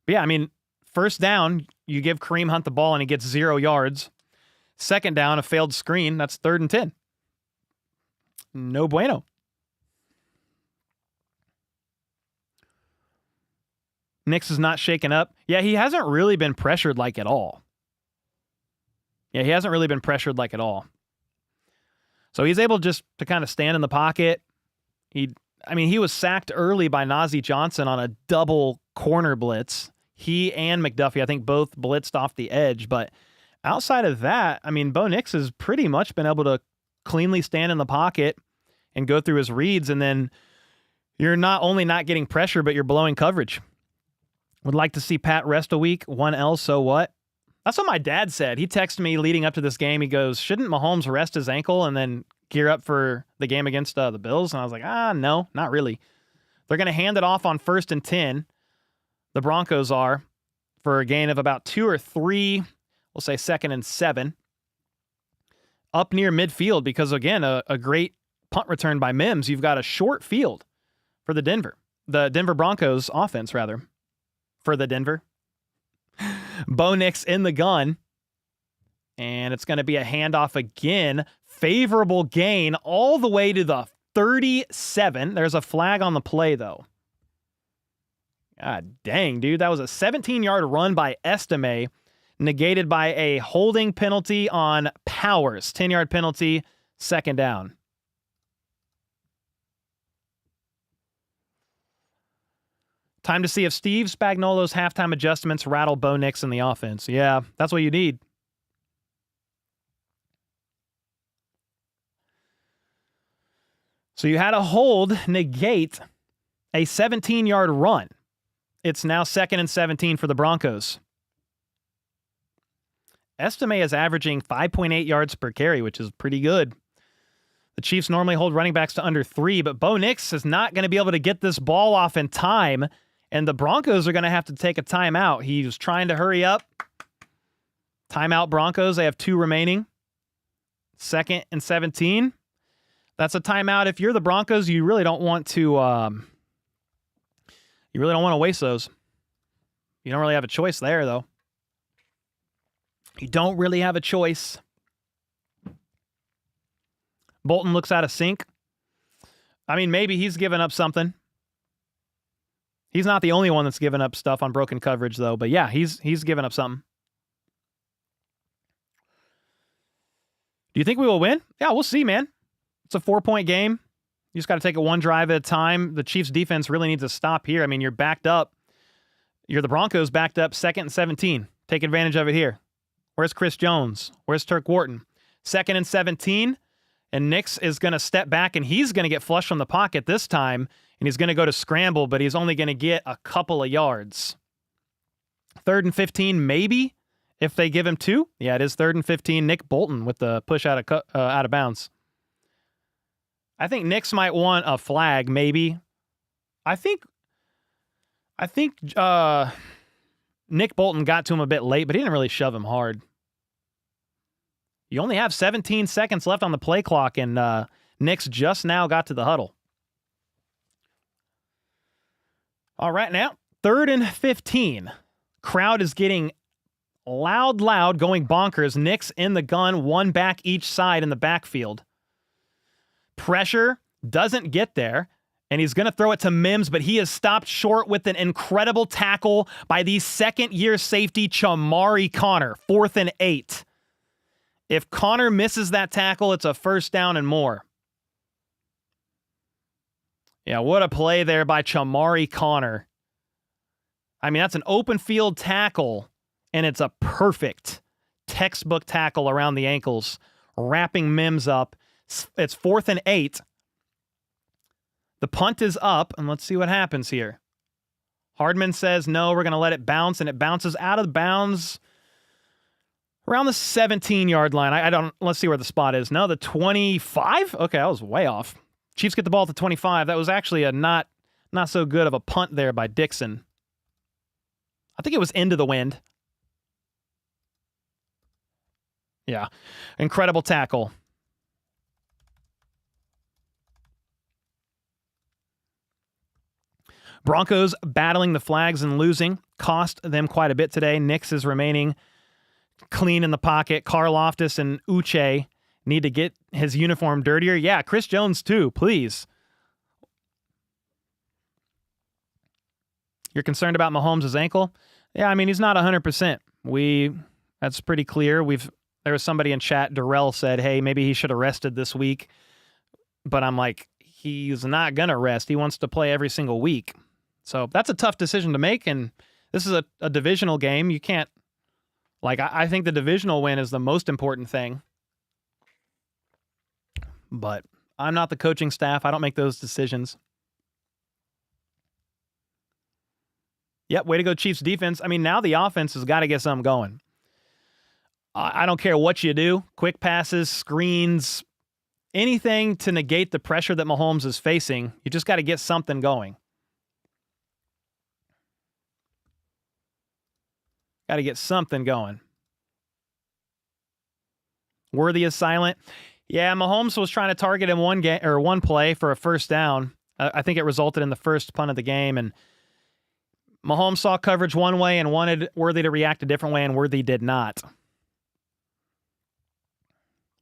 But yeah, I mean, 1st down, you give Kareem Hunt the ball and he gets 0 yards. 2nd down, a failed screen. That's 3rd and 10. No bueno. Nix is not shaken up. Yeah, he hasn't really been pressured like at all. So he's able just to kind of stand in the pocket. He was sacked early by Najee Johnson on a double corner blitz. He and McDuffie, I think, both blitzed off the edge. But outside of that, I mean, Bo Nix has pretty much been able to cleanly stand in the pocket and go through his reads. And then you're not only not getting pressure, but you're blowing coverage. Would like to see Pat rest a week. 1L, so what? That's what my dad said. He texted me leading up to this game. He goes, shouldn't Mahomes rest his ankle and then gear up for the game against the Bills? And I was like, no, not really. They're going to hand it off on 1st and 10. The Broncos are, for a gain of about 2 or 3, we'll say 2nd and 7. Up near midfield because, again, a great punt return by Mims. You've got a short field for the Denver Broncos offense, rather, for the Denver. Bo Nix in the gun, and it's going to be a handoff again. Favorable gain all the way to the 37. There's a flag on the play, though. God dang, dude. That was a 17-yard run by Estime, negated by a holding penalty on Powers. 10-yard penalty, 2nd down. Time to see if Steve Spagnuolo's halftime adjustments rattle Bo Nix in the offense. Yeah, that's what you need. So you had a hold negate a 17-yard run. It's now 2nd and 17 for the Broncos. Estime is averaging 5.8 yards per carry, which is pretty good. The Chiefs normally hold running backs to under 3, but Bo Nix is not going to be able to get this ball off in time, and the Broncos are going to have to take a timeout. He was trying to hurry up. Timeout Broncos. They have 2 remaining. 2nd and 17. That's a timeout. If you're the Broncos, you really don't want to waste those. You don't really have a choice there, though. You don't really have a choice. Bolton looks out of sync. I mean, maybe he's given up something. He's not the only one that's given up stuff on broken coverage, though. But yeah, he's given up something. Do you think we will win? Yeah, we'll see, man. It's a 4-point game. You just got to take it one drive at a time. The Chiefs' defense really needs to stop here. I mean, you're backed up. You're the Broncos backed up 2nd and 17. Take advantage of it here. Where's Chris Jones? Where's Turk Wharton? 2nd and 17. And Nix is going to step back, and he's going to get flushed from the pocket this time. And he's going to go to scramble, but he's only going to get a couple of yards. 3rd and 15, maybe, if they give him 2. Yeah, it is 3rd and 15. Nick Bolton with the push out of bounds. I think Nix might want a flag, maybe. I think Nick Bolton got to him a bit late, but he didn't really shove him hard. You only have 17 seconds left on the play clock, and Nix just now got to the huddle. All right, now, 3rd and 15. Crowd is getting loud, going bonkers. Nix in the gun, 1 back each side in the backfield. Pressure doesn't get there, and he's going to throw it to Mims, but he is stopped short with an incredible tackle by the 2nd-year safety, Chamari Connor. 4th and 8. If Connor misses that tackle, it's a 1st down and more. Yeah, what a play there by Chamari Connor. I mean, that's an open field tackle, and it's a perfect textbook tackle around the ankles, wrapping Mims up. It's 4th and 8. The punt is up, and let's see what happens here. Hardman says, no, we're going to let it bounce, and it bounces out of bounds around the 17-yard line. Let's see where the spot is. No, the 25? Okay, I was way off. Chiefs get the ball at the 25. That was actually a not so good of a punt there by Dixon. I think it was into the wind. Yeah, incredible tackle. Broncos battling the flags and losing. Cost them quite a bit today. Nix is remaining clean in the pocket. Karlaftis and Uche need to get his uniform dirtier. Yeah, Chris Jones too, please. You're concerned about Mahomes' ankle? Yeah, I mean, he's not 100%. That's pretty clear. There was somebody in chat, Darrell said, hey, maybe he should have rested this week. But I'm like, he's not going to rest. He wants to play every single week. So that's a tough decision to make, and this is a divisional game. You can't, I think the divisional win is the most important thing. But I'm not the coaching staff. I don't make those decisions. Yep, way to go, Chiefs defense. I mean, now the offense has got to get something going. I don't care what you do. Quick passes, screens, anything to negate the pressure that Mahomes is facing. You just got to get something going. Got to get something going. Worthy is silent. Yeah, Mahomes was trying to target him one play for a first down. I think it resulted in the first punt of the game, and Mahomes saw coverage one way and wanted Worthy to react a different way, and Worthy did not.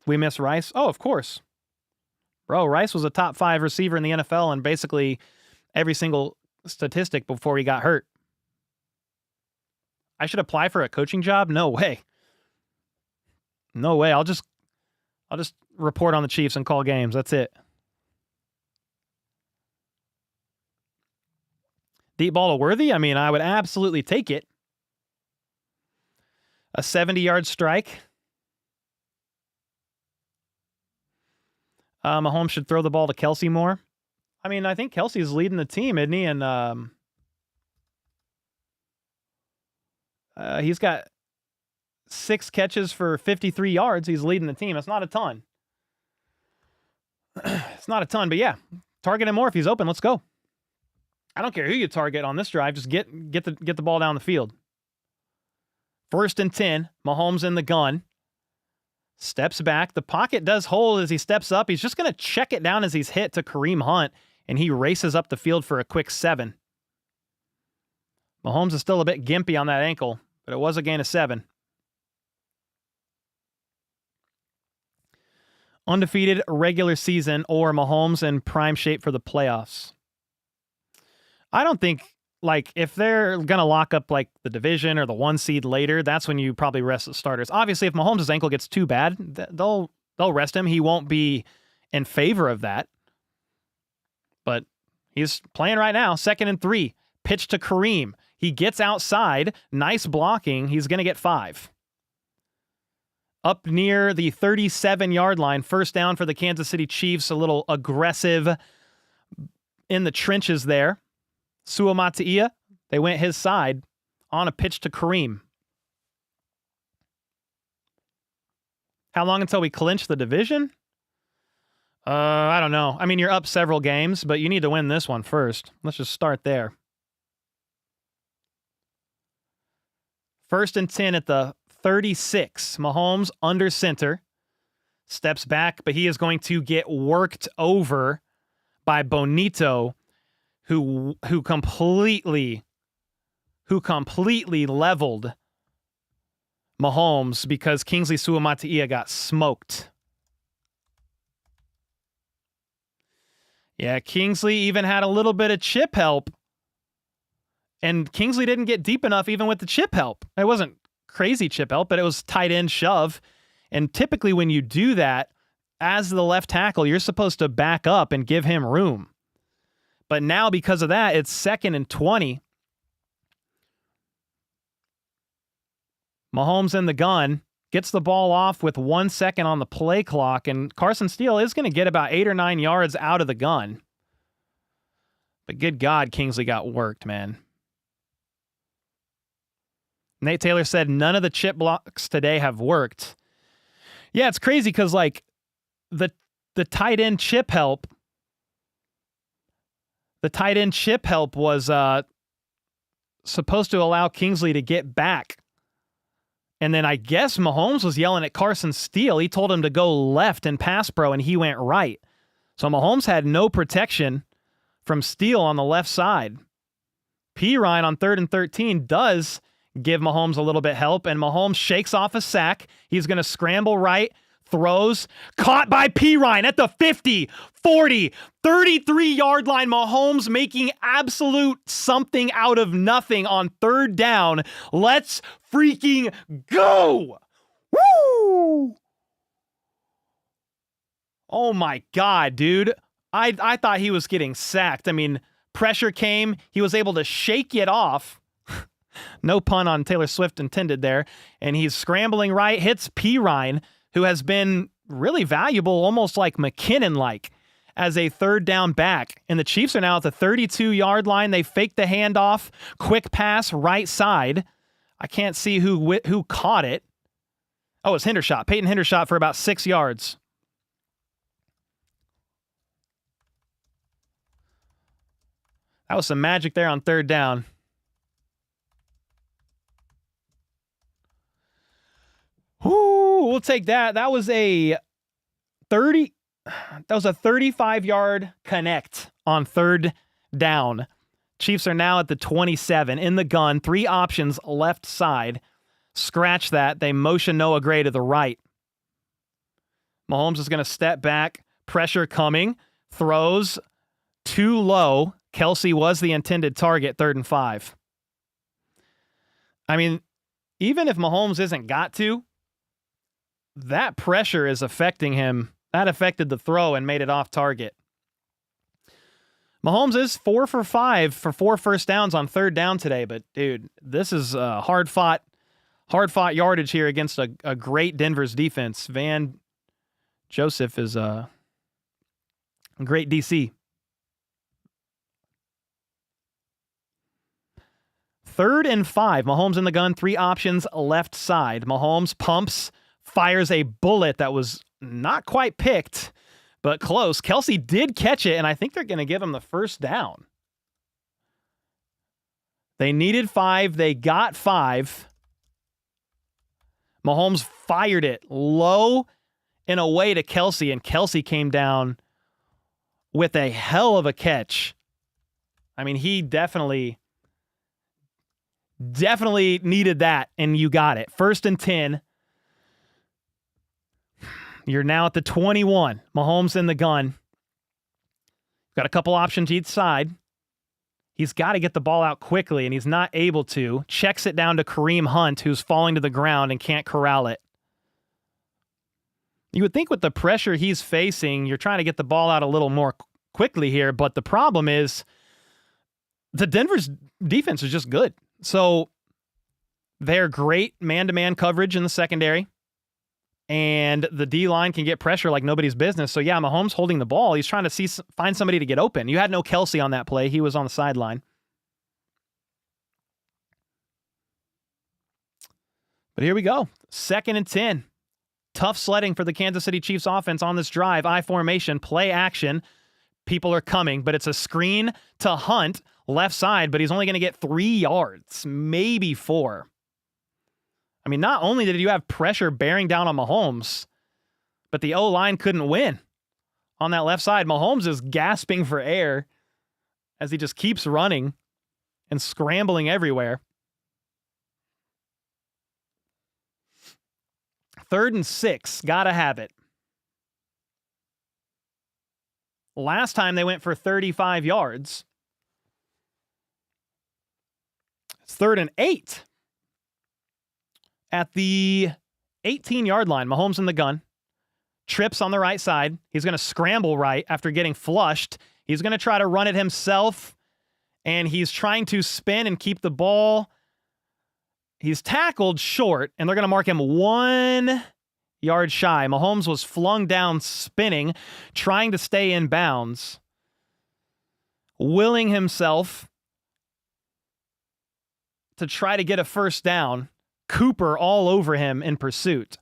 We miss Rice? Oh, of course. Bro, Rice was a top 5 receiver in the NFL in basically every single statistic before he got hurt. I should apply for a coaching job? No way. No way. I'll just report on the Chiefs and call games. That's it. Deep ball to Worthy? I mean, I would absolutely take it. A 70-yard strike. Mahomes should throw the ball to Kelsey more. I mean, I think Kelsey's leading the team, isn't he? And he's got 6 catches for 53 yards. He's leading the team. That's not a ton. It's not a ton, but yeah, target him more if he's open. Let's go. I don't care who you target on this drive. Just get the ball down the field. 1st and 10. Mahomes in the gun. Steps back. The pocket does hold as he steps up. He's just going to check it down as he's hit to Kareem Hunt, and he races up the field for a quick 7. Mahomes is still a bit gimpy on that ankle, but it was a gain of 7. Undefeated regular season or Mahomes in prime shape for the playoffs. I don't think, like, if they're going to lock up, like, the division or the 1 seed later, that's when you probably rest the starters. Obviously, if Mahomes' ankle gets too bad, they'll rest him. He won't be in favor of that. But he's playing right now. 2nd and 3. Pitch to Kareem. He gets outside. Nice blocking. He's going to get 5. Up near the 37-yard line. First down for the Kansas City Chiefs. A little aggressive in the trenches there. Suamataia, they went his side on a pitch to Kareem. How long until we clinch the division? I don't know. I mean, you're up several games, but you need to win this one first. Let's just start there. 1st and 10 at the 36. Mahomes under center. Steps back, but he is going to get worked over by Bonito, who completely leveled Mahomes because Kingsley Suamataia got smoked. Yeah, Kingsley even had a little bit of chip help, and Kingsley didn't get deep enough even with the chip help. It wasn't crazy chip help, but it was tight end shove, and typically when you do that, as the left tackle, you're supposed to back up and give him room. But now, because of that, it's 2nd and 20. Mahomes in the gun, gets the ball off with 1 second on the play clock, and Carson Steele is going to get about 8 or 9 yards out of the gun. But good God, Kingsley got worked, man. Nate Taylor said none of the chip blocks today have worked. Yeah, it's crazy because, like, the tight end chip help, was supposed to allow Kingsley to get back. And then I guess Mahomes was yelling at Carson Steele. He told him to go left and pass pro, and he went right. So Mahomes had no protection from Steele on the left side. Pirine on 3rd and 13 does give Mahomes a little bit help, and Mahomes shakes off a sack. He's going to scramble right, throws, caught by Pirine at the 50, 40, 33-yard line. Mahomes making absolute something out of nothing on 3rd down. Let's freaking go! Woo! Oh my God, dude. I thought he was getting sacked. I mean, pressure came. He was able to shake it off. No pun on Taylor Swift intended there. And he's scrambling right, hits Pirine, who has been really valuable, almost like McKinnon-like, as a 3rd down back. And the Chiefs are now at the 32-yard line. They fake the handoff, quick pass right side. I can't see who caught it. Oh, it's Hendershot. Peyton Hendershot for about 6 yards. That was some magic there on third down. Ooh, we'll take that. That was a 35-yard connect on third down. Chiefs are now at the 27 in the gun. 3 options left side. Scratch that. They motion Noah Gray to the right. Mahomes is going to step back. Pressure coming. Throws too low. Kelsey was the intended target, 3rd and 5. I mean, even if Mahomes isn't got to, that pressure is affecting him. That affected the throw and made it off target. Mahomes is 4 for 5 for 4 first downs on third down today, but dude, this is hard-fought yardage here against a great Denver's defense. Van Joseph is a great DC. 3rd and 5. Mahomes in the gun. 3 options left side. Mahomes pumps, fires a bullet that was not quite picked, but close. Kelsey did catch it, and I think they're going to give him the first down. They needed 5. They got 5. Mahomes fired it low and away to Kelsey, and Kelsey came down with a hell of a catch. I mean, he definitely needed that, and you got it. 1st and 10. You're now at the 21. Mahomes in the gun. Got a couple options each side. He's got to get the ball out quickly, and he's not able to. Checks it down to Kareem Hunt, who's falling to the ground and can't corral it. You would think with the pressure he's facing, you're trying to get the ball out a little more quickly here, but the problem is the Denver's defense is just good. So they're great man-to-man coverage in the secondary. And the D-line can get pressure like nobody's business. So, yeah, Mahomes holding the ball. He's trying to find somebody to get open. You had no Kelsey on that play. He was on the sideline. But here we go. 2nd and 10. Tough sledding for the Kansas City Chiefs offense on this drive. I formation, play action. People are coming, but it's a screen to Hunt, left side, but he's only going to get 3 yards, maybe 4. I mean, not only did you have pressure bearing down on Mahomes, but the O-line couldn't win on that left side. Mahomes is gasping for air as he just keeps running and scrambling everywhere. 3rd and 6. Gotta have it. Last time they went for 35 yards. It's 3rd and 8. At the 18-yard line, Mahomes in the gun. Trips on the right side. He's going to scramble right after getting flushed. He's going to try to run it himself, and he's trying to spin and keep the ball. He's tackled short, and they're going to mark him 1 yard shy. Mahomes was flung down spinning, trying to stay in bounds, willing himself to try to get a first down. Cooper all over him in pursuit.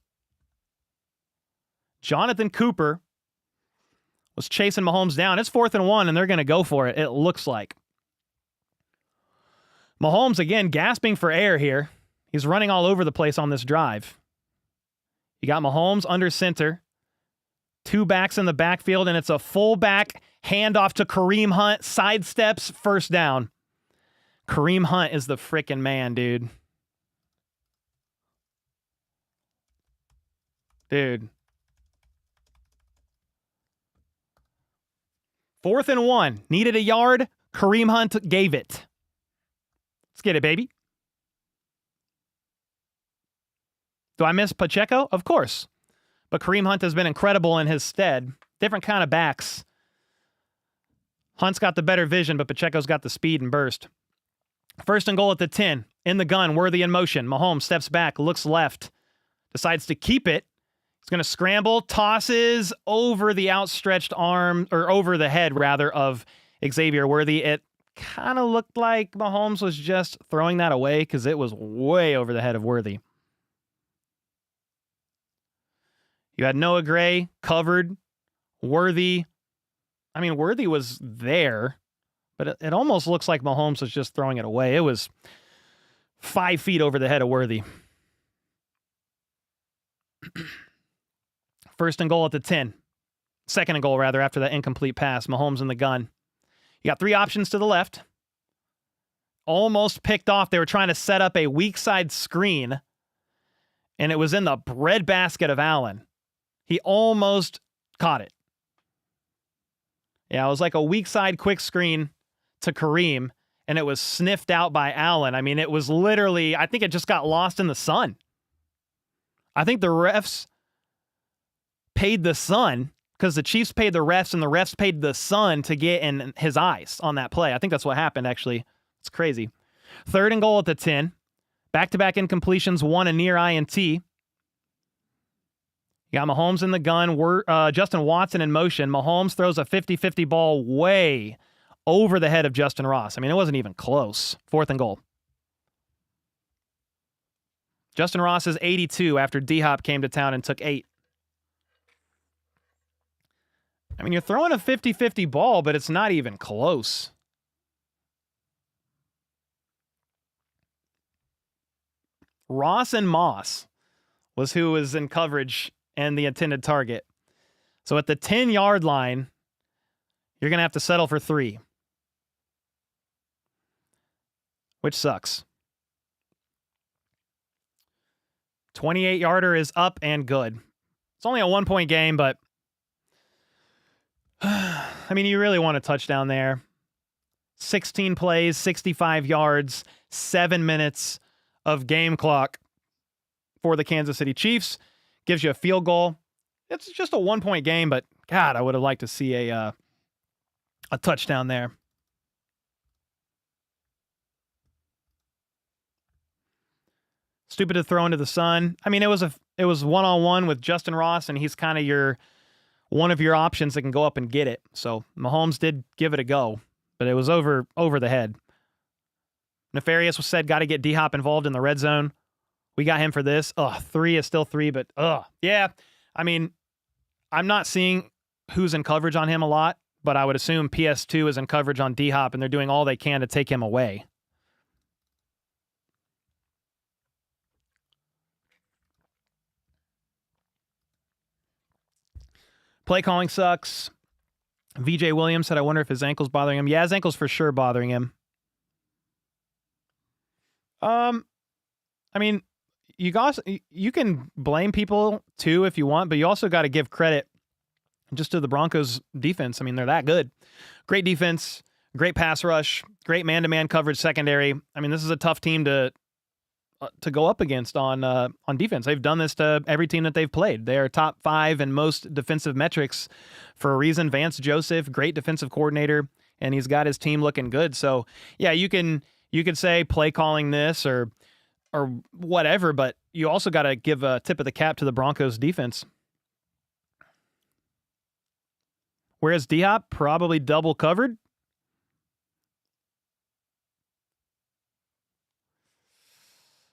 Jonathan Cooper was chasing Mahomes down. It's 4th and 1, and they're going to go for it, it looks like. Mahomes, again, gasping for air here. He's running all over the place on this drive. You got Mahomes under center. 2 backs in the backfield, and it's a fullback handoff to Kareem Hunt. Sidesteps, first down. Kareem Hunt is the frickin' man, dude. Dude. 4th and 1. Needed a yard. Kareem Hunt gave it. Let's get it, baby. Do I miss Pacheco? Of course. But Kareem Hunt has been incredible in his stead. Different kind of backs. Hunt's got the better vision, but Pacheco's got the speed and burst. 1st and goal at the 10. In the gun, Worthy in motion. Mahomes steps back, looks left. Decides to keep it. He's going to scramble, tosses over the outstretched arm, or over the head, rather, of Xavier Worthy. It kind of looked like Mahomes was just throwing that away because it was way over the head of Worthy. You had Noah Gray covered. Worthy. I mean, Worthy was there, but it almost looks like Mahomes was just throwing it away. It was 5 feet over the head of Worthy. First and goal at the 10. Second and goal, rather, after that incomplete pass. Mahomes in the gun. You got 3 options to the left. Almost picked off. They were trying to set up a weak side screen, and it was in the breadbasket of Allen. He almost caught it. Yeah, it was like a weak side quick screen to Kareem, and it was sniffed out by Allen. I mean, it was literally, I think it just got lost in the sun. I think the refs paid the sun because the Chiefs paid the refs, and the refs paid the sun to get in his eyes on that play. I think that's what happened, actually. It's crazy. Third and goal at the 10. Back-to-back incompletions, 1 a near INT. You got Mahomes in the gun. Justin Watson in motion. Mahomes throws a 50-50 ball way over the head of Justin Ross. I mean, it wasn't even close. Fourth and goal. Justin Ross is 82 after D-Hop came to town and took 8. I mean, you're throwing a 50-50 ball, but it's not even close. Ross and Moss was who was in coverage and the intended target. So at the 10-yard line, you're going to have to settle for 3, which sucks. 28-yarder is up and good. It's only a 1-point game, but I mean, you really want a touchdown there. 16 plays, 65 yards, 7 minutes of game clock for the Kansas City Chiefs. Gives you a field goal. It's just a 1-point game, but God, I would have liked to see a touchdown there. Stupid to throw into the sun. I mean, it was one-on-one with Justin Ross, and he's kind of one of your options that can go up and get it. So Mahomes did give it a go, but it was over the head. Nefarious was said, got to get D-Hop involved in the red zone. We got him for this. 3 is still 3, but yeah. I mean, I'm not seeing who's in coverage on him a lot, but I would assume PS2 is in coverage on D-Hop, and they're doing all they can to take him away. Play calling sucks. VJ Williams said, I wonder if his ankle's bothering him. Yeah, his ankle's for sure bothering him. I mean, you can blame people too if you want, but you also got to give credit just to the Broncos defense. I mean, they're that good. Great defense, great pass rush, great man-to-man coverage secondary. I mean, this is a tough team to go up against on defense. They've done this to every team that they've played. They are top 5 in most defensive metrics for a reason. Vance Joseph, great defensive coordinator, and he's got his team looking good. So yeah, you could say play calling this or whatever, but you also got to give a tip of the cap to the Broncos defense. Whereas D-Hop probably double covered.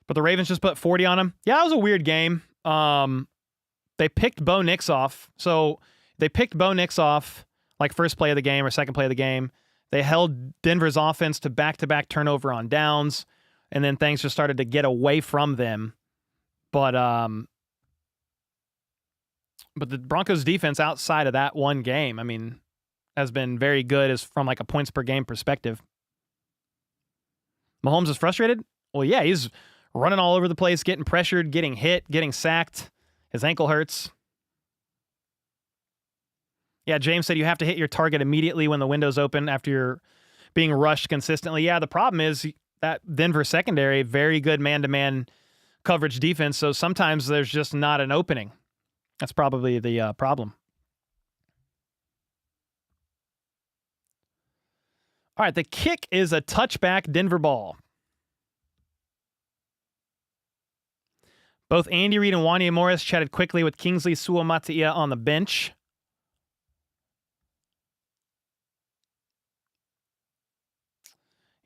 But the Ravens just put 40 on him. Yeah, it was a weird game. They picked Bo Nix off. So they picked Bo Nix off like first play of the game or second play of the game. They held Denver's offense to back-to-back turnover on downs, and then things just started to get away from them. But the Broncos defense outside of that one game, I mean, has been very good as from like a points per game perspective. Mahomes is frustrated? Well, yeah, he's running all over the place, getting pressured, getting hit, getting sacked. His ankle hurts. Yeah, James said you have to hit your target immediately when the window's open after you're being rushed consistently. Yeah, the problem is that Denver secondary, very good man-to-man coverage defense, so sometimes there's just not an opening. That's probably the problem. All right, the kick is a touchback Denver ball. Both Andy Reid and Wanya Morris chatted quickly with Kingsley Suamataia on the bench.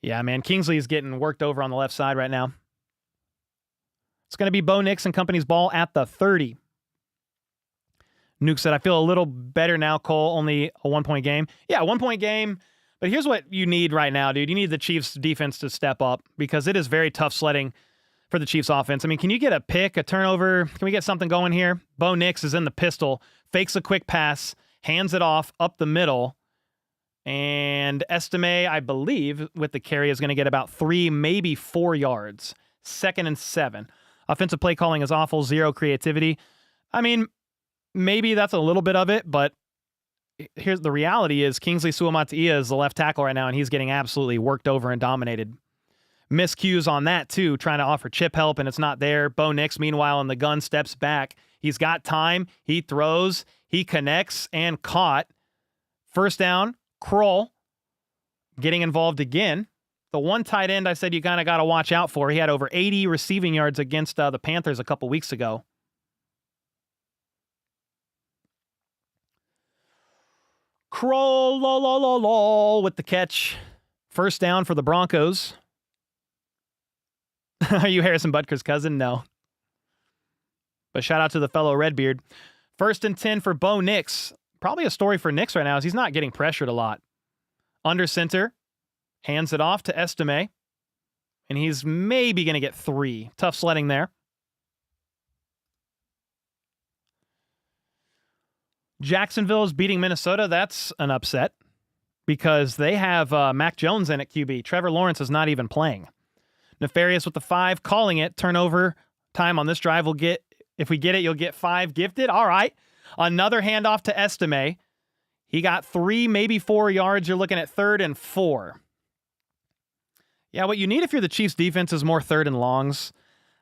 Yeah, man, Kingsley is getting worked over on the left side right now. It's going to be Bo Nix and company's ball at the 30. Nuke said, I feel a little better now, Cole. Only a 1-point game. Yeah, 1-point game. But here's what you need right now, dude. You need the Chiefs defense to step up because it is very tough sledding for the Chiefs offense. I mean, can you get a pick, a turnover? Can we get something going here? Bo Nix is in the pistol, fakes a quick pass, hands it off up the middle. And Estime, I believe, with the carry is going to get about 3, maybe 4 yards. 2nd and 7. Offensive play calling is awful. 0 creativity. I mean, maybe that's a little bit of it, but here's the reality is Kingsley Suamataia is the left tackle right now, and he's getting absolutely worked over and dominated. Miscues on that, too, trying to offer chip help, and it's not there. Bo Nix, meanwhile, in the gun, steps back. He's got time. He throws. He connects and caught. First down, Kroll getting involved again. The one tight end I said you kind of got to watch out for. He had over 80 receiving yards against the Panthers a couple weeks ago. Kroll with the catch. First down for the Broncos. Are you Harrison Butker's cousin? No. But shout out to the fellow Redbeard. 1st and 10 for Bo Nix. Probably a story for Nix right now is he's not getting pressured a lot. Under center. Hands it off to Estime. And he's maybe going to get 3. Tough sledding there. Jacksonville is beating Minnesota. That's an upset because they have Mac Jones in at QB. Trevor Lawrence is not even playing. Nefarious with the 5, calling it. Turnover time on this drive. We'll get, if we get it, you'll get 5 gifted. All right. Another handoff to Estime. He got 3, maybe 4 yards. You're looking at 3rd and 4. Yeah, what you need if you're the Chiefs defense is more 3rd and longs.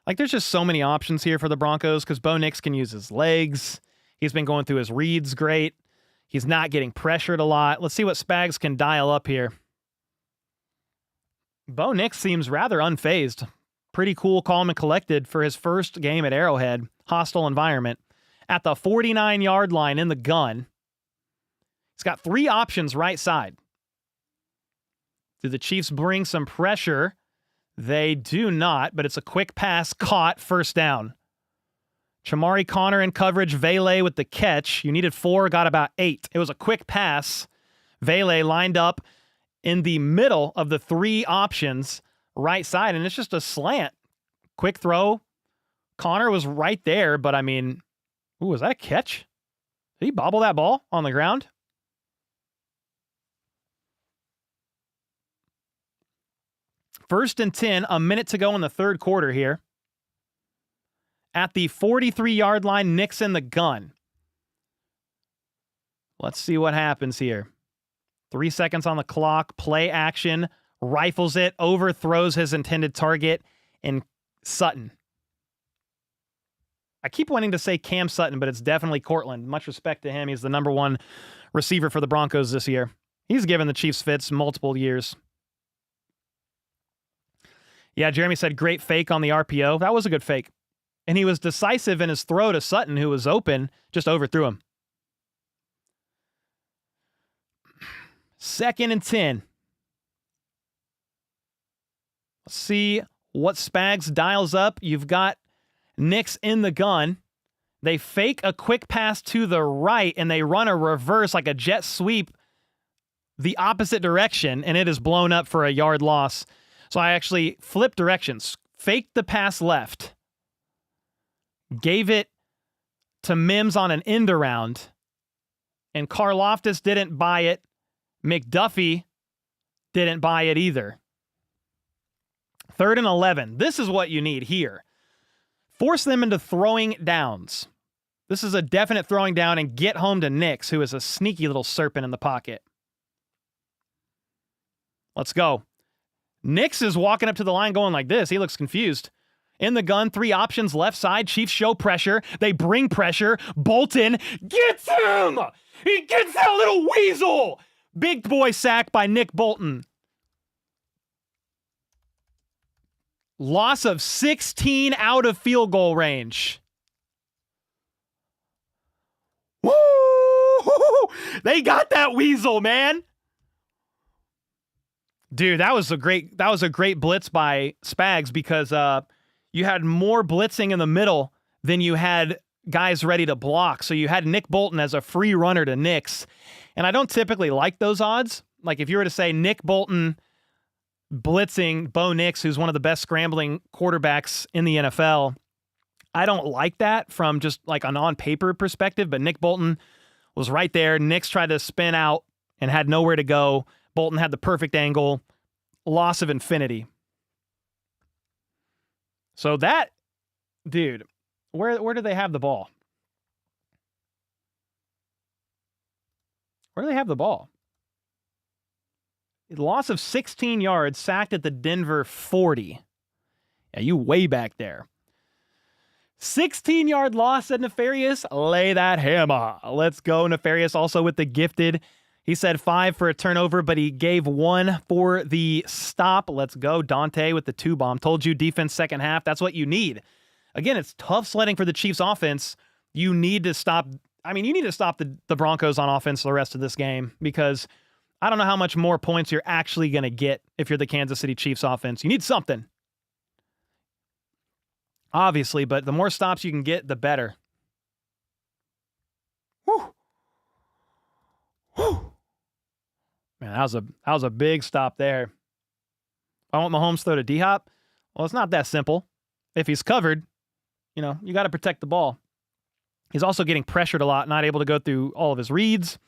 Like, there's just so many options here for the Broncos because Bo Nix can use his legs. He's been going through his reads great. He's not getting pressured a lot. Let's see what Spags can dial up here. Bo Nix seems rather unfazed. Pretty cool, calm, and collected for his first game at Arrowhead. Hostile environment. At the 49-yard line in the gun. He's got 3 options right side. Do the Chiefs bring some pressure? They do not, but it's a quick pass caught, first down. Chamari Connor in coverage, Vele with the catch. You needed 4, got about 8. It was a quick pass. Vele lined up in the middle of the 3 options, right side, and it's just a slant. Quick throw. Connor was right there, but I mean, ooh, was that a catch? Did he bobble that ball on the ground? First and 10, a minute to go in the 3rd quarter here. At the 43-yard line, Nix in the gun. Let's see what happens here. 3 seconds on the clock. Play action. Rifles it. Overthrows his intended target. And Sutton. I keep wanting to say Cam Sutton, but it's definitely Cortland. Much respect to him. He's the number 1 receiver for the Broncos this year. He's given the Chiefs fits multiple years. Yeah, Jeremy said great fake on the RPO. That was a good fake. And he was decisive in his throw to Sutton, who was open, just overthrew him. 2nd and 10. Let's see what Spags dials up. You've got Nix in the gun. They fake a quick pass to the right, and they run a reverse like a jet sweep the opposite direction, and it is blown up for a yard loss. So I actually flipped directions. Faked the pass left. Gave it to Mims on an end around. And Karloftis didn't buy it. McDuffie didn't buy it either. 3rd and 11. This is what you need here. Force them into throwing downs. This is a definite throwing down and get home to Nix, who is a sneaky little serpent in the pocket. Let's go. Nix is walking up to the line going like this. He looks confused. In the gun, 3 options, left side. Chiefs show pressure. They bring pressure. Bolton gets him! He gets that little weasel! Big boy sack by Nick Bolton. Loss of 16 out of field goal range. Woo! They got that weasel, man. Dude, that was a great blitz by Spags because you had more blitzing in the middle than you had guys ready to block. So you had Nick Bolton as a free runner to Nix. And I don't typically like those odds. Like if you were to say Nick Bolton blitzing Bo Nix, who's one of the best scrambling quarterbacks in the NFL, I don't like that from just like an on-paper perspective, but Nick Bolton was right there. Nix tried to spin out and had nowhere to go. Bolton had the perfect angle. Loss of infinity. So that, dude, where do they have the ball? Where do they have the ball? Loss of 16 yards, sacked at the Denver 40. Yeah, you way back there. 16-yard loss at Nefarious. Lay that hammer. Let's go, Nefarious. Also with the gifted. He said 5 for a turnover, but he gave 1 for the stop. Let's go. Dante with the 2-bomb. Told you defense second half. That's what you need. Again, it's tough sledding for the Chiefs offense. You need to stop. I mean, you need to stop the Broncos on offense the rest of this game, because I don't know how much more points you're actually going to get if you're the Kansas City Chiefs offense. You need something. Obviously, but the more stops you can get, the better. Whew. Whew. Man, that was a big stop there. I want Mahomes throw to D-Hop. Well, it's not that simple. If he's covered, you got to protect the ball. He's also getting pressured a lot, not able to go through all of his reads.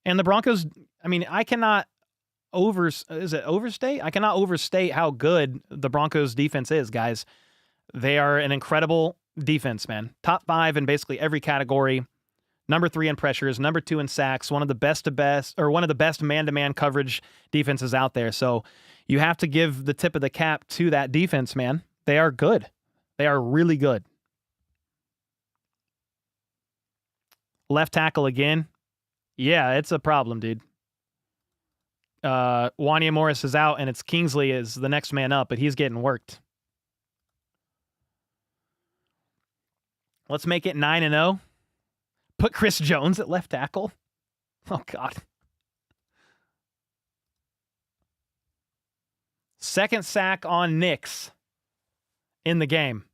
And the Broncos, I mean, I cannot overstate? I cannot overstate how good the Broncos defense is, guys. They are an incredible defense, man. Top 5 in basically every category. Number 3 in pressures, number 2 in sacks, one of the best man-to-man coverage defenses out there. So you have to give the tip of the cap to that defense, man. They are good. They are really good. Left tackle again. Yeah, it's a problem, dude. Wanya Morris is out, and it's Kingsley is the next man up, but he's getting worked. Let's make it 9-0. Put Chris Jones at left tackle. Oh, God. Second sack on Nix in the game.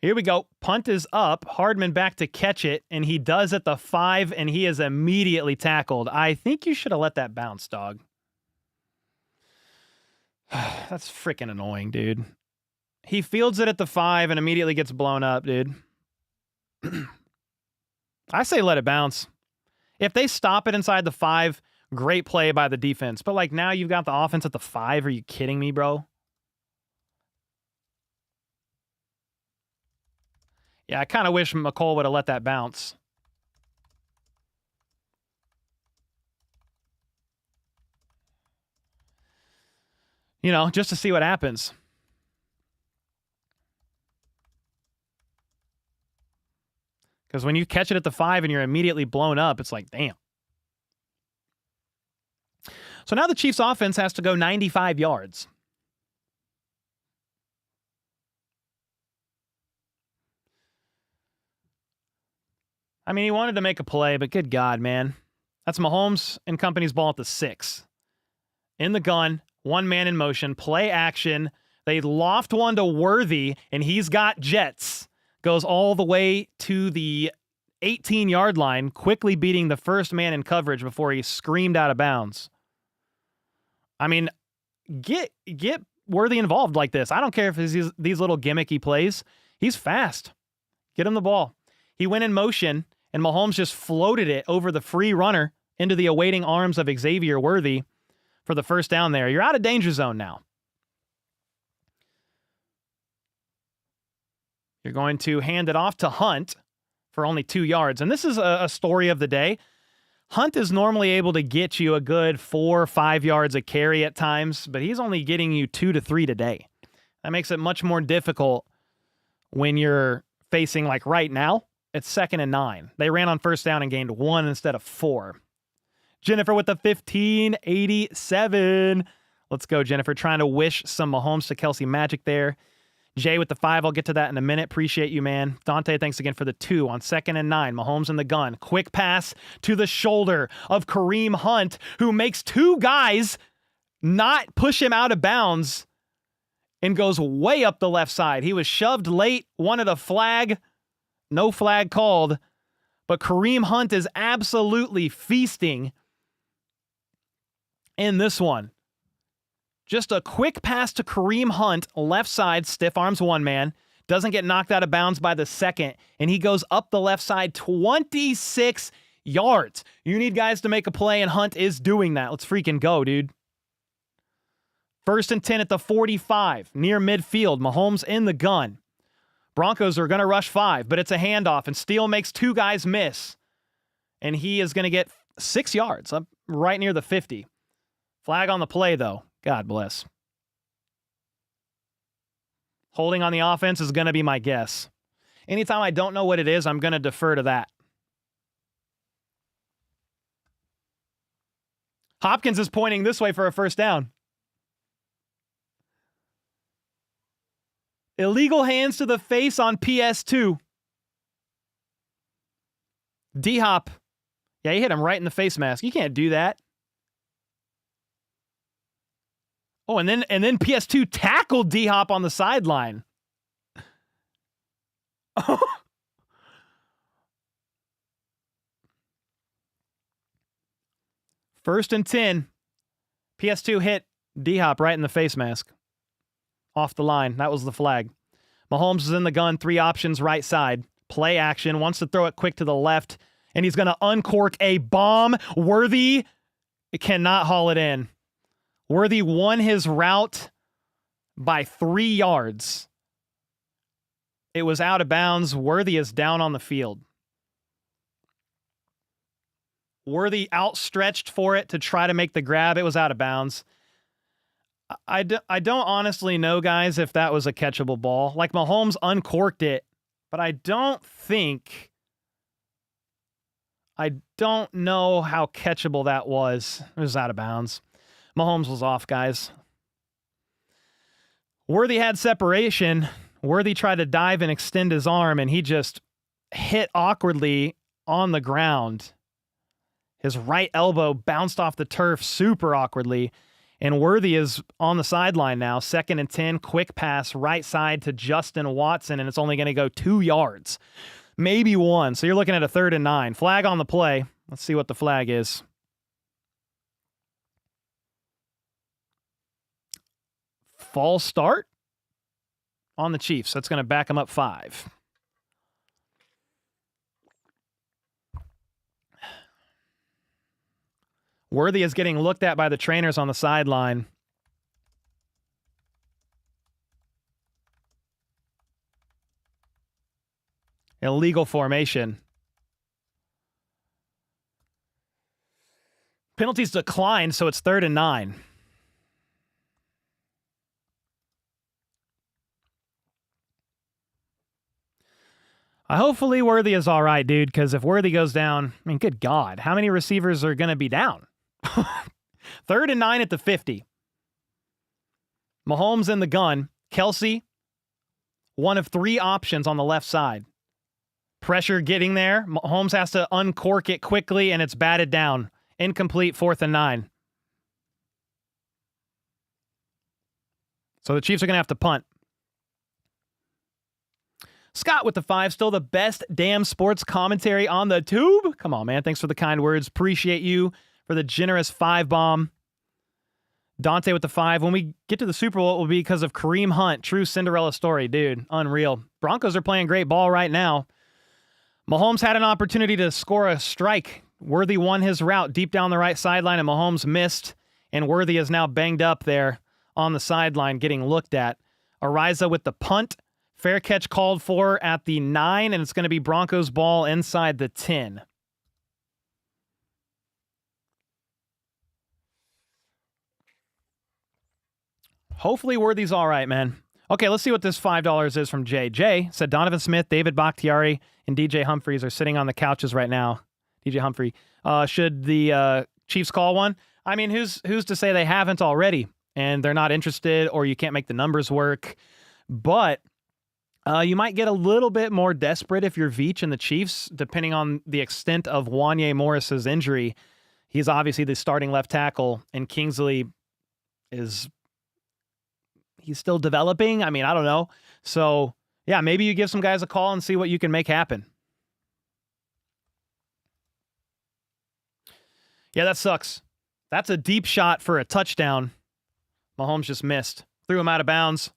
Here we go. Punt is up. Hardman back to catch it, and he does at the 5, and he is immediately tackled. I think you should have let that bounce, dog. That's freaking annoying, dude. He fields it at the 5 and immediately gets blown up, dude. I say let it bounce. If they stop it inside the 5, great play by the defense. But, like, now you've got the offense at the 5. Are you kidding me, bro? Yeah, I kind of wish McCole would have let that bounce. Just to see what happens. Because when you catch it at the 5 and you're immediately blown up, it's like, damn. So now the Chiefs offense has to go 95 yards. I mean, he wanted to make a play, but good God, man. That's Mahomes and company's ball at the 6. In the gun, one man in motion, play action. They loft one to Worthy, and he's got jets. Goes all the way to the 18-yard line, quickly beating the first man in coverage before he screamed out of bounds. I mean, get Worthy involved like this. I don't care if it's these little gimmicky plays. He's fast. Get him the ball. He went in motion, and Mahomes just floated it over the free runner into the awaiting arms of Xavier Worthy for the first down there. You're out of danger zone now. You're going to hand it off to Hunt for only 2 yards. And this is a story of the day. Hunt is normally able to get you a good 4 or 5 yards a carry at times, but he's only getting you 2 to 3 today. That makes it much more difficult when you're facing, like right now, it's 2nd and 9. They ran on first down and gained 1 instead of 4. Jennifer with the 1587. Let's go, Jennifer. Trying to wish some Mahomes to Kelsey magic there. Jay with the 5. I'll get to that in a minute. Appreciate you, man. Dante, thanks again for the 2 on 2nd and 9. Mahomes in the gun. Quick pass to the shoulder of Kareem Hunt, who makes 2 guys not push him out of bounds and goes way up the left side. He was shoved late, wanted a flag, no flag called, but Kareem Hunt is absolutely feasting in this one. Just a quick pass to Kareem Hunt, left side, stiff arms one man, doesn't get knocked out of bounds by the second, and he goes up the left side 26 yards. You need guys to make a play, and Hunt is doing that. Let's freaking go, dude. 1st and 10 at the 45, near midfield. Mahomes in the gun. Broncos are going to rush 5, but it's a handoff, and Steele makes 2 guys miss, and he is going to get 6 yards, up right near the 50. Flag on the play, though. God bless. Holding on the offense is going to be my guess. Anytime I don't know what it is, I'm going to defer to that. Hopkins is pointing this way for a first down. Illegal hands to the face on PS2. D-Hop. Yeah, he hit him right in the face mask. You can't do that. Oh, and then PS2 tackled D-Hop on the sideline. First and 10. PS2 hit D-Hop right in the face mask. Off the line. That was the flag. Mahomes is in the gun. 3 options right side. Play action. Wants to throw it quick to the left. And he's going to uncork a bomb. Worthy cannot haul it in. Worthy won his route by 3 yards. It was out of bounds. Worthy is down on the field. Worthy outstretched for it to try to make the grab. It was out of bounds. I don't honestly know, guys, if that was a catchable ball. Like, Mahomes uncorked it, but I don't know how catchable that was. It was out of bounds. Mahomes was off, guys. Worthy had separation. Worthy tried to dive and extend his arm, and he just hit awkwardly on the ground. His right elbow bounced off the turf super awkwardly, and Worthy is on the sideline now. 2nd and 10, quick pass right side to Justin Watson, and it's only going to go 2 yards. Maybe 1. So you're looking at a 3rd and 9. Flag on the play. Let's see what the flag is. False start on the Chiefs. That's going to back them up 5. Worthy is getting looked at by the trainers on the sideline. Illegal formation. Penalties declined, so it's 3rd and 9. Hopefully Worthy is all right, dude, because if Worthy goes down, I mean, good God, how many receivers are going to be down? 3rd and 9 at the 50. Mahomes in the gun. Kelsey, one of 3 options on the left side. Pressure getting there. Mahomes has to uncork it quickly, and it's batted down. Incomplete, 4th and 9. So the Chiefs are going to have to punt. Scott with the 5, still the best damn sports commentary on the tube. Come on, man. Thanks for the kind words. Appreciate you for the generous 5 bomb. Dante with the 5. When we get to the Super Bowl, it will be because of Kareem Hunt. True Cinderella story, dude. Unreal. Broncos are playing great ball right now. Mahomes had an opportunity to score a strike. Worthy won his route deep down the right sideline, and Mahomes missed. And Worthy is now banged up there on the sideline getting looked at. Ariza with the punt. Fair catch called for at the 9, and it's going to be Broncos ball inside the 10. Hopefully Worthy's all right, man. Okay, let's see what this $5 is from Jay. Jay said Donovan Smith, David Bakhtiari, and DJ Humphries are sitting on the couches right now. DJ Humphrey. Should the Chiefs call one? I mean, who's to say they haven't already and they're not interested, or you can't make the numbers work? But you might get a little bit more desperate if you're Veach and the Chiefs, depending on the extent of Wanye Morris's injury. He's obviously the starting left tackle, and Kingsley he's still developing. I mean, I don't know. So, yeah, maybe you give some guys a call and see what you can make happen. Yeah, that sucks. That's a deep shot for a touchdown. Mahomes just missed. Threw him out of bounds.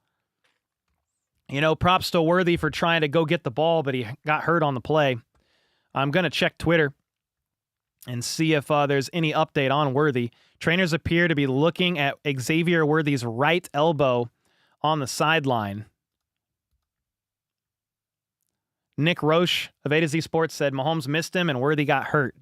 You know, props to Worthy for trying to go get the ball, but he got hurt on the play. I'm going to check Twitter and see if there's any update on Worthy. Trainers appear to be looking at Xavier Worthy's right elbow on the sideline. Nick Roche of A to Z Sports said Mahomes missed him and Worthy got hurt, ...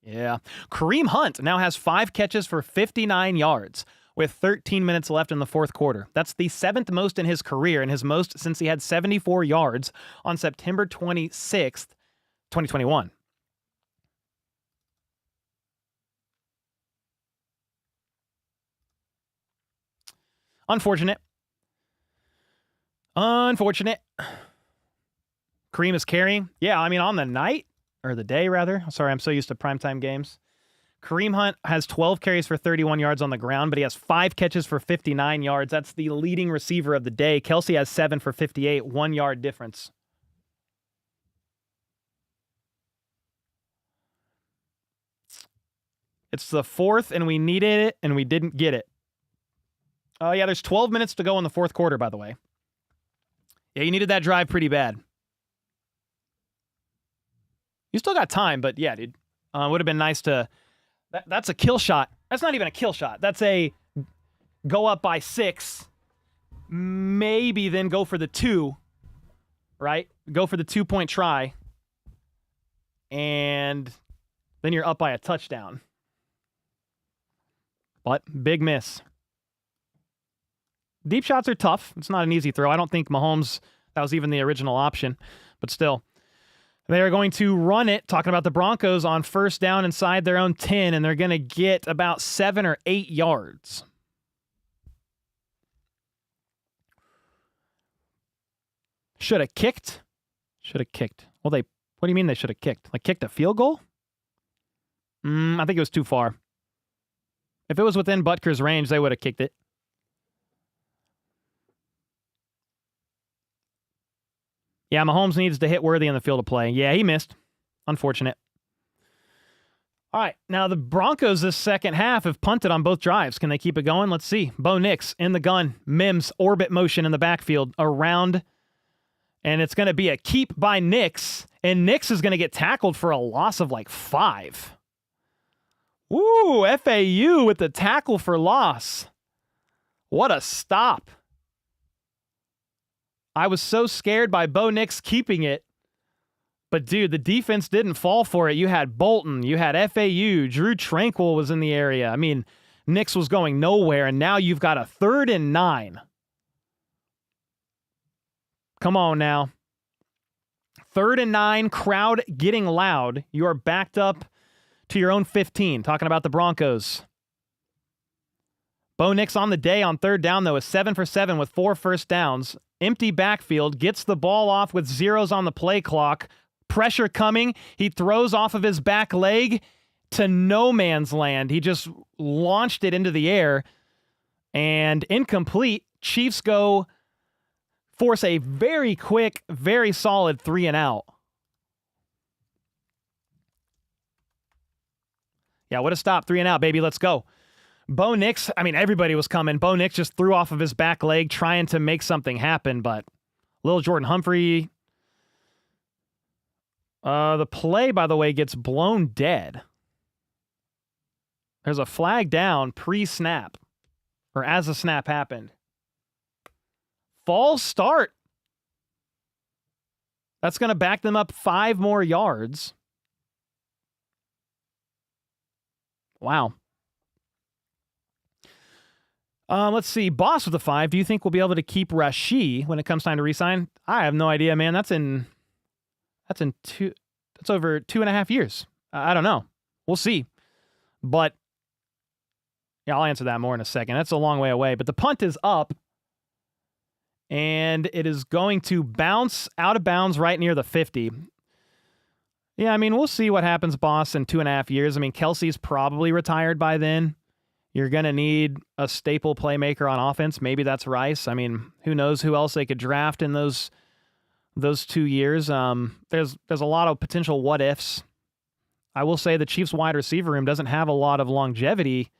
Yeah. Kareem Hunt now has 5 catches for 59 yards with 13 minutes left in the fourth quarter. That's the 7th most in his career and his most since he had 74 yards on September 26th, 2021. Unfortunate. Kareem is carrying. Yeah, I mean, on the night, or the day, rather. Sorry, I'm so used to primetime games. Kareem Hunt has 12 carries for 31 yards on the ground, but he has 5 catches for 59 yards. That's the leading receiver of the day. Kelsey has 7 for 58, 1 yard difference. It's the 4th, and we needed it, and we didn't get it. Oh, yeah, there's 12 minutes to go in the fourth quarter, by the way. Yeah, you needed that drive pretty bad. You still got time, but yeah, dude. Would have been nice to... That's a kill shot. That's not even a kill shot. That's a go up by 6, maybe then go for the 2, right? Go for the 2-point try, and then you're up by a touchdown. But big miss. Deep shots are tough. It's not an easy throw. I don't think Mahomes, that was even the original option, but still. They are going to run it, talking about the Broncos, on first down inside their own 10, and they're going to get about 7 or 8 yards. Should have kicked? Should have kicked. Well, what do you mean they should have kicked? Like kicked a field goal? I think it was too far. If it was within Butker's range, they would have kicked it. Yeah, Mahomes needs to hit Worthy in the field of play. Yeah, he missed. Unfortunate. All right, now the Broncos this second half have punted on both drives. Can they keep it going? Let's see. Bo Nix in the gun. Mims, orbit motion in the backfield. Around. And it's going to be a keep by Nix. And Nix is going to get tackled for a loss of like 5. Woo, FAU with the tackle for loss. What a stop. I was so scared by Bo Nix keeping it. But, dude, the defense didn't fall for it. You had Bolton. You had FAU. Drew Tranquil was in the area. I mean, Nix was going nowhere, and now you've got a 3rd and 9. Come on now. 3rd and 9, crowd getting loud. You are backed up to your own 15. Talking about the Broncos. Bo Nix on the day on 3rd down, though, is 7 for 7 with 4 first downs. Empty backfield, gets the ball off with zeros on the play clock. Pressure coming. He throws off of his back leg to no man's land. He just launched it into the air. And incomplete. Chiefs force a very quick, very solid 3 and out. Yeah, what a stop. 3 and out, baby. Let's go. Bo Nix, I mean, everybody was coming. Bo Nix just threw off of his back leg trying to make something happen, but little Jordan Humphrey. The play, by the way, gets blown dead. There's a flag down pre-snap, or as the snap happened. False start. That's going to back them up 5 more yards. Wow. Let's see. Boss with the 5. Do you think we'll be able to keep Rashee when it comes time to re-sign? I have no idea, man. That's over 2.5 years. I don't know. We'll see. But yeah, I'll answer that more in a second. That's a long way away. But the punt is up. And it is going to bounce out of bounds right near the 50. Yeah, I mean, we'll see what happens, boss, in 2.5 years. I mean, Kelsey's probably retired by then. You're going to need a staple playmaker on offense. Maybe that's Rice. I mean, who knows who else they could draft in those 2 years. There's a lot of potential what ifs. I will say the Chiefs wide receiver room doesn't have a lot of longevity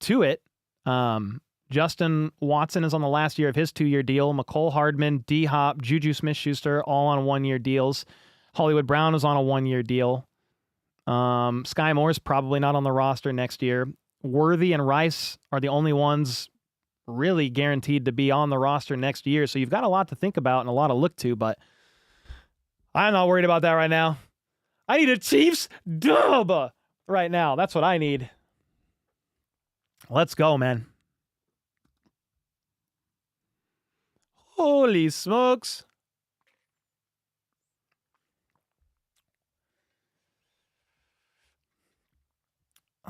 to it. Justin Watson is on the last year of his 2-year deal. McCole Hardman, D-Hop, Juju Smith-Schuster, all on 1-year deals. Hollywood Brown is on a 1-year deal. Sky Moore's probably not on the roster next year. Worthy and Rice are the only ones really guaranteed to be on the roster next year. So you've got a lot to think about and a lot to look to, but I'm not worried about that right now. I need a Chiefs dub right now. That's what I need. Let's go, man. Holy smokes.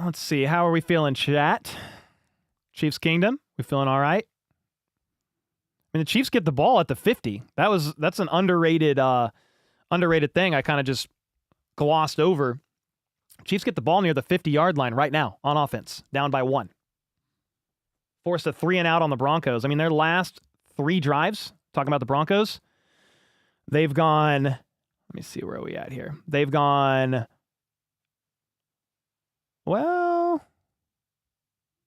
Let's see. How are we feeling, chat? Chiefs Kingdom? We feeling all right? I mean, the Chiefs get the ball at the 50. That's an underrated thing I kind of just glossed over. Chiefs get the ball near the 50-yard line right now on offense, down by 1. Forced a 3-and-out on the Broncos. I mean, their last 3 drives, talking about the Broncos, they've gone, let me see where are we at here. They've gone, well,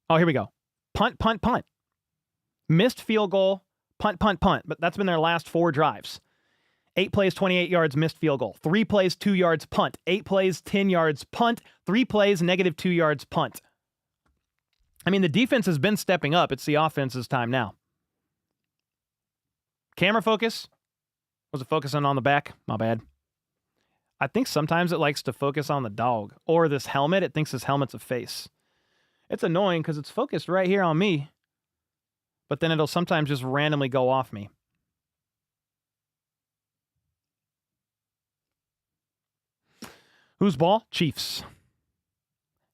oh, here we go. Punt, punt, punt. Missed field goal, punt, punt, punt. But that's been their last 4 drives. 8 plays, 28 yards, missed field goal. 3 plays, 2 yards, punt. 8 plays, 10 yards, punt. 3 plays, -2 yards, punt. I mean, the defense has been stepping up. It's the offense's time now. Camera focus. Was it focusing on the back? My bad. I think sometimes it likes to focus on the dog or this helmet. It thinks this helmet's a face. It's annoying because it's focused right here on me, but then it'll sometimes just randomly go off me. Whose ball? Chiefs.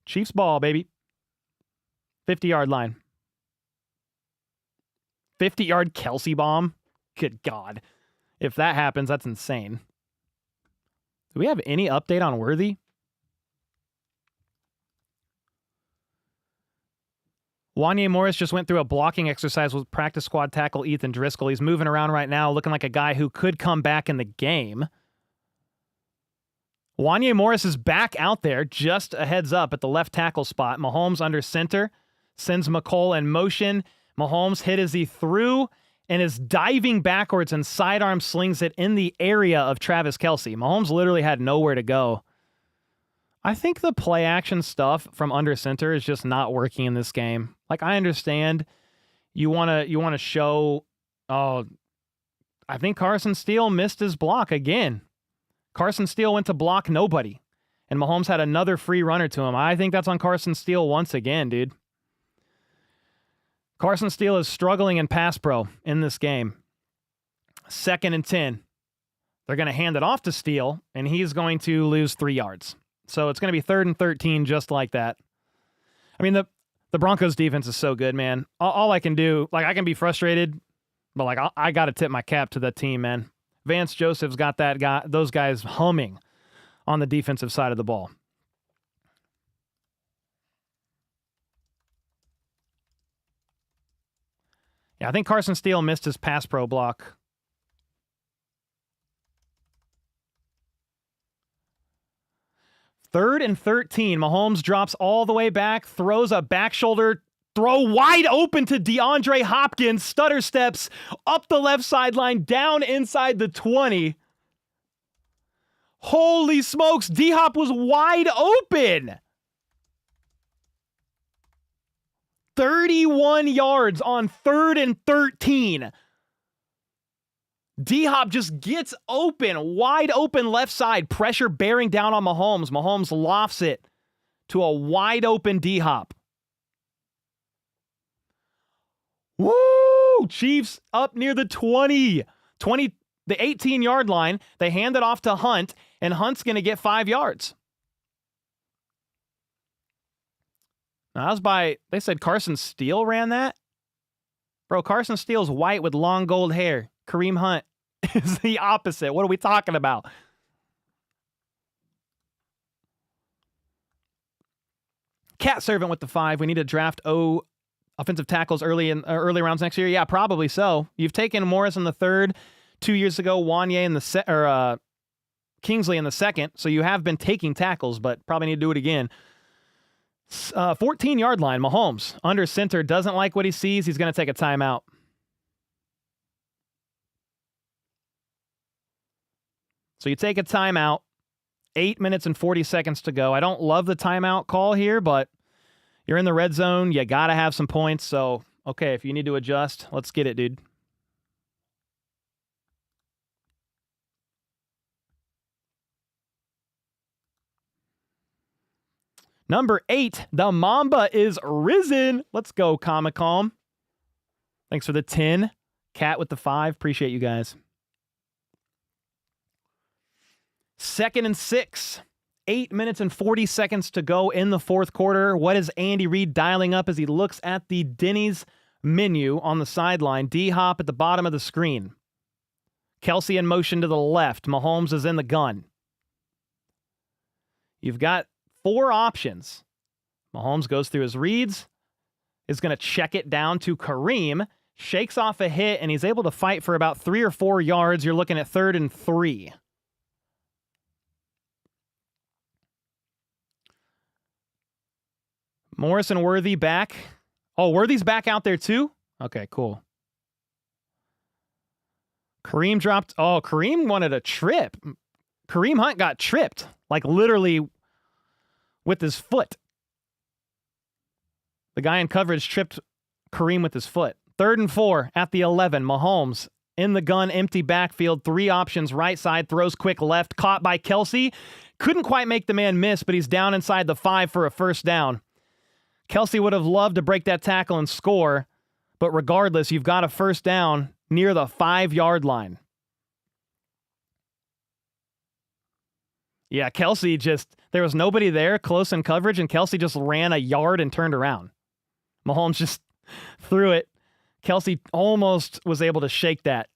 Chiefs ball, baby. 50-yard line. 50-yard Kelsey bomb. Good God. If that happens, that's insane. Do we have any update on Worthy? Wanye Morris just went through a blocking exercise with practice squad tackle Ethan Driscoll. He's moving around right now, looking like a guy who could come back in the game. Wanye Morris is back out there, just a heads up at the left tackle spot. Mahomes under center, sends McCole in motion. Mahomes hit as he threw and is diving backwards and sidearm slings it in the area of Travis Kelce. Mahomes literally had nowhere to go. I think the play action stuff from under center is just not working in this game. Like, I understand you want to show, I think Carson Steele missed his block again. Carson Steele went to block nobody, and Mahomes had another free runner to him. I think that's on Carson Steele once again, dude. Carson Steele is struggling in pass pro in this game. 2nd and 10. They're going to hand it off to Steele, and he's going to lose 3 yards. So it's going to be 3rd and 13 just like that. I mean, the Broncos defense is so good, man. All I can do, like, I can be frustrated, but like I got to tip my cap to the team, man. Vance Joseph's got those guys humming on the defensive side of the ball. Yeah, I think Carson Steele missed his pass pro block. Third and 13. Mahomes drops all the way back, throws a back shoulder throw wide open to DeAndre Hopkins. Stutter steps up the left sideline, down inside the 20. Holy smokes, D-Hop was wide open. 31 yards on 3rd and 13. D-Hop just gets open, wide open left side, pressure bearing down on Mahomes. Mahomes lofts it to a wide open D-Hop. Woo! Chiefs up near the 20, the 18-yard line. They hand it off to Hunt, and Hunt's going to get 5 yards. Now, that was they said Carson Steele ran that? Bro, Carson Steele's white with long gold hair. Kareem Hunt is the opposite. What are we talking about? Cat Servant with the 5. We need to draft offensive tackles early rounds next year. Yeah, probably so. You've taken Morris in the 3rd, 2 years ago, Wanye in the Kingsley in the 2nd. So you have been taking tackles, but probably need to do it again. 14-yard line, Mahomes under center, doesn't like what he sees. He's going to take a timeout. So you take a timeout. 8 minutes and 40 seconds to go. I don't love the timeout call here, but you're in the red zone. You got to have some points. So, okay, if you need to adjust, let's get it, dude. Number 8, the Mamba is risen. Let's go, Comic Calm. Thanks for the 10. Cat with the 5. Appreciate you guys. 2nd and 6. 8 minutes and 40 seconds to go in the 4th quarter. What is Andy Reid dialing up as he looks at the Denny's menu on the sideline? D-Hop at the bottom of the screen. Kelsey in motion to the left. Mahomes is in the gun. You've got 4 options. Mahomes goes through his reads, is going to check it down to Kareem, shakes off a hit, and he's able to fight for about 3 or 4 yards. You're looking at 3rd and 3. Morris and Worthy back. Oh, Worthy's back out there too? Okay, cool. Kareem dropped. Oh, Kareem wanted a trip. Kareem Hunt got tripped, like literally with his foot. The guy in coverage tripped Kareem with his foot. 3rd and 4 at the 11. Mahomes in the gun, empty backfield. 3 options, right side, throws quick left, caught by Kelsey. Couldn't quite make the man miss, but he's down inside the 5 for a first down. Kelsey would have loved to break that tackle and score, but regardless, you've got a first down near the 5-yard line. Yeah, Kelsey there was nobody there close in coverage, and Kelsey just ran a yard and turned around. Mahomes just threw it. Kelsey almost was able to shake that.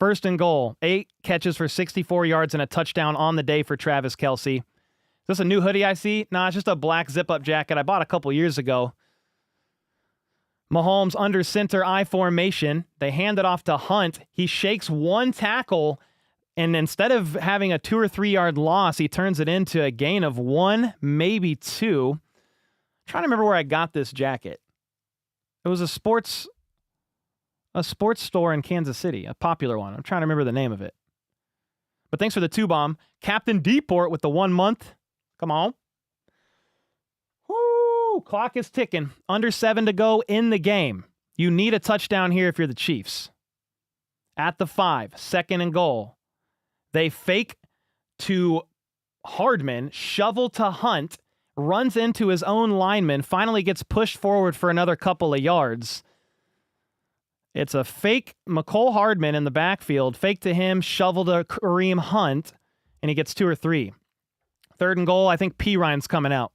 1st and goal, 8 catches for 64 yards and a touchdown on the day for Travis Kelsey. Is this a new hoodie I see? Nah, it's just a black zip-up jacket I bought a couple years ago. Mahomes under center I formation. They hand it off to Hunt. He shakes 1 tackle, and instead of having a 2 or 3 yard loss, he turns it into a gain of 1, maybe 2. I'm trying to remember where I got this jacket. It was a sports store in Kansas City, a popular one. I'm trying to remember the name of it. But thanks for the 2-bomb. Captain Deport with the 1 month. Come on. Woo! Clock is ticking. Under 7 to go in the game. You need a touchdown here if you're the Chiefs. At the 5, 2nd and goal. They fake to Hardman, shovel to Hunt, runs into his own lineman, finally gets pushed forward for another couple of yards. It's a fake Mecole Hardman in the backfield, fake to him, shovel to Kareem Hunt, and he gets 2 or 3. 3rd and goal, I think P. Ryan's coming out.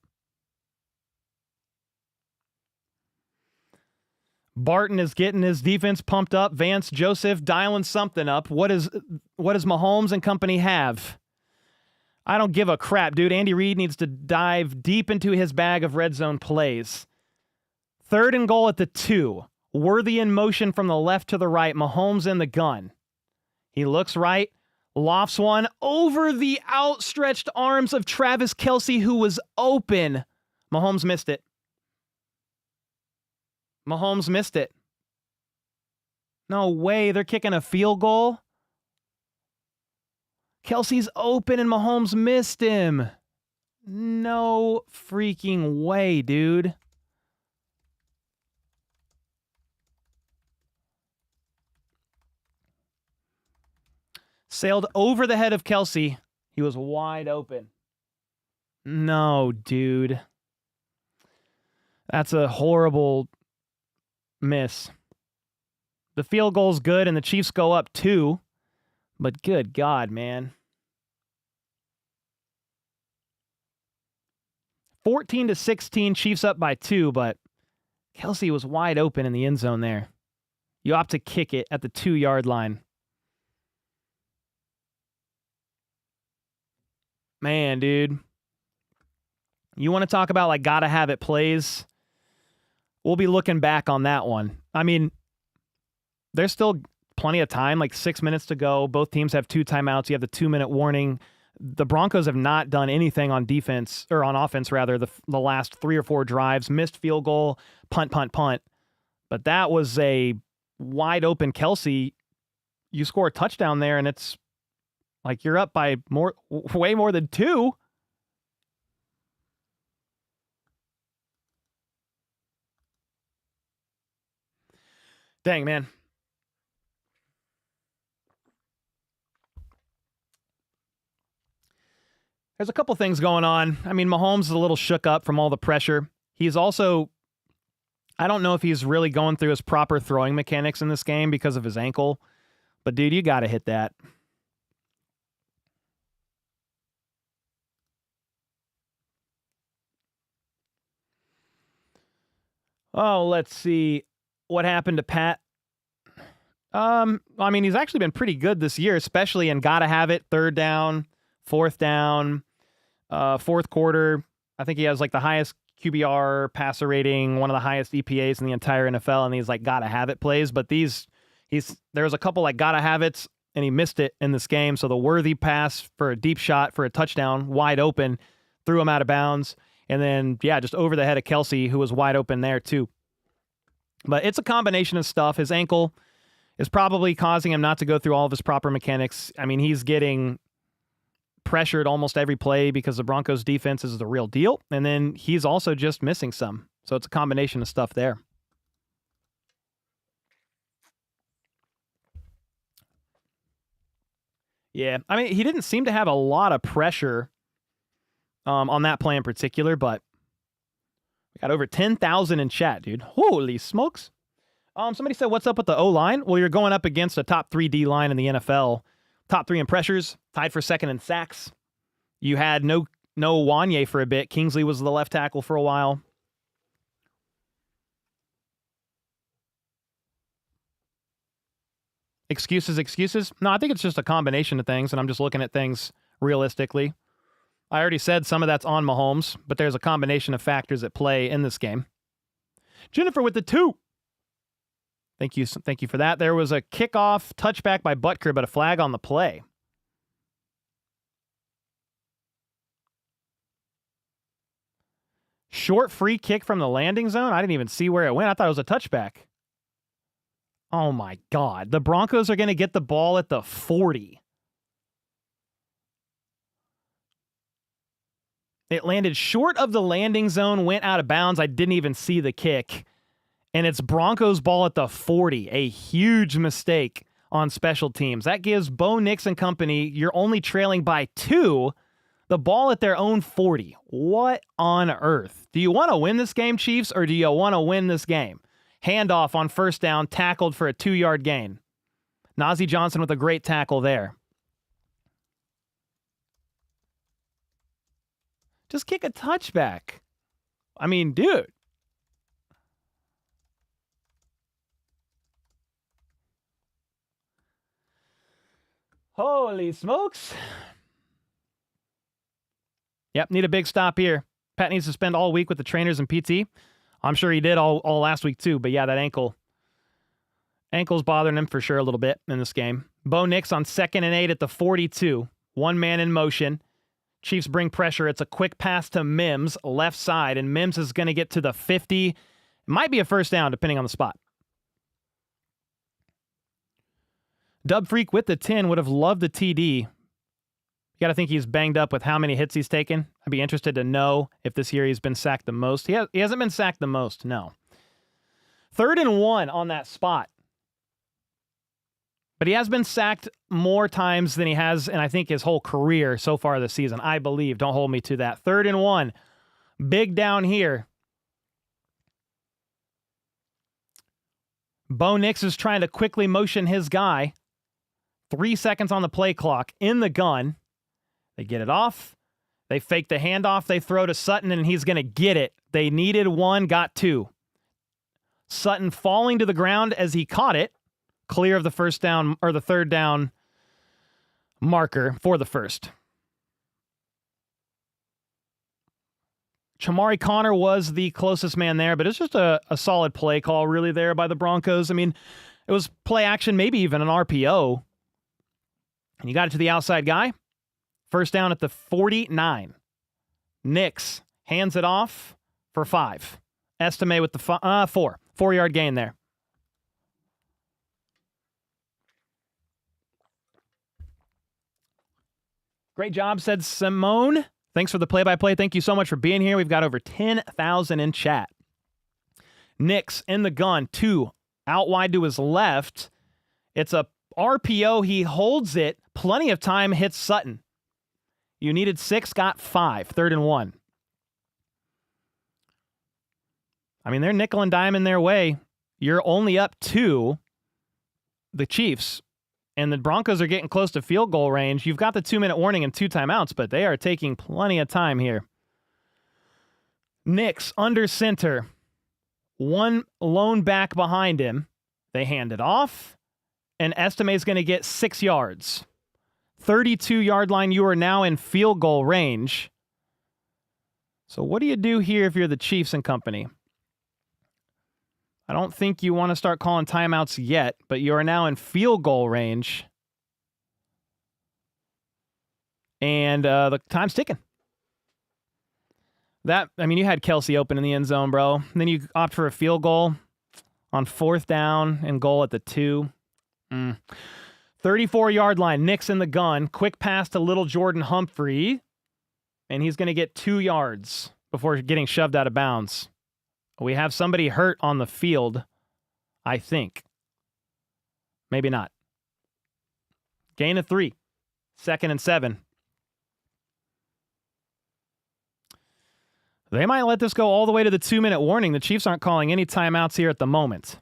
Barton is getting his defense pumped up. Vance Joseph dialing something up. What does Mahomes and company have? I don't give a crap, dude. Andy Reid needs to dive deep into his bag of red zone plays. 3rd and goal at the 2. Worthy in motion from the left to the right. Mahomes in the gun. He looks right. Lofts one over the outstretched arms of Travis Kelsey, who was open. Mahomes missed it. Mahomes missed it. No way. They're kicking a field goal. Kelsey's open and Mahomes missed him. No freaking way, dude. Sailed over the head of Kelsey. He was wide open. No, dude. That's a horrible miss. The field goal's good and the Chiefs go up 2. But good God, man. 14-16, Chiefs up by 2, but Kelsey was wide open in the end zone there. You opt to kick it at the 2-yard line. Man, dude. You want to talk about like gotta have it plays? We'll be looking back on that one. I mean, there's still plenty of time, like 6 minutes to go. Both teams have 2 timeouts. You have the 2-minute warning. The Broncos have not done anything on defense, or on offense rather, the last 3 or 4 drives. Missed field goal, punt. But that was a wide open Kelsey. You score a touchdown there, and it's like you're up by way more than 2. Dang, man. There's a couple things going on. I mean, Mahomes is a little shook up from all the pressure. He's also, I don't know if he's really going through his proper throwing mechanics in this game because of his ankle. But, dude, you got to hit that. Oh, let's see. What happened to Pat? I mean, he's actually been pretty good this year, especially in gotta have it, 3rd down, 4th down, 4th quarter. I think he has like the highest QBR passer rating, one of the highest EPAs in the entire NFL, and these like gotta have it plays. But there was a couple like gotta have it's, and he missed it in this game. So the worthy pass for a deep shot for a touchdown, wide open, threw him out of bounds. And then, yeah, just over the head of Kelsey, who was wide open there too. But it's a combination of stuff. His ankle is probably causing him not to go through all of his proper mechanics. I mean, he's getting pressured almost every play because the Broncos defense is the real deal. And then he's also just missing some. So it's a combination of stuff there. Yeah, I mean, he didn't seem to have a lot of pressure on that play in particular, but we got over 10,000 in chat, dude. Holy smokes. Somebody said, what's up with the O-line? Well, you're going up against a top 3 D line in the NFL. Top 3 in pressures, tied for 2nd in sacks. You had no Wanye for a bit. Kingsley was the left tackle for a while. Excuses? No, I think it's just a combination of things, and I'm just looking at things realistically. I already said some of that's on Mahomes, but there's a combination of factors at play in this game. Jennifer with the 2. Thank you for that. There was a kickoff touchback by Butker, but a flag on the play. Short free kick from the landing zone? I didn't even see where it went. I thought it was a touchback. Oh my God. The Broncos are going to get the ball at the 40. It landed short of the landing zone, went out of bounds. I didn't even see the kick. And it's Broncos ball at the 40. A huge mistake on special teams. That gives Bo Nix and company, you're only trailing by 2, the ball at their own 40. What on earth? Do you want to win this game, Chiefs, or do you want to win this game? Handoff on 1st down, tackled for a 2-yard gain. Najee Johnson with a great tackle there. Just kick a touchback. I mean, dude. Holy smokes. Yep, need a big stop here. Pat needs to spend all week with the trainers and PT. I'm sure he did all last week too, but yeah, that ankle's bothering him for sure a little bit in this game. Bo Nix on 2nd and 8 at the 42. 1 man in motion. Chiefs bring pressure. It's a quick pass to Mims, left side, and Mims is going to get to the 50. It might be a 1st down, depending on the spot. Dub Freak with the 10 would have loved the TD. You got to think he's banged up with how many hits he's taken. I'd be interested to know if this year he's been sacked the most. He hasn't been sacked the most, no. 3rd and 1 on that spot. But he has been sacked more times than he has in, I think, his whole career so far this season. I believe. Don't hold me to that. 3rd and 1. Big down here. Bo Nix is trying to quickly motion his guy. 3 seconds on the play clock. In the gun. They get it off. They fake the handoff. They throw to Sutton, and he's going to get it. They needed 1, got 2. Sutton falling to the ground as he caught it. Clear of the 1st down, or the 3rd down marker for the 1st. Chamari Connor was the closest man there, but it's just a solid play call really there by the Broncos. I mean, it was play action, maybe even an RPO. And you got it to the outside guy. First down at the 49. Nix hands it off for 5. Estime with the 4. 4-yard gain there. Great job, said Simone. Thanks for the play-by-play. Thank you so much for being here. We've got over 10,000 in chat. Nix in the gun, 2 out wide to his left. It's a RPO. He holds it. Plenty of time, hits Sutton. You needed 6, got 5. 3rd and 1. I mean, they're nickel and diming their way. You're only up 2, the Chiefs. And the Broncos are getting close to field goal range. You've got the 2-minute warning and 2 timeouts, but they are taking plenty of time here. Nix under center. 1 lone back behind him. They hand it off. And Estime is going to get 6 yards. 32-yard line. You are now in field goal range. So what do you do here if you're the Chiefs and company? I don't think you want to start calling timeouts yet, but you are now in field goal range. And the time's ticking. You had Kelsey open in the end zone, bro. And then you opt for a field goal on 4th down and goal at the 2. 34-yard line, Nix in the gun. Quick pass to little Jordan Humphrey. And he's going to get 2 yards before getting shoved out of bounds. We have somebody hurt on the field, I think. Maybe not. Gain of 3. 2nd and 7. They might let this go all the way to the 2-minute warning. The Chiefs aren't calling any timeouts here at the moment.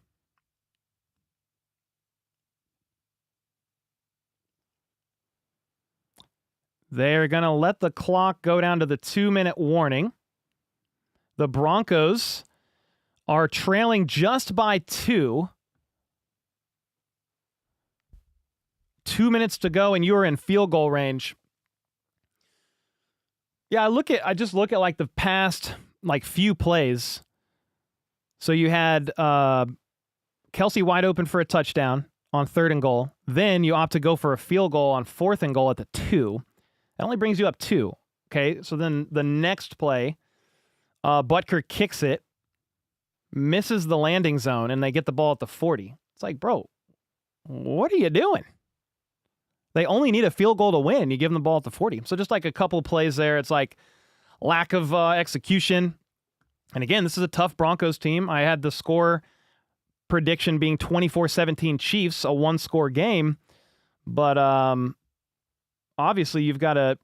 They're going to let the clock go down to the 2-minute warning. The Broncos are trailing just by 2. 2 minutes to go, and you are in field goal range. Yeah, I just look at like the past few plays. So you had Kelsey wide open for a touchdown on 3rd and goal. Then you opt to go for a field goal on 4th and goal at the 2. That only brings you up 2. Okay, so then the next play, Butker kicks it, misses the landing zone, and they get the ball at the 40. It's like, bro, what are you doing? They only need a field goal to win. You give them the ball at the 40. So just like a couple of plays there, it's like lack of execution. And again, this is a tough Broncos team. I had the score prediction being 24-17 Chiefs, a 1-score game. But obviously you've got to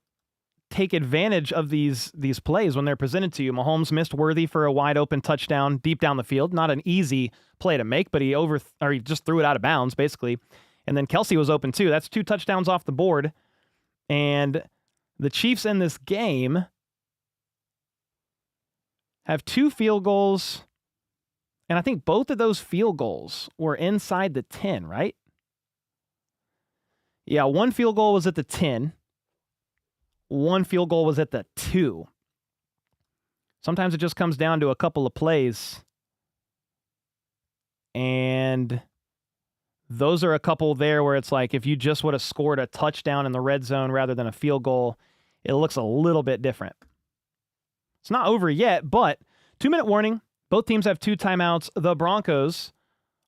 take advantage of these plays when they're presented to you. Mahomes missed Worthy for a wide open touchdown deep down the field. Not an easy play to make, but he just threw it out of bounds, basically. And then Kelsey was open too. That's 2 touchdowns off the board. And the Chiefs in this game have 2 field goals. And I think both of those field goals were inside the 10, right? Yeah, 1 field goal was at the 10. 1 field goal was at the 2. Sometimes it just comes down to a couple of plays. And those are a couple there where it's like if you just would have scored a touchdown in the red zone rather than a field goal, it looks a little bit different. It's not over yet, but 2-minute warning. Both teams have 2 timeouts. The Broncos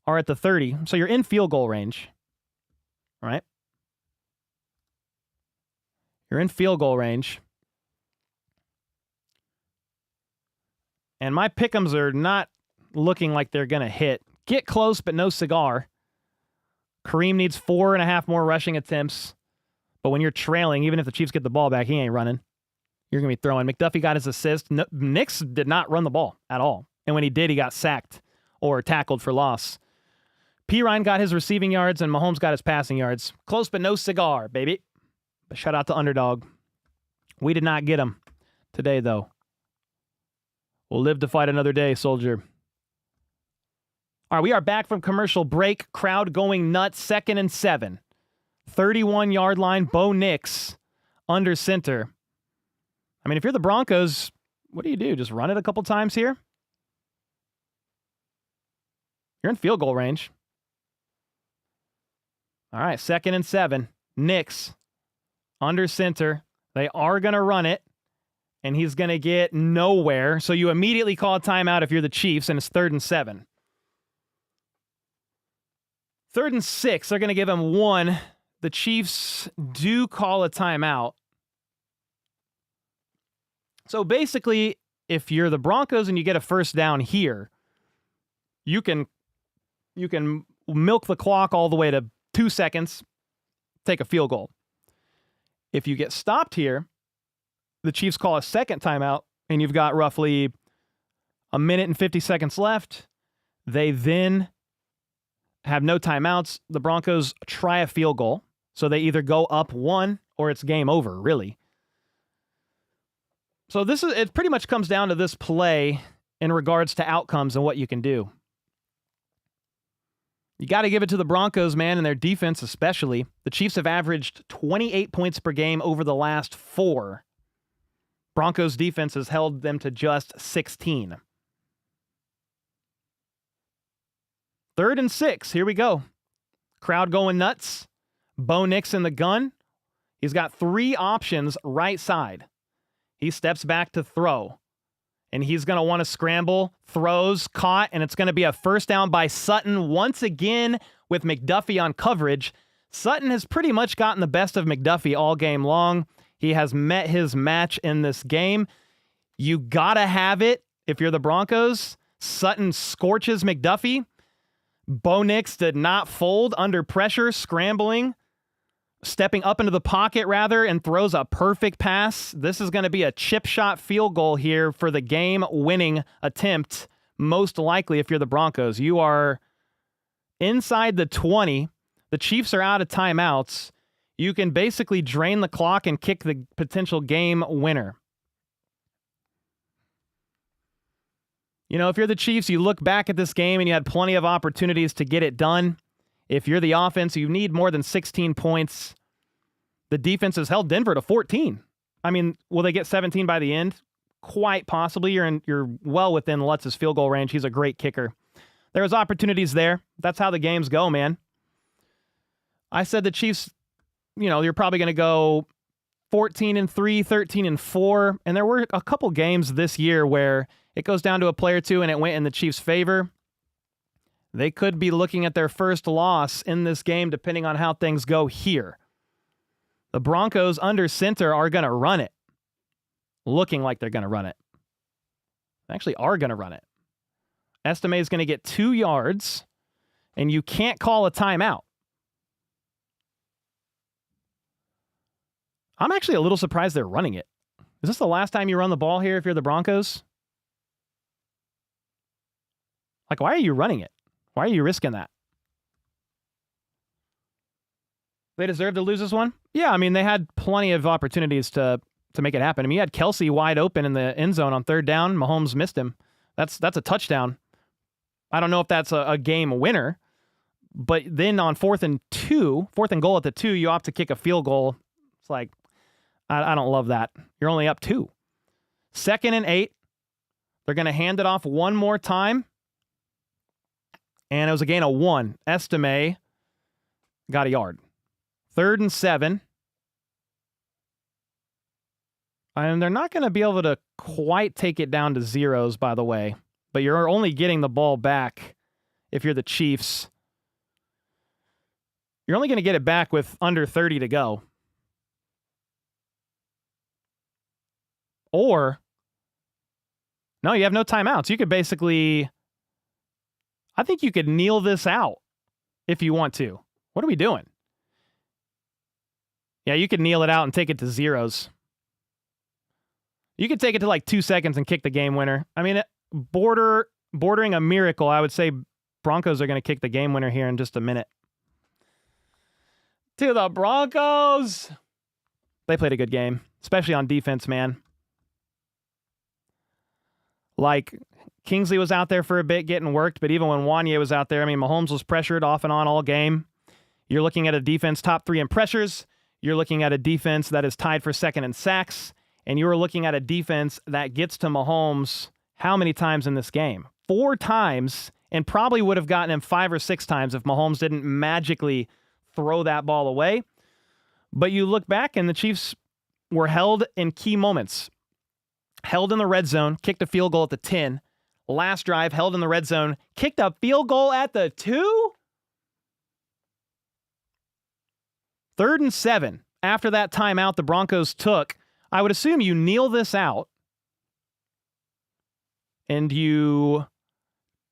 are at the 30, so you're in field goal range, right? You're in field goal range. And my pick'ems are not looking like they're going to hit. Get close, but no cigar. Kareem needs 4.5 more rushing attempts. But when you're trailing, even if the Chiefs get the ball back, he ain't running. You're going to be throwing. McDuffie got his assist. Nix did not run the ball at all. And when he did, he got sacked or tackled for loss. Pirine got his receiving yards, and Mahomes got his passing yards. Close, but no cigar, baby. But shout out to Underdog. We did not get him today, though. We'll live to fight another day, soldier. All right, we are back from commercial break. Crowd going nuts. 2nd and 7. 31-yard line. Bo Nix under center. I mean, if you're the Broncos, What do? Just run it a couple times here? You're in field goal range. All right, 2nd and 7. Knicks under center. They are going to run it, and he's going to get nowhere. So you immediately call a timeout if you're the Chiefs, and it's 3rd and 7. 3rd and 6, they're going to give him 1. The Chiefs do call a timeout. So basically, if you're the Broncos and you get a first down here, you can milk the clock all the way to 2 seconds, take a field goal. If you get stopped here, the Chiefs call a second timeout, and you've got roughly 1 minute and 50 seconds left. They then have no timeouts. The Broncos try a field goal, so they either go up 1 or it's game over, really. So it pretty much comes down to this play in regards to outcomes and what you can do. You got to give it to the Broncos, man, and their defense especially. The Chiefs have averaged 28 points per game over the last 4. Broncos defense has held them to just 16. 3rd and 6. Here we go. Crowd going nuts. Bo Nix in the gun. He's got 3 options right side. He steps back to throw. And he's going to want to scramble, throws, caught, and it's going to be a first down by Sutton once again with McDuffie on coverage. Sutton has pretty much gotten the best of McDuffie all game long. He has met his match in this game. You got to have it if you're the Broncos. Sutton scorches McDuffie. Bo Nix did not fold under pressure, scrambling, stepping up into the pocket, rather, and throws a perfect pass. This is going to be a chip shot field goal here for the game-winning attempt, most likely if you're the Broncos. You are inside the 20. The Chiefs are out of timeouts. You can basically drain the clock and kick the potential game winner. You know, if you're the Chiefs, you look back at this game and you had plenty of opportunities to get it done. If you're the offense, you need more than 16 points. The defense has held Denver to 14. I mean, will they get 17 by the end? Quite possibly. You're well within Lutz's field goal range. He's a great kicker. There was opportunities there. That's how the games go, man. I said the Chiefs, you're probably going to go 14-3, 13-4, and there were a couple games this year where it goes down to a play or two and it went in the Chiefs' favor. They could be looking at their first loss in this game depending on how things go here. The Broncos under center are going to run it. Looking like they're going to run it. They actually are going to run it. Estime is going to get 2 yards, and you can't call a timeout. I'm actually a little surprised they're running it. Is this the last time you run the ball here if you're the Broncos? Like, why are you running it? Why are you risking that? They deserve to lose this one? Yeah, I mean, they had plenty of opportunities to make it happen. I mean, you had Kelsey wide open in the end zone on 3rd down. Mahomes missed him. That's a touchdown. I don't know if that's a game winner, but then on 4th and goal at the 2, you opt to kick a field goal. It's like, I don't love that. You're only up 2. 2nd and 8. They're going to hand it off one more time. And it was a gain of 1. Estime got a yard. 3rd and 7. And they're not going to be able to quite take it down to zeros, by the way. But you're only getting the ball back if you're the Chiefs. You're only going to get it back with under 30 to go. Or, no, you have no timeouts. You could basically, I think you could kneel this out if you want to. What are we doing? Yeah, you could kneel it out and take it to zeros. You could take it to like 2 seconds and kick the game winner. I mean, bordering a miracle, I would say Broncos are going to kick the game winner here in just a minute. To the Broncos! They played a good game, especially on defense, man. Like, Kingsley was out there for a bit getting worked, but even when Wanye was out there, I mean, Mahomes was pressured off and on all game. You're looking at a defense top 3 in pressures. You're looking at a defense that is tied for 2nd in sacks. And you were looking at a defense that gets to Mahomes how many times in this game? 4 times, and probably would have gotten him 5 or 6 times if Mahomes didn't magically throw that ball away. But you look back and the Chiefs were held in key moments. Held in the red zone, kicked a field goal at the 10. Last drive, held in the red zone, kicked a field goal at the 2? 3rd and 7. After that timeout the Broncos took, I would assume you kneel this out and you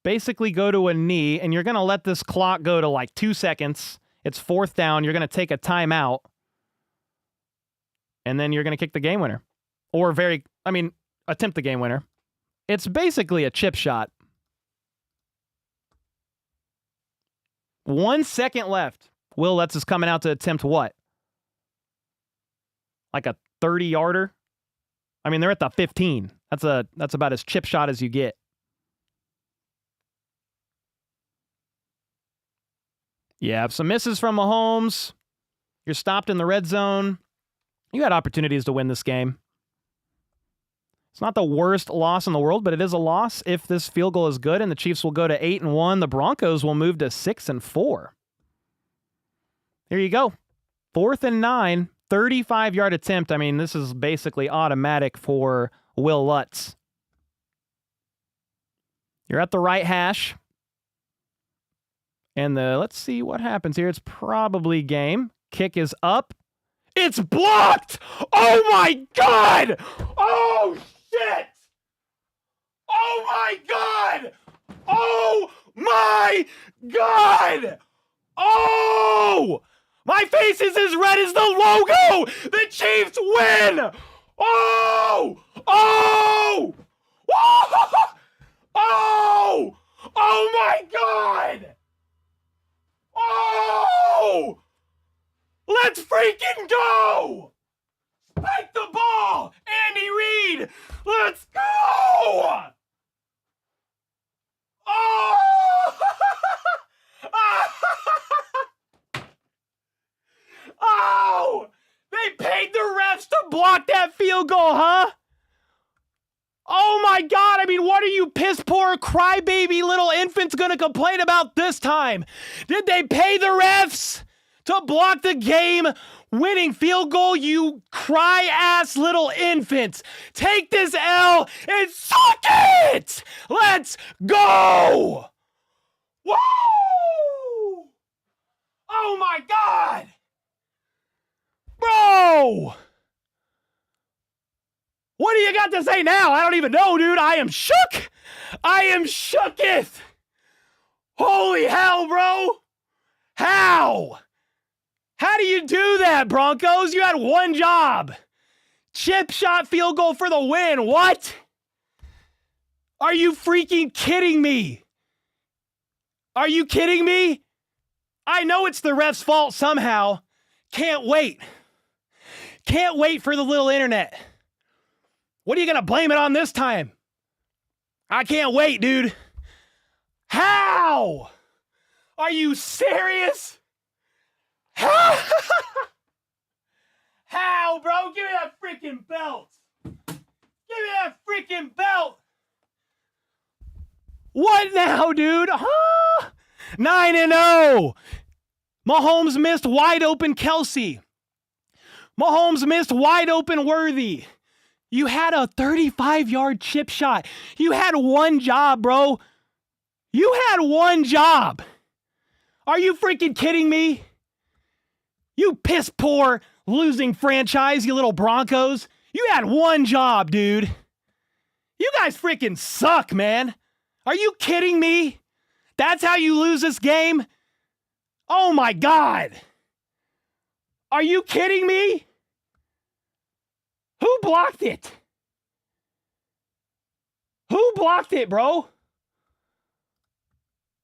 basically go to a knee and you're going to let this clock go to like 2 seconds. It's 4th down. You're going to take a timeout and then you're going to kick the game winner. Or attempt the game winner. It's basically a chip shot. 1 second left. Will Lutz is coming out to attempt what? Like a 30-yarder? I mean, they're at the 15. That's about as chip shot as you get. Yeah, some misses from Mahomes. You're stopped in the red zone. You had opportunities to win this game. It's not the worst loss in the world, but it is a loss if this field goal is good, and the Chiefs will go to 8-1. The Broncos will move to 6-4. There you go. 4th and 9, 35-yard attempt. I mean, this is basically automatic for Will Lutz. You're at the right hash. And let's see what happens here. It's probably game. Kick is up. It's blocked! Oh my God! Oh shit! Oh my God! Oh my God! Oh! My face is as red as the logo! The Chiefs win! Oh! Oh! Oh! Oh! Oh my God! Oh! Let's freaking go! Spike the ball! Andy Reid! Let's go! Oh! Oh! They paid the refs to block that field goal, huh? Oh my God, I mean, what are you piss poor crybaby little infants gonna complain about this time? Did they pay the refs to block the game-winning field goal, you cry-ass little infants? Take this L and suck it! Let's go! Woo! Oh my God! Bro! What do you got to say now? I don't even know, dude. I am shook! I am shooketh! Holy hell, bro! How? How do you do that, Broncos? You had one job. Chip shot field goal for the win. What? Are you freaking kidding me? Are you kidding me? I know it's the ref's fault somehow. Can't wait. Can't wait for the little internet. What are you going to blame it on this time? I can't wait, dude. How? Are you serious? How? How, bro? Give me that freaking belt. Give me that freaking belt. What now, dude? Huh? 9-0. Mahomes missed wide open Kelsey. Mahomes missed wide open Worthy. You had a 35-yard chip shot. You had one job, bro. You had one job. Are you freaking kidding me? You piss poor losing franchise, you little Broncos. You had one job, dude. You guys freaking suck, man. Are you kidding me? That's how you lose this game? Oh my God. Are you kidding me? Who blocked it? Who blocked it, bro?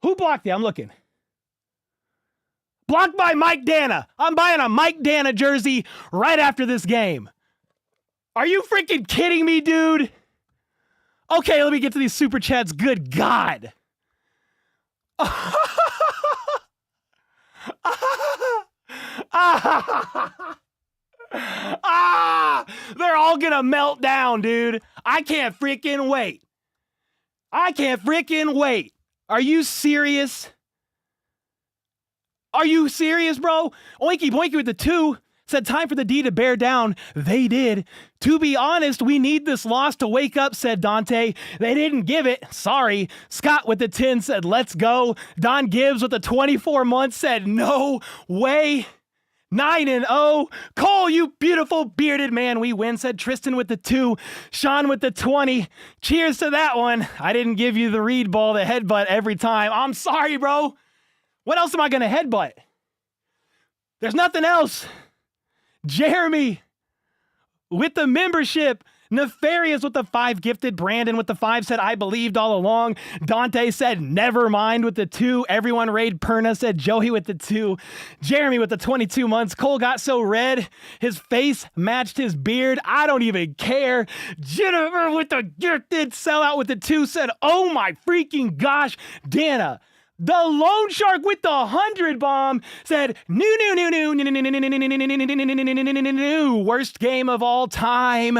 Who blocked it? I'm looking. Blocked by Mike Dana. I'm buying a Mike Dana jersey right after this game. Are you freaking kidding me, dude? Okay, let me get to these super chats. Good God. They're all gonna melt down, dude. I can't freaking wait. I can't freaking wait. Are you serious? Are you serious, bro? Oinky Boinky with the 2 said time for the D to bear down. They did. To be honest, we need this loss to wake up, said Dante. They didn't give it. Sorry. Scott with the 10 said, let's go. Don Gibbs with the 24 months said, no way. 9-0. Cole, you beautiful bearded man. We win, said Tristan with the 2. Sean with the 20. Cheers to that one. I didn't give you the read ball, the headbutt every time. I'm sorry, bro. What else am I going to headbutt? There's nothing else. Jeremy with the membership. Nefarious with the 5 gifted. Brandon with the 5 said, I believed all along. Dante said, never mind with the 2. Everyone raid Perna, said Joey with the 2. Jeremy with the 22 months. Cole got so red, his face matched his beard. I don't even care. Jennifer with the gifted. Sellout with the 2 said, oh my freaking gosh. Dana, the Lone Shark with the 100 bomb said, new. Worst game of all time.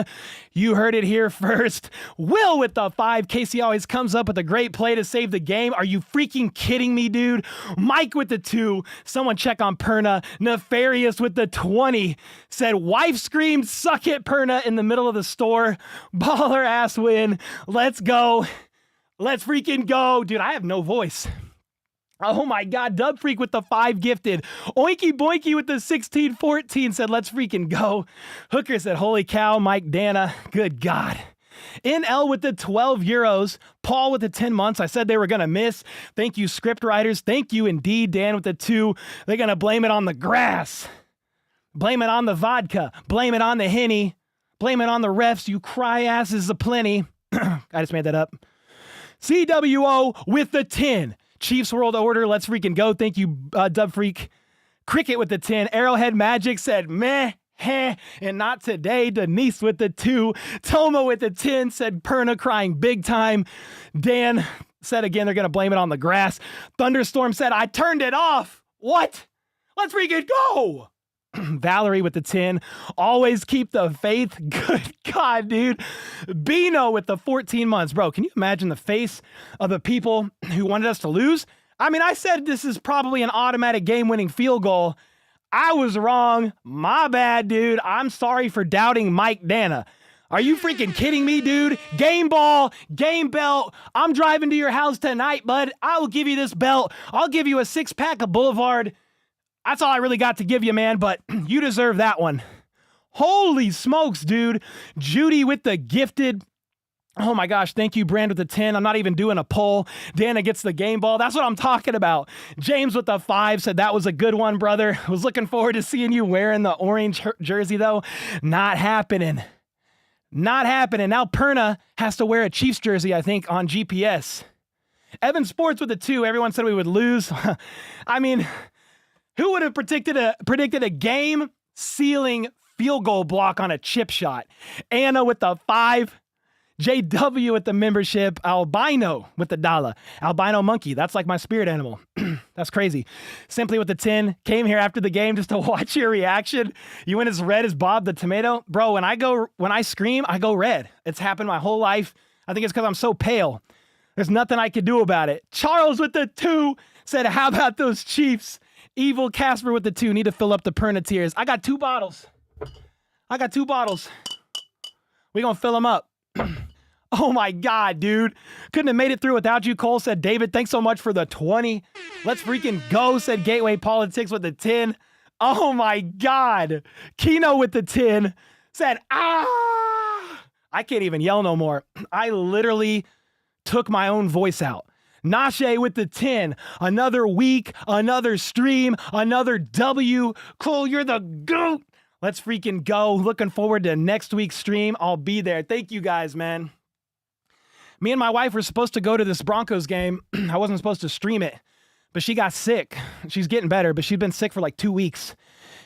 You heard it here first. Will with the 5. Casey always comes up with a great play to save the game. Are you freaking kidding me, dude? Mike with the 2. Someone check on Perna. Nefarious with the 20 said, wife screamed, suck it, Perna, in the middle of the store. Baller ass win. Let's go. Let's freaking go. Dude, I have no voice. Oh my God, Dub Freak with the 5 gifted. Oinky Boinky with the 16-14 said, let's freaking go. Hooker said, holy cow, Mike Dana. Good God. NL with the 12 euros. Paul with the 10 months. I said they were going to miss. Thank you, script writers. Thank you indeed, Dan with the 2. They're going to blame it on the grass. Blame it on the vodka. Blame it on the Henny. Blame it on the refs. You cry asses aplenty. I just made that up. CWO with the 10. Chiefs World Order, let's freaking go. Thank you, Dub Freak. Cricket with the 10. Arrowhead Magic said, meh, heh, and not today. Denise with the 2. Toma with the 10 said, Perna crying big time. Dan said again, they're going to blame it on the grass. Thunderstorm said, I turned it off. What? Let's freaking go. Valerie with the 10. Always keep the faith. Good God, dude. Bino with the 14 months. Bro, can you imagine the face of the people who wanted us to lose? I mean, I said this is probably an automatic game-winning field goal. I was wrong. My bad, dude. I'm sorry for doubting Mike Dana. Are you freaking kidding me, dude? Game ball, game belt. I'm driving to your house tonight, bud. I will give you this belt. I'll give you a 6-pack of Boulevard. That's all I really got to give you, man, but you deserve that one. Holy smokes, dude. Judy with the gifted. Oh my gosh, thank you, Brand with the 10. I'm not even doing a poll. Dana gets the game ball. That's what I'm talking about. James with the 5 said that was a good one, brother. Was looking forward to seeing you wearing the orange jersey, though. Not happening. Not happening. Now Perna has to wear a Chiefs jersey, I think, on GPS. Evan Sports with the 2. Everyone said we would lose. I mean, who would have predicted a game-sealing field goal block on a chip shot? Anna with the 5. JW with the membership. Albino with the dollar. Albino monkey. That's like my spirit animal. That's crazy. Simply with the 10. Came here after the game just to watch your reaction. You went as red as Bob the tomato. Bro, when I scream, I go red. It's happened my whole life. I think it's because I'm so pale. There's nothing I could do about it. Charles with the 2 said, how about those Chiefs? Evil Casper with the 2. Need to fill up the Perna tears. I got 2 bottles. We gonna fill them up. Oh my God, dude. Couldn't have made it through without you, Cole, said David. Thanks so much for the 20. Let's freaking go, said Gateway Politics with the 10. Oh my God. Kino with the 10 said, I can't even yell no more. I literally took my own voice out. Nashe with the 10. Another week, another stream, another W. Cole, you're the GOAT. Let's freaking go. Looking forward to next week's stream. I'll be there. Thank you guys, man. Me and my wife were supposed to go to this Broncos game. I wasn't supposed to stream it, but she got sick. She's getting better, but she'd been sick for like 2 weeks.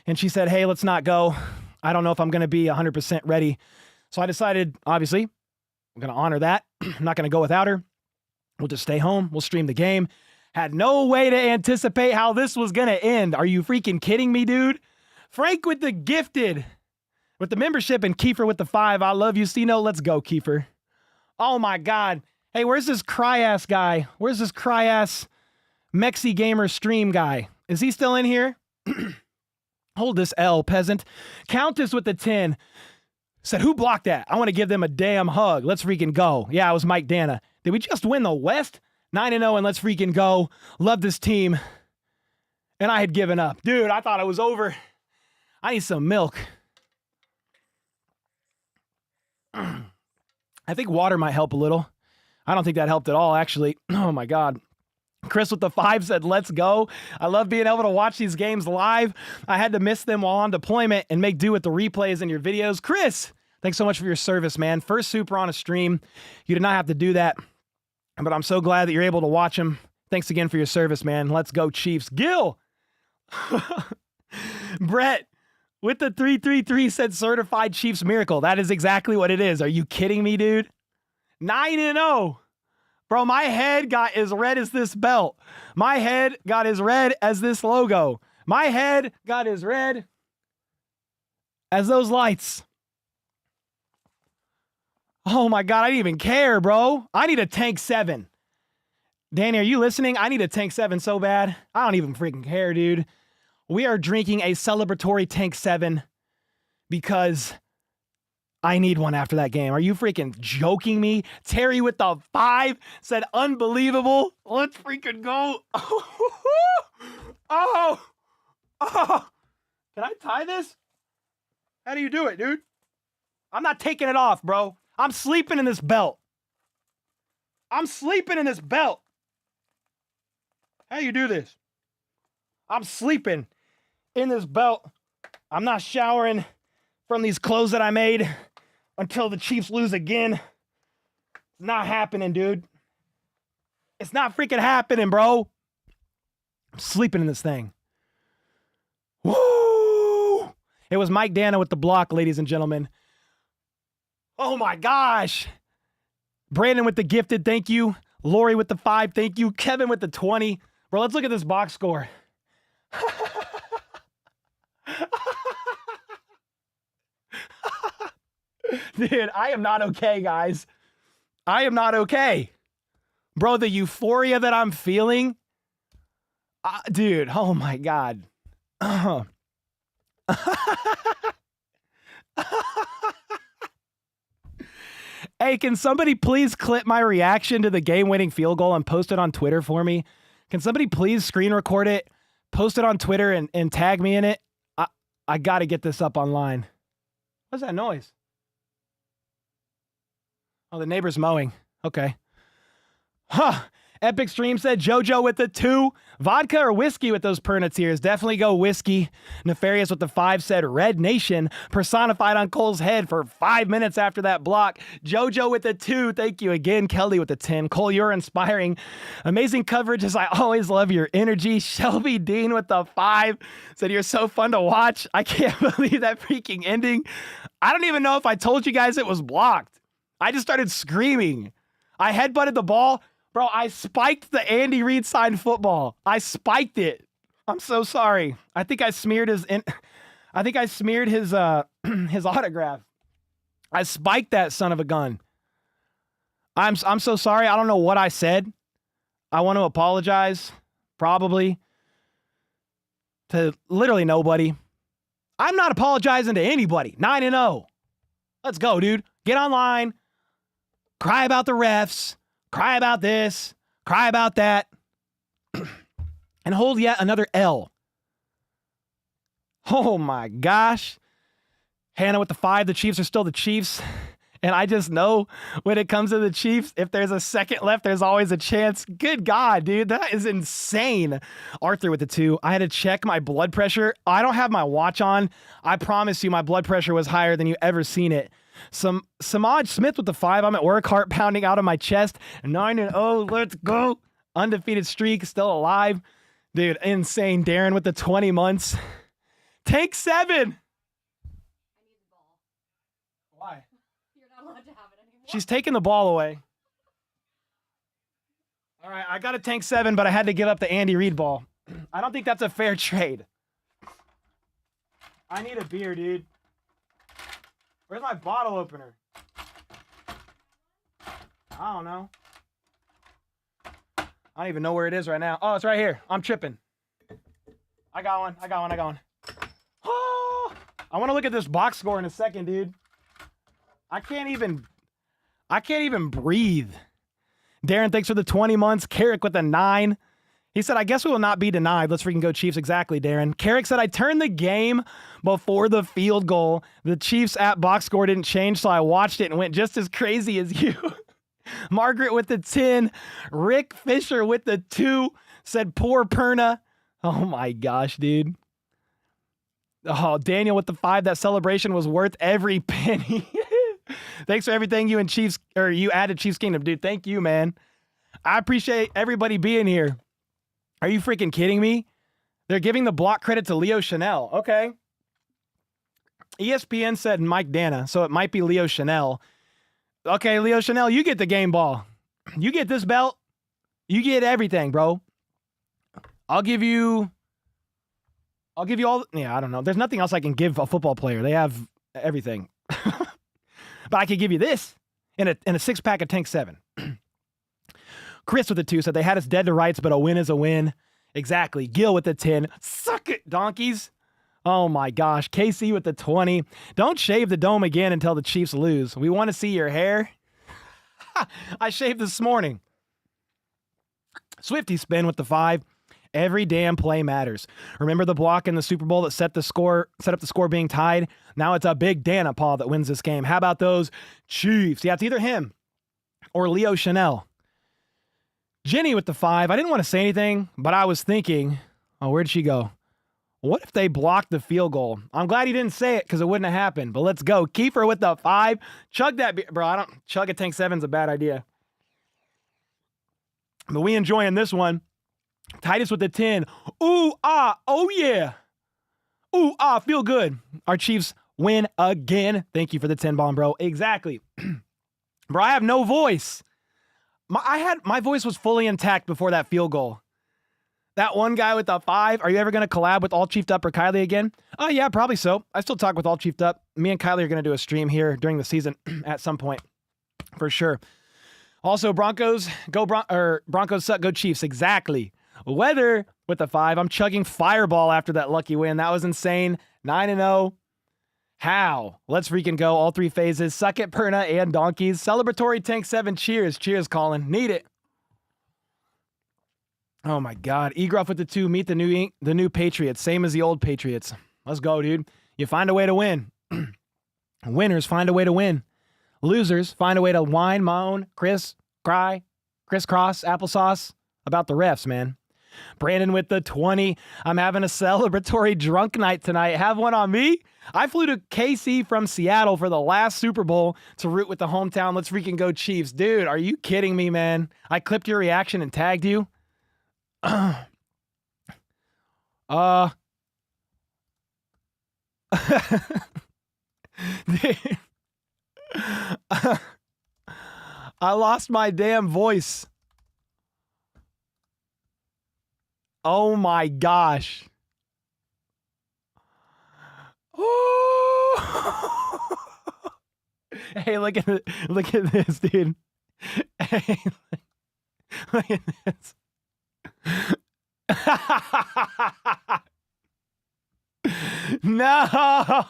And she said, hey, let's not go. I don't know if I'm going to be 100% ready. So I decided, obviously, I'm going to honor that. I'm not going to go without her. We'll just stay home. We'll stream the game. Had no way to anticipate how this was going to end. Are you freaking kidding me, dude? Frank with the gifted. with the membership and Kiefer with the 5. I love you, C-Note. Let's go, Kiefer. Oh, my God. Hey, where's this cry-ass guy? Where's this cry-ass Mexi Gamer stream guy? Is he still in here? Hold this L, peasant. Countess with the 10. Said, who blocked that? I want to give them a damn hug. Let's freaking go. Yeah, it was Mike Dana. Did we just win the West? 9-0 and let's freaking go. Love this team. And I had given up. Dude, I thought it was over. I need some milk. I think water might help a little. I don't think that helped at all, actually. Oh, my God. Chris with the 5 said, let's go. I love being able to watch these games live. I had to miss them while on deployment and make do with the replays in your videos. Chris, thanks so much for your service, man. First super on a stream. You did not have to do that, but I'm so glad that you're able to watch them. Thanks again for your service, man. Let's go, Chiefs. Gil. Brett with the 333 said certified Chiefs miracle. That is exactly what it is. Are you kidding me, dude? 9-0. Bro, my head got as red as this belt. My head got as red as this logo. My head got as red as those lights. Oh my God, I didn't even care, bro. I need a tank 7. Danny, are you listening? I need a tank 7 so bad. I don't even freaking care, dude. We are drinking a celebratory tank 7 because I need one after that game. Are you freaking joking me? Terry with the 5 said, unbelievable. Let's freaking go. Oh. Can I tie this? How do you do it, dude? I'm not taking it off, bro. I'm sleeping in this belt. I'm sleeping in this belt. How do you do this? I'm sleeping in this belt. I'm not showering from these clothes that I made until the Chiefs lose again. It's not happening, dude. It's not freaking happening, bro. I'm sleeping in this thing. Woo! It was Mike Dana with the block, ladies and gentlemen. Oh my gosh. Brandon with the gifted, thank you. Lori with the 5, thank you. Kevin with the 20. Bro, let's look at this box score. Dude, I am not okay, guys. I am not okay. Bro, the euphoria that I'm feeling. Dude, oh my God. Hey, can somebody please clip my reaction to the game-winning field goal and post it on Twitter for me? Can somebody please screen record it, post it on Twitter, and tag me in it? I got to get this up online. What's that noise? Oh, the neighbor's mowing. Okay. Huh. Epic Stream said JoJo with the 2. Vodka or whiskey with those Pernatiers? Definitely go whiskey. Nefarious with the 5 said Red Nation personified on Cole's head for 5 minutes after that block. JoJo with the 2. Thank you again. Kelly with the 10. Cole, you're inspiring. Amazing coverage as I always love your energy. Shelby Dean with the 5 said you're so fun to watch. I can't believe that freaking ending. I don't even know if I told you guys it was blocked. I just started screaming. I headbutted the ball. Bro, I spiked the Andy Reid signed football. I spiked it. I'm so sorry. I think I smeared his his autograph. I spiked that son of a gun. I'm so sorry. I don't know what I said. I want to apologize probably to literally nobody. I'm not apologizing to anybody. 9-0. Let's go, dude. Get online. Cry about the refs. Cry about this, cry about that, and hold yet another L. Oh my gosh. Hannah with the 5, the Chiefs are still the Chiefs. And I just know when it comes to the Chiefs, if there's a second left, there's always a chance. Good God, dude, that is insane. Arthur with the 2. I had to check my blood pressure. I don't have my watch on. I promise you my blood pressure was higher than you ever seen it. Samaj Smith with the 5. I'm at work, heart pounding out of my chest. 9-0, let's go. Undefeated streak, still alive. Dude, insane. Darren with the 20 months. Tank 7. I need the ball. Why? You're not allowed to have it anymore. She's taking the ball away. All right, I got a Tank 7, but I had to give up the Andy Reid ball. I don't think that's a fair trade. I need a beer, dude. Where's my bottle opener? I don't know. I don't even know where it is right now. Oh, it's right here. I'm tripping. I got one. Oh, I want to look at this box score in a second, dude. I can't even breathe. Darren, thanks for the 20 months. Carrick with a 9. He said, I guess we will not be denied. Let's freaking go Chiefs. Exactly, Darren. Carrick said, I turned the game before the field goal. The Chiefs at box score didn't change, so I watched it and went just as crazy as you. Margaret with the 10. Rick Fisher with the 2. Said, poor Perna. Oh my gosh, dude. Oh, Daniel with the 5. That celebration was worth every penny. Thanks for everything you added Chiefs Kingdom, dude. Thank you, man. I appreciate everybody being here. Are you freaking kidding me? They're giving the block credit to Leo Chanel. Okay. ESPN said Mike Dana, so it might be Leo Chanel. Okay, Leo Chanel, you get the game ball. You get this belt. You get everything, bro. I'll give you all. Yeah, I don't know. There's nothing else I can give a football player. They have everything. But I could give you this in a 6-pack of Tank 7. Chris with the 2 said they had us dead to rights, but a win is a win. Exactly. Gil with the 10. Suck it, donkeys. Oh my gosh. KC with the 20. Don't shave the dome again until the Chiefs lose. We want to see your hair. I shaved this morning. Swifty Spin with the 5. Every damn play matters. Remember the block in the Super Bowl that set up the score being tied? Now it's a big Dana Paul that wins this game. How about those Chiefs? Yeah, it's either him or Leo Chanel. Jenny with the 5. I didn't want to say anything, but I was thinking, oh, where'd she go? What if they blocked the field goal? I'm glad he didn't say it because it wouldn't have happened, but let's go. Kiefer with the 5. Chug that, bro. Chug a Tank 7's a bad idea. But we enjoying this one. Titus with the 10. Ooh, ah, oh yeah. Ooh, ah, feel good. Our Chiefs win again. Thank you for the 10 bomb, bro. Exactly. Bro, I have no voice. My voice was fully intact before that field goal. That one guy with the 5. Are you ever going to collab with All Chiefed Up or Kylie again? Oh, yeah, probably so. I still talk with All Chiefed Up. Me and Kylie are going to do a stream here during the season at some point, for sure. Also, Broncos suck, go Chiefs. Exactly. Weather with the 5. I'm chugging Fireball after that lucky win. That was insane. 9-0. How? Let's freaking go. All 3 phases. Suck it, Perna and donkeys. Celebratory Tank 7. Cheers. Cheers, Colin. Need it. Oh my God. Egroff with the 2. Meet the new Patriots. Same as the old Patriots. Let's go, dude. You find a way to win. Winners find a way to win. Losers find a way to whine, moan, crisscross, applesauce about the refs, man. Brandon with the 20. I'm having a celebratory drunk night tonight. Have one on me? I flew to KC from Seattle for the last Super Bowl to root with the hometown. Let's freaking go Chiefs. Dude, are you kidding me, man? I clipped your reaction and tagged you. Dude. I lost my damn voice. Oh my gosh. Oh. Hey, look at this, dude. Hey, look at this. No.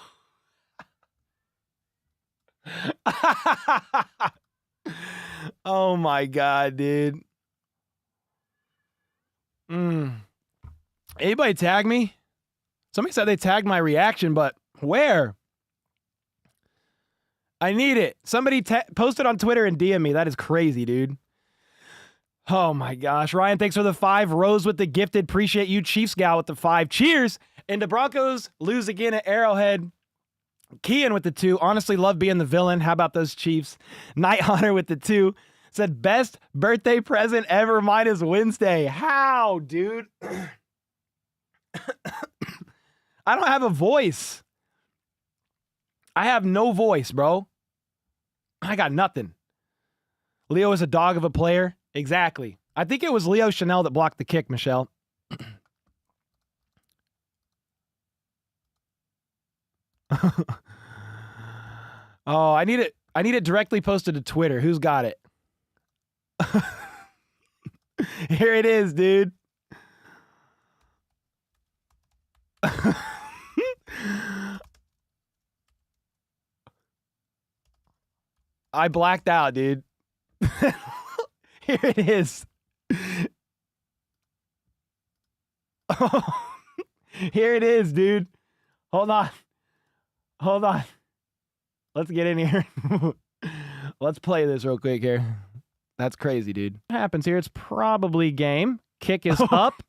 Oh my God, dude. Anybody tag me? Somebody said they tagged my reaction, but where? I need it. Somebody post it on Twitter and DM me. That is crazy, dude. Oh my gosh. Ryan, thanks for the 5. Rose with the gifted. Appreciate you. Chiefs gal with the 5. Cheers. And the Broncos lose again at Arrowhead. Kean with the 2. Honestly, love being the villain. How about those Chiefs? Night Hunter with the 2. Said, best birthday present ever. Mine is Wednesday. How, dude? I don't have a voice. I have no voice, bro. I got nothing. Leo is a dog of a player. Exactly. I think it was Leo Chanel that blocked the kick, Michelle. Oh, I need it directly posted to Twitter. Who's got it? Here it is, dude. I blacked out, dude. Here it is. Here it is, dude. Hold on. Hold on. Let's get in here. Let's play this real quick here. That's crazy, dude. What happens here? It's probably game. Kick is up.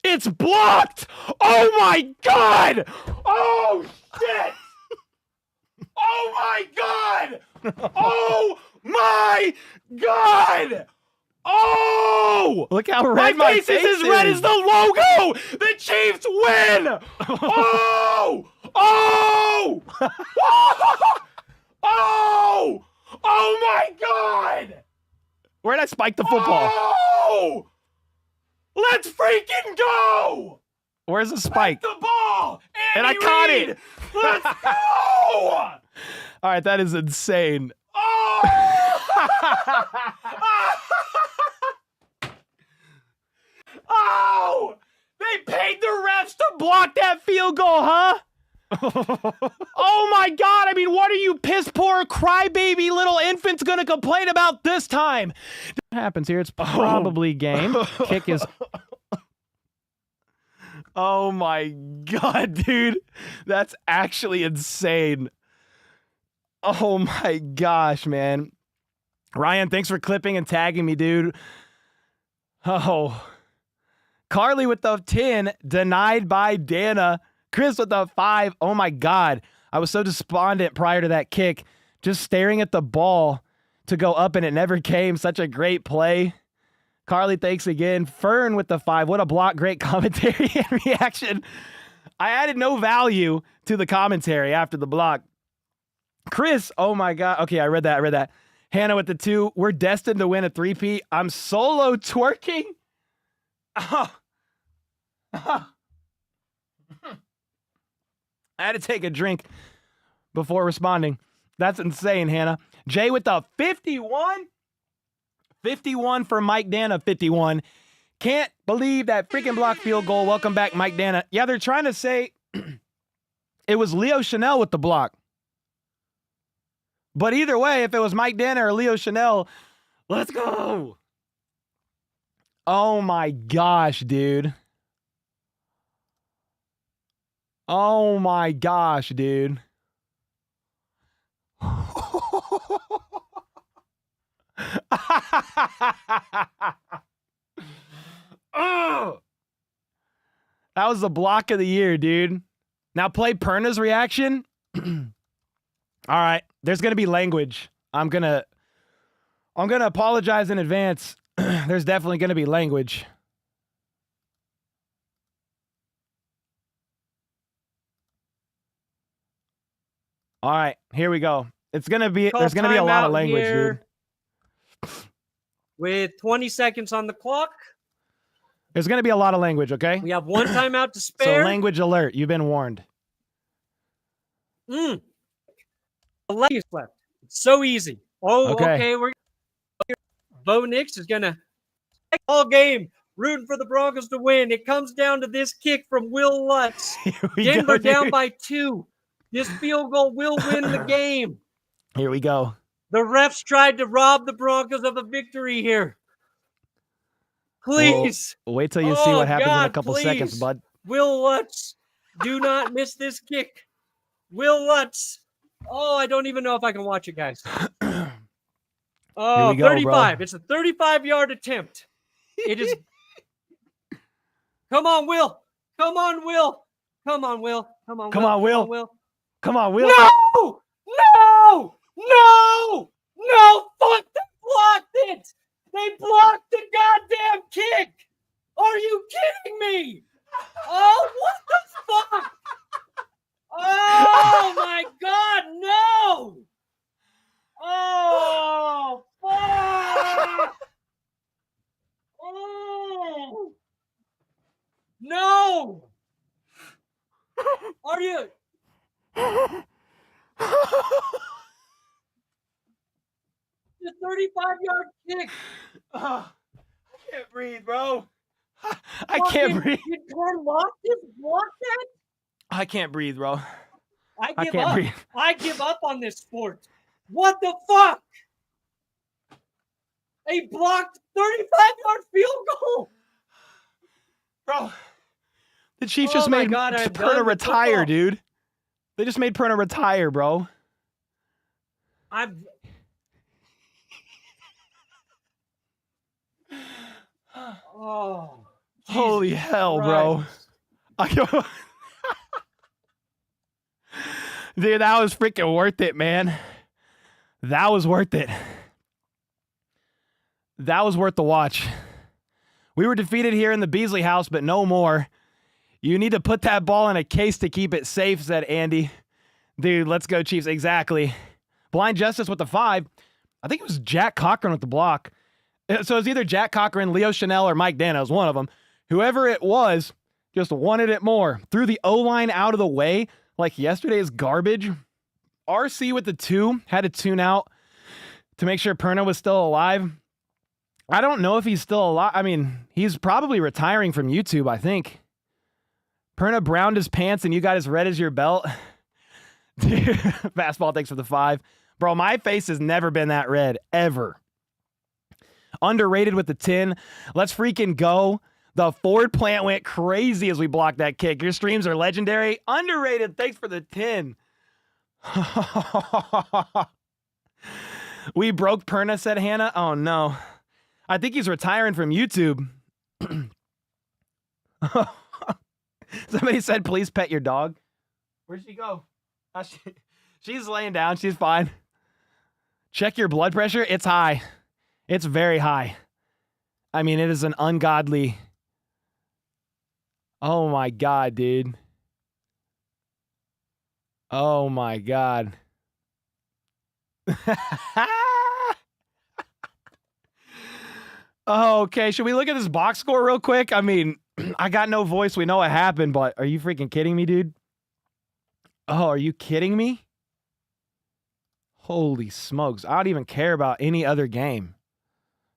It's blocked! Oh my god! Oh shit! Oh my god! Oh my god! Oh! Look how red my face is. As red as the logo! The Chiefs win! Oh! Oh! Oh! Oh my god! Where'd I spike the football? Oh! Let's freaking go! Where's the spike? The ball! And I caught it! Let's go! All right, that is insane. Oh! Oh! They paid the refs to block that field goal, huh? Oh my god, I mean, what are you piss poor crybaby little infants gonna complain about this time? What happens here? It's probably game. Kick is... Oh my god, dude. That's actually insane. Oh my gosh, man. Ryan, thanks for clipping and tagging me, dude. Oh. Carly with the 10, denied by Dana. Chris with the 5. Oh my god. I was so despondent prior to that kick, just staring at the ball to go up and it never came. Such a great play. Carly, thanks again. Fern with the 5. What a block. Great commentary and reaction. I added no value to the commentary after the block. Chris, oh my god. Okay, I read that. Hannah with the 2. We're destined to win a 3-peat. I'm solo twerking. Oh. I had to take a drink before responding. That's insane, Hannah. Jay with the 51. 51 for Mike Dana, 51. Can't believe that freaking block field goal. Welcome back, Mike Dana. Yeah, they're trying to say it was Leo Chanel with the block. But either way, if it was Mike Dana or Leo Chanel, let's go. Oh my gosh, dude. Oh my gosh, dude. Oh, that was the block of the year, dude. Now play Perna's reaction. All right, there's gonna be language. I'm gonna apologize in advance. There's definitely gonna be language. All right, here we go. There's gonna be a lot of language, dude. With 20 seconds on the clock. There's gonna be a lot of language, okay? We have one timeout to spare. So language alert, you've been warned. The leg is left. It's so easy. Oh, okay. We're Bo Nix is gonna all game rooting for the Broncos to win. It comes down to this kick from Will Lutz. Denver down by 2. This field goal will win the game. Here we go. The refs tried to rob the Broncos of a victory here. Please. Well, wait till you see what happens in a couple seconds, bud. Will Lutz, do not miss this kick. Will Lutz. Oh, I don't even know if I can watch it, guys. Oh, go, 35. Bro. It's a 35-yard attempt. It is. Come on, Will. Come on, Will. Come on, Will. Come on, Will. Come on, Will. Come on, Will. No! No! No! No! Fuck! They blocked it! They blocked the goddamn kick! Are you kidding me? Oh, what the fuck? Oh my god, no! Oh, fuck! Oh! No! Are you? a 35-yard kick. I can't breathe, bro. I can't breathe. Did Karlaftis block that? I can't breathe, bro. I I give can't up. breathe. I give up on this sport. What the fuck? A blocked 35-yard field goal. Bro, the Chiefs Oh just my made God, I'm Perna done with retire, football. dude. They just made Perna retire, bro. Oh. Holy Jesus hell, bro. Christ. Dude, that was freaking worth it, man. That was worth it. That was worth the watch. We were defeated here in the Beasley house, but no more. You need to put that ball in a case to keep it safe, said Andy. Dude, let's go Chiefs. Exactly. Blind Justice with the 5. I think it was Jack Cochran with the block. So it's either Jack Cochran, Leo Chanel, or Mike Dana. It was one of them. Whoever it was just wanted it more. Threw the O-line out of the way like yesterday's garbage. RC with the 2 had to tune out to make sure Perna was still alive. I don't know if he's still alive. I mean, he's probably retiring from YouTube, I think. Perna browned his pants and you got as red as your belt. Dude, fastball, thanks for the 5. Bro, my face has never been that red, ever. Underrated with the 10. Let's freaking go. The Ford plant went crazy as we blocked that kick. Your streams are legendary. Underrated, thanks for the 10. We broke Perna, said Hannah. Oh, no. I think he's retiring from YouTube. Somebody said, please pet your dog. Where'd she go? She's laying down. She's fine. Check your blood pressure. It's high. It's very high. I mean, it is an ungodly. Oh, my God, dude. Oh, my God. Oh, okay, should we look at this box score real quick? I mean, I got no voice. We know what happened, but are you freaking kidding me, dude? Oh, are you kidding me? Holy smokes. I don't even care about any other game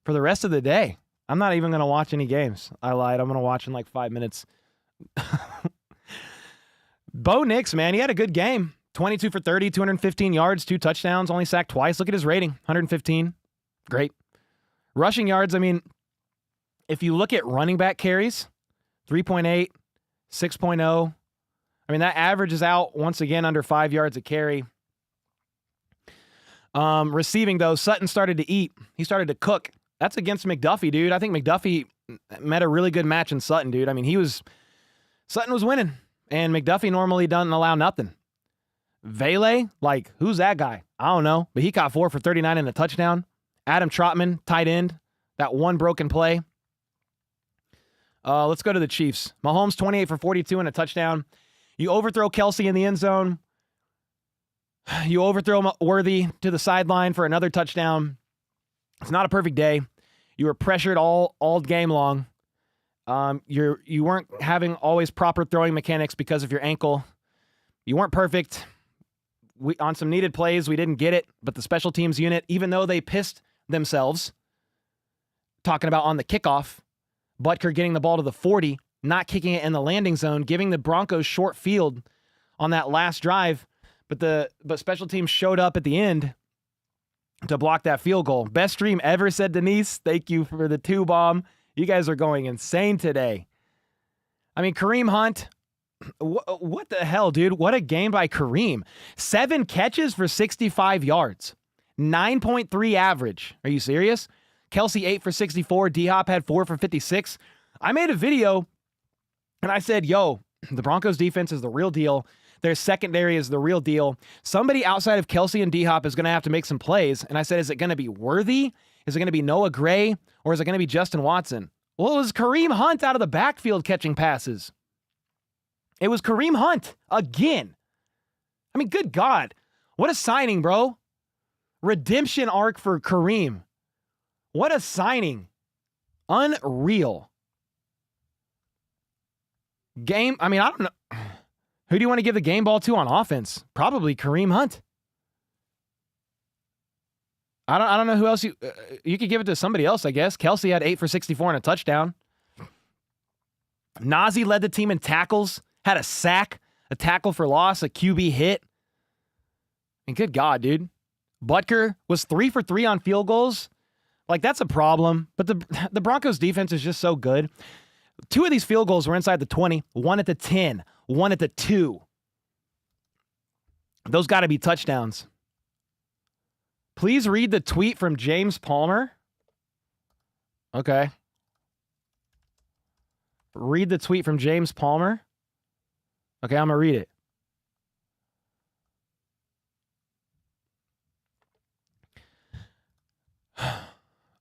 for the rest of the day. I'm not even going to watch any games. I lied. I'm going to watch in like 5 minutes. Bo Nix, man, he had a good game. 22 for 30, 215 yards, 2 touchdowns, only sacked twice. Look at his rating, 115. Great. Rushing yards, I mean, if you look at running back carries, 3.8, 6.0. I mean, that averages out once again under 5 yards a carry. Receiving, though, Sutton started to eat. He started to cook. That's against McDuffie, dude. I think McDuffie met a really good match in Sutton, dude. I mean, Sutton was winning, and McDuffie normally doesn't allow nothing. Vele, like, who's that guy? I don't know, but he caught 4 for 39 and a touchdown. Adam Trotman, tight end, that one broken play. Let's go to the Chiefs. Mahomes, 28 for 42 and a touchdown. You overthrow Kelsey in the end zone. You overthrow Worthy to the sideline for another touchdown. It's not a perfect day. You were pressured all game long. You weren't having always proper throwing mechanics because of your ankle. You weren't perfect. On some needed plays, we didn't get it, but the special teams unit, even though they pissed themselves, talking about on the kickoff, Butker getting the ball to the 40, not kicking it in the landing zone, giving the Broncos short field on that last drive, but special teams showed up at the end to block that field goal. Best stream ever, said Denise. Thank you for the 2 bomb. You guys are going insane today. I mean, Kareem Hunt, what the hell, dude? What a game by Kareem. 7 catches for 65 yards. 9.3 average. Are you serious? Kelsey 8 for 64. D-Hop had 4 for 56. I made a video and I said, yo, the Broncos defense is the real deal. Their secondary is the real deal. Somebody outside of Kelsey and D-Hop is going to have to make some plays. And I said, is it going to be Worthy? Is it going to be Noah Gray? Or is it going to be Justin Watson? Well, it was Kareem Hunt out of the backfield catching passes. It was Kareem Hunt again. I mean, good God. What a signing, bro. Redemption arc for Kareem. What a signing. Unreal. Game, I mean, I don't know. Who do you want to give the game ball to on offense? Probably Kareem Hunt. I don't know who else you could give it to somebody else, I guess. Kelsey had 8 for 64 and a touchdown. Nazi led the team in tackles, had a sack, a tackle for loss, a QB hit. And good God, dude. Butker was 3 for 3 on field goals. Like, that's a problem. But the Broncos defense is just so good. 2 of these field goals were inside the 20, 1 at the 10, 1 at the 2. Those got to be touchdowns. Please read the tweet from James Palmer. Okay. Read the tweet from James Palmer. Okay, I'm going to read it.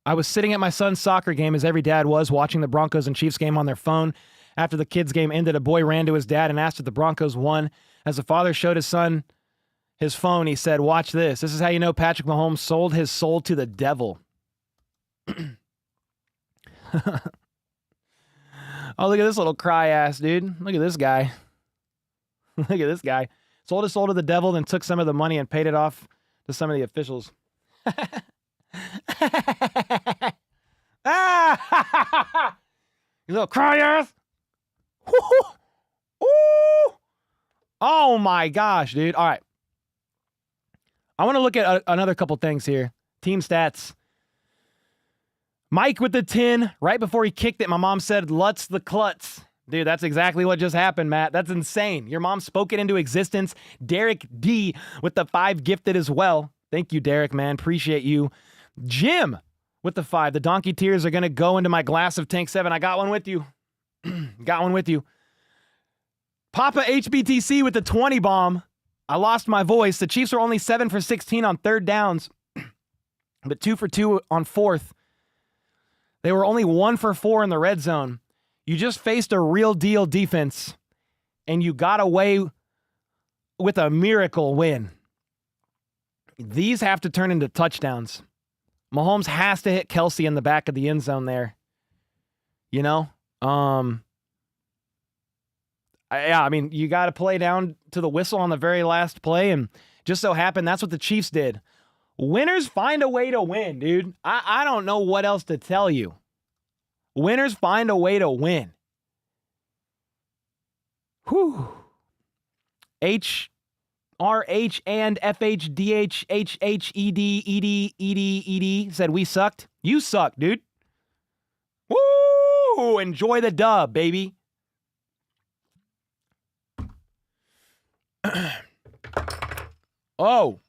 I was sitting at my son's soccer game, as every dad was, watching the Broncos and Chiefs game on their phone. After the kids' game ended, a boy ran to his dad and asked if the Broncos won. As the father showed his son his phone, he said, "Watch this. This is how you know Patrick Mahomes sold his soul to the devil." Oh, look at this little cry ass, dude. Look at this guy. Look at this guy. Sold his soul to the devil, then took some of the money and paid it off to some of the officials. Ah! You little cry ass. Oh my gosh, dude. All right. I want to look at another couple things here. Team stats. Mike with the 10. Right before he kicked it, my mom said, "Lutz the klutz." Dude, that's exactly what just happened, Matt. That's insane. Your mom spoke it into existence. Derek D with the 5 gifted as well. Thank you, Derek, man. Appreciate you. Jim with the 5. The donkey tears are going to go into my glass of Tank 7. I got one with you. Got one with you. Papa HBTC with the 20 bomb. I lost my voice. The Chiefs were only 7 for 16 on third downs, but 2 for 2 on fourth. They were only 1 for 4 in the red zone. You just faced a real deal defense, and you got away with a miracle win. These have to turn into touchdowns. Mahomes has to hit Kelsey in the back of the end zone there. You know? I mean, you got to play down to the whistle on the very last play, and just so happened that's what the Chiefs did. Winners find a way to win, dude. I don't know what else to tell you. Winners find a way to win. Whew. HRH and FHDHHHEDED said we sucked. You suck, dude. Woo! Enjoy the dub, baby. Oh.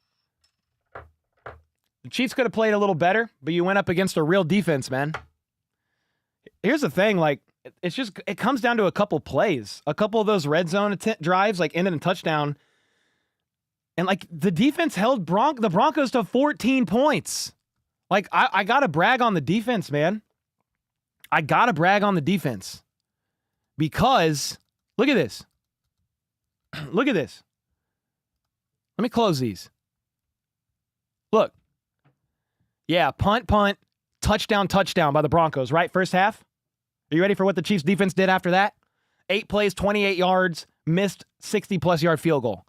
The Chiefs could have played a little better, but you went up against a real defense, man. Here's the thing, like, it comes down to a couple plays. A couple of those red zone drives, like, ended in touchdown. And, like, the defense held the Broncos to 14 points. Like, I got to brag on the defense, man. I got to brag on the defense. Because, look at this. Look at this. Let me close these. Look. Yeah, punt, touchdown by the Broncos, right? First half. Are you ready for what the Chiefs defense did after that? 8 plays, 28 yards, missed 60-plus yard field goal.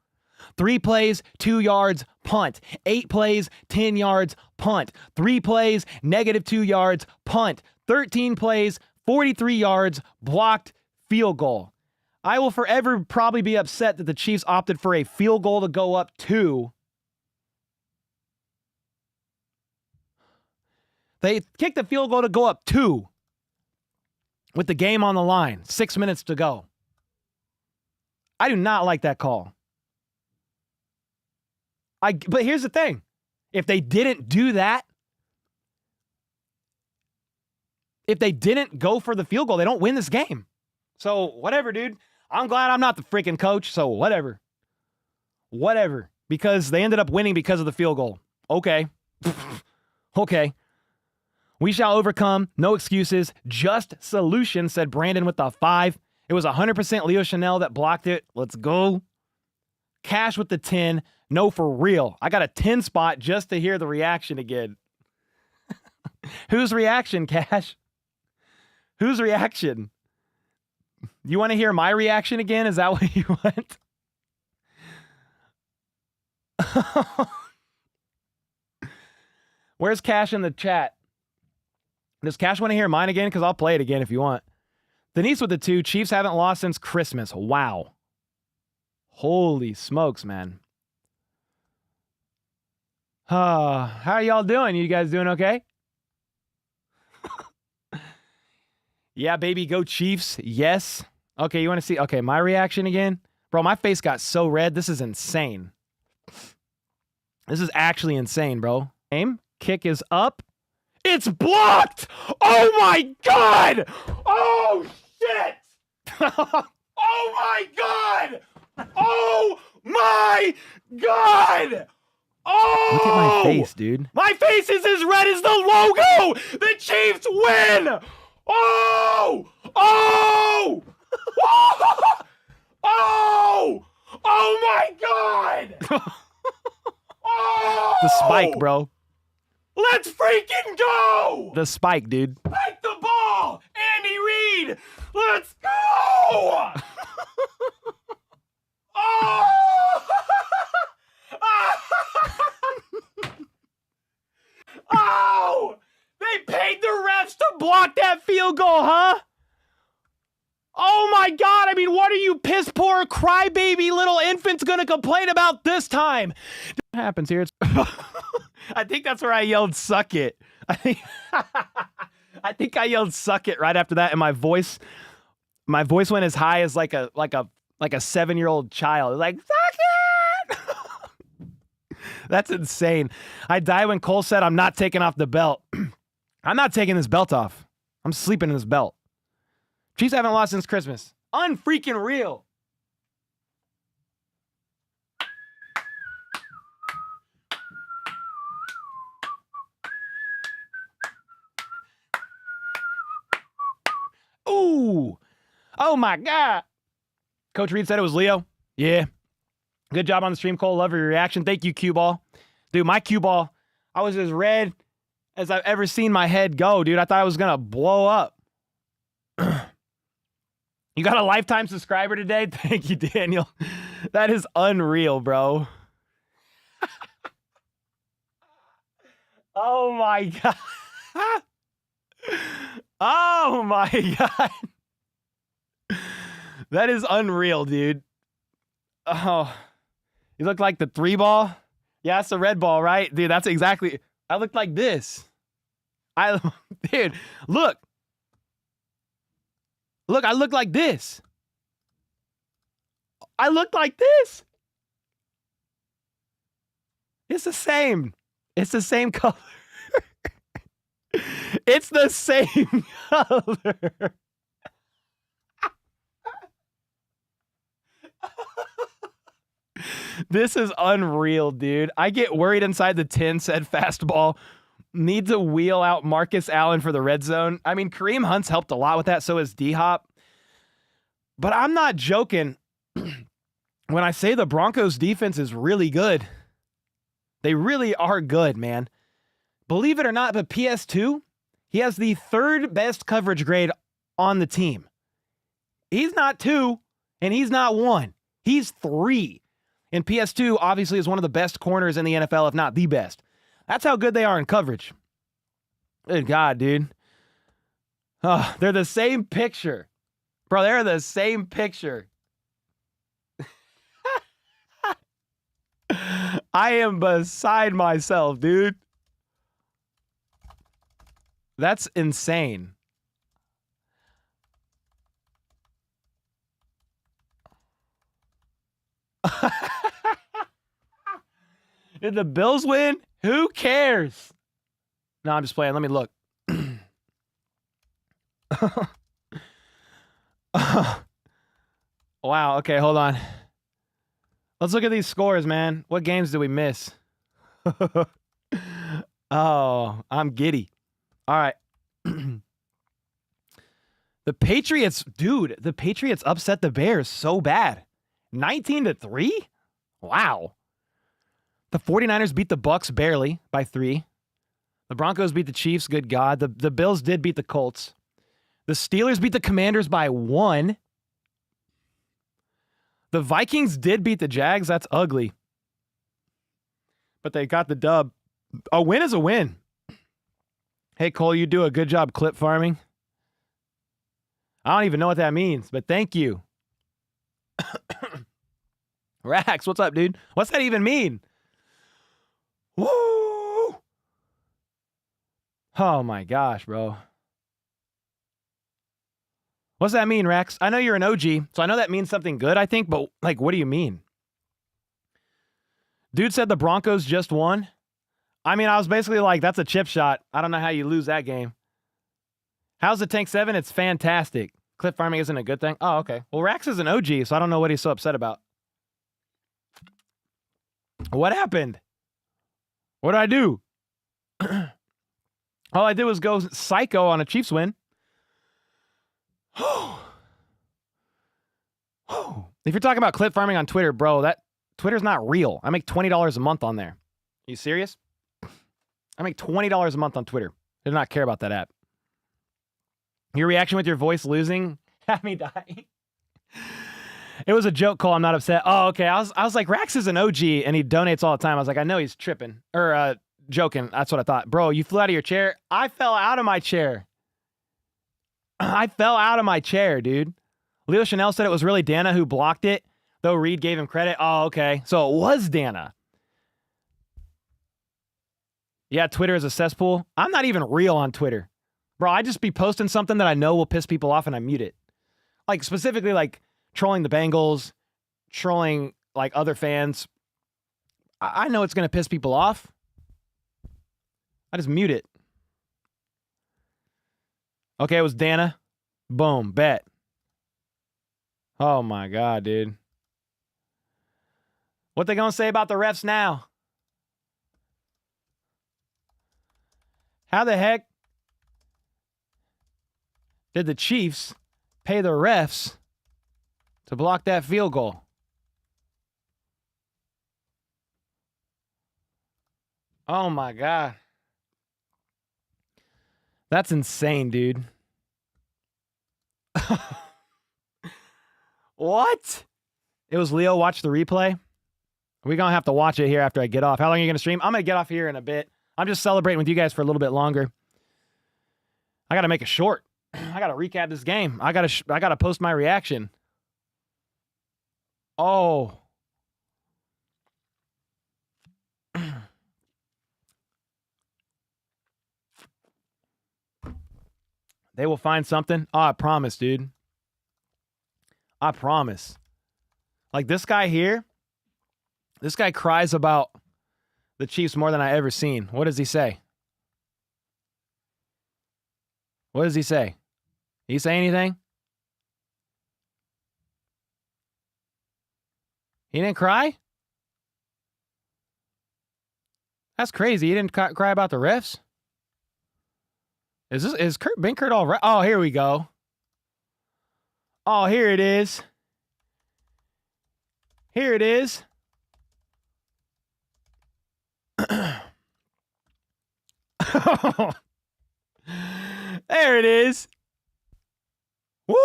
3 plays, 2 yards, punt. 8 plays, 10 yards, punt. 3 plays, -2 yards, punt. 13 plays, 43 yards, blocked, field goal. I will forever probably be upset that the Chiefs opted for a field goal to go up 2. They kicked the field goal to go up 2 with the game on the line, 6 minutes to go. I do not like that call. But here's the thing. If they didn't do that, if they didn't go for the field goal, they don't win this game. So whatever, dude. I'm glad I'm not the freaking coach, so whatever. Whatever. Because they ended up winning because of the field goal. Okay. Okay. We shall overcome. No excuses. Just solutions, said Brandon with the 5. It was 100% Leo Chanel that blocked it. Let's go. Cash with the 10. No, for real. I got a 10 spot just to hear the reaction again. Whose reaction, Cash? Whose reaction? You want to hear my reaction again? Is that what you want? Where's Cash in the chat? Does Cash want to hear mine again? Because I'll play it again if you want. Denise with the 2. Chiefs haven't lost since Christmas. Wow. Holy smokes, man. How are y'all doing? You guys doing okay? Yeah, baby, go Chiefs. Yes. Okay, you want to see? Okay, my reaction again? Bro, my face got so red. This is insane. This is actually insane, bro. Aim. Kick is up. It's blocked! Oh my god! Oh shit! Oh my god! Oh my god! Oh! Look at my face, dude. My face is as red as the logo! The Chiefs win! Oh! Oh! Oh! Oh! Oh my god! Oh! The spike, bro. Let's freaking go! The spike, dude. Spike the ball! Andy Reid! Let's go! Oh! Oh! They paid the refs to block that field goal, huh? Oh my god, I mean, what are you piss poor crybaby little infants gonna complain about this time? What happens here? It's I think that's where I yelled suck it. I think I yelled suck it right after that, and my voice went as high as like a 7-year-old child. Like, suck it! That's insane. I died when Cole said I'm not taking off the belt. I'm not taking this belt off. I'm sleeping in this belt. Chiefs haven't lost since Christmas. Unfreaking real. Ooh. Oh my God. Coach Reed said it was Leo. Yeah. Good job on the stream, Cole. Love your reaction. Thank you, cue ball. Dude, my cue ball, I was as red as I've ever seen my head go, dude. I thought I was going to blow up. You got a lifetime subscriber today? Thank you, Daniel. That is unreal, bro. Oh my God. Oh my God. That is unreal, dude. Oh, you look like the 3 ball? Yeah, that's the red ball, right? Dude, that's exactly, I look like this. Dude, look. Look, I look like this. I look like this. It's the same. It's the same color. It's the same color. This is unreal, dude. I get worried inside the 10 said fastball. Need to wheel out Marcus Allen for the red zone. I mean, Kareem Hunt's helped a lot with that. So is D-Hop. But I'm not joking when I say the Broncos defense is really good. They really are good, man. Believe it or not, but PS2, he has the 3rd best coverage grade on the team. He's not 2 and he's not 1. He's 3. And PS2 obviously is one of the best corners in the NFL, if not the best. That's how good they are in coverage. Good God, dude. Oh, they're the same picture. Bro, they're the same picture. I am beside myself, dude. That's insane. Did the Bills win? Who cares? No, I'm just playing. Let me look. Wow. Okay, hold on. Let's look at these scores, man. What games did we miss? Oh, I'm giddy. All right. The Patriots, dude, the Patriots upset the Bears so bad. 19-3? Wow. The 49ers beat the Bucks barely by 3. The Broncos beat the Chiefs, good God. The Bills did beat the Colts. The Steelers beat the Commanders by 1. The Vikings did beat the Jags. That's ugly. But they got the dub. A win is a win. Hey, Cole, you do a good job clip farming. I don't even know what that means, but thank you. Rax, what's up, dude? What's that even mean? Woo! Oh my gosh, bro. What's that mean, Rax? I know you're an OG, so I know that means something good, I think, but like, what do you mean? Dude said the Broncos just won. I mean, I was basically like, that's a chip shot. I don't know how you lose that game. How's the Tank 7? It's fantastic. Clip farming isn't a good thing. Oh, okay. Well, Rax is an OG, so I don't know what he's so upset about. What happened? What did I do? All I did was go psycho on a Chiefs win. If you're talking about clip farming on Twitter, bro, that Twitter's not real. I make $20 a month on there. You serious? I make $20 a month on Twitter. I do not care about that app. Your reaction with your voice losing had me dying. It was a joke, Cole. I'm not upset. Oh, okay. I was like, Rax is an OG and he donates all the time. I was like, I know he's tripping or joking. That's what I thought. Bro, you flew out of your chair. I fell out of my chair. I fell out of my chair, dude. Leo Chanel said it was really Dana who blocked it, though Reed gave him credit. Oh, okay. So it was Dana. Yeah, Twitter is a cesspool. I'm not even real on Twitter. Bro, I just be posting something that I know will piss people off and I mute it. Like specifically like trolling the Bengals, trolling like other fans. I know it's going to piss people off. I just mute it. Okay, it was Dana. Boom, bet. Oh my God, dude. What they going to say about the refs now? How the heck did the Chiefs pay the refs to block that field goal? Oh my God. That's insane, dude. What? It was Leo. Watch the replay. We're going to have to watch it here after I get off. How long are you going to stream? I'm going to get off here in a bit. I'm just celebrating with you guys for a little bit longer. I got to make it short. I got to recap this game. I got to post my reaction. Oh. They will find something. Oh, I promise, dude. I promise. Like this guy here, this guy cries about the Chiefs more than I ever seen. What does he say? What does he say? He say anything? He didn't cry? That's crazy. He didn't cry about the refs? Is Kurt all right? Oh, here we go. Oh, here it is. Here it is. There it is. Woo!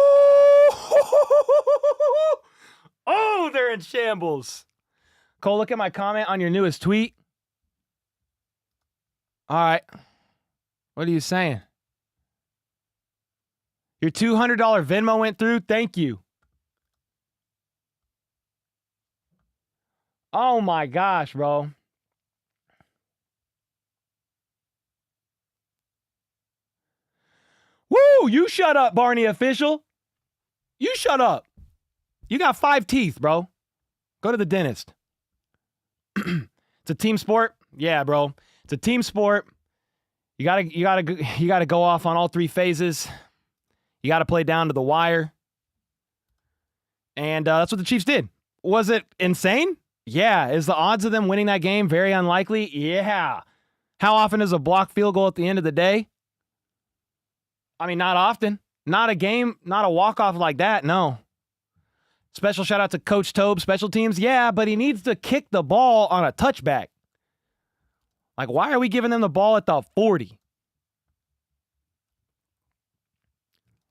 Oh, they're in shambles. Cole, look at my comment on your newest tweet. All right. What are you saying? Your $200 Venmo went through? Thank you. Oh my gosh, bro. Woo! You shut up, Barney official. You shut up. You got 5 teeth, bro. Go to the dentist. It's a team sport. Yeah, bro. It's a team sport. You gotta go off on all 3 phases. You gotta play down to the wire. And that's what the Chiefs did. Was it insane? Yeah. Is the odds of them winning that game very unlikely? Yeah. How often is a blocked field goal at the end of the day? I mean, not often. Not a game, not a walk-off like that, no. Special shout out to Coach Tobe, special teams. Yeah, but he needs to kick the ball on a touchback. Like, why are we giving them the ball at the 40?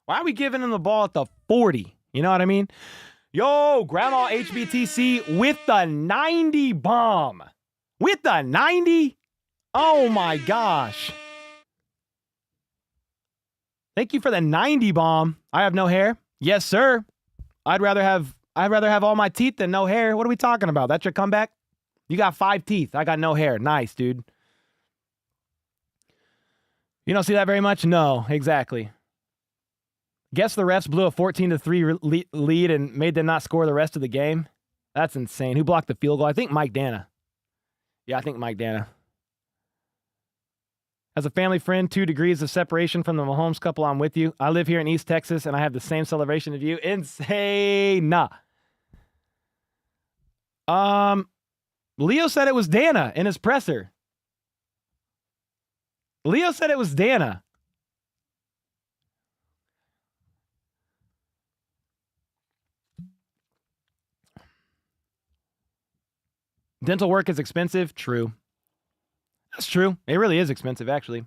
Why are we giving them the ball at the 40? You know what I mean? Yo, Grandma HBTC with the 90 bomb. With the 90? Oh my gosh. Thank you for the 90 bomb. I have no hair. Yes, sir. I'd rather have all my teeth than no hair. What are we talking about? That's your comeback? You got 5 teeth. I got no hair. Nice, dude. You don't see that very much? No, exactly. Guess the refs blew a 14-3 lead and made them not score the rest of the game. That's insane. Who blocked the field goal? I think Mike Dana. Yeah, I think Mike Dana. As a family friend, 2 degrees of separation from the Mahomes couple, I'm with you. I live here in East Texas, and I have the same celebration as you. Insane. Leo said it was Dana in his presser. Leo said it was Dana. Dental work is expensive. True. That's true. It really is expensive, actually.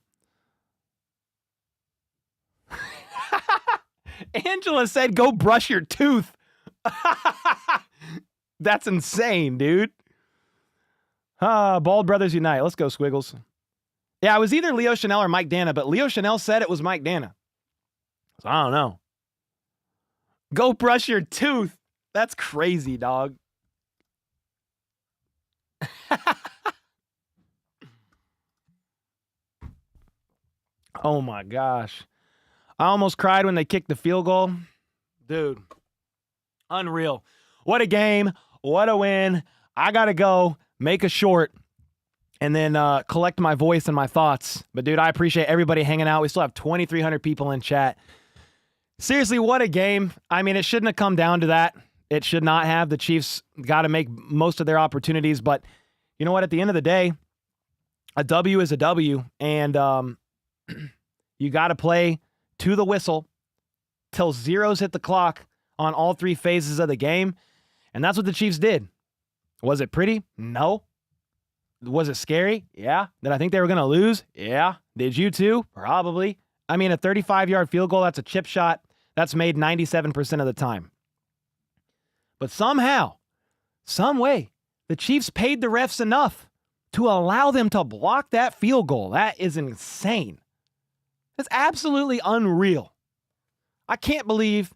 Angela said, go brush your tooth. That's insane, dude. Bald Brothers Unite. Let's go, Squiggles. Yeah, it was either Leo Chanel or Mike Dana, but Leo Chanel said it was Mike Dana. So I don't know. Go brush your tooth. That's crazy, dog. Oh my gosh. I almost cried when they kicked the field goal. Dude, unreal. What a game. What a win. I got to go make a short and then collect my voice and my thoughts. But dude, I appreciate everybody hanging out. We still have 2,300 people in chat. Seriously, what a game. I mean, it shouldn't have come down to that. It should not have. The Chiefs got to make most of their opportunities. But you know what? At the end of the day, a W is a W. And you got to play to the whistle till zeros hit the clock on all 3 phases of the game. And that's what the Chiefs did. Was it pretty? No. Was it scary? Yeah. Did I think they were going to lose? Yeah. Did you too? Probably. I mean, a 35-yard field goal, that's a chip shot. That's made 97% of the time. But somehow, some way, the Chiefs paid the refs enough to allow them to block that field goal. That is insane. That's absolutely unreal. I can't believe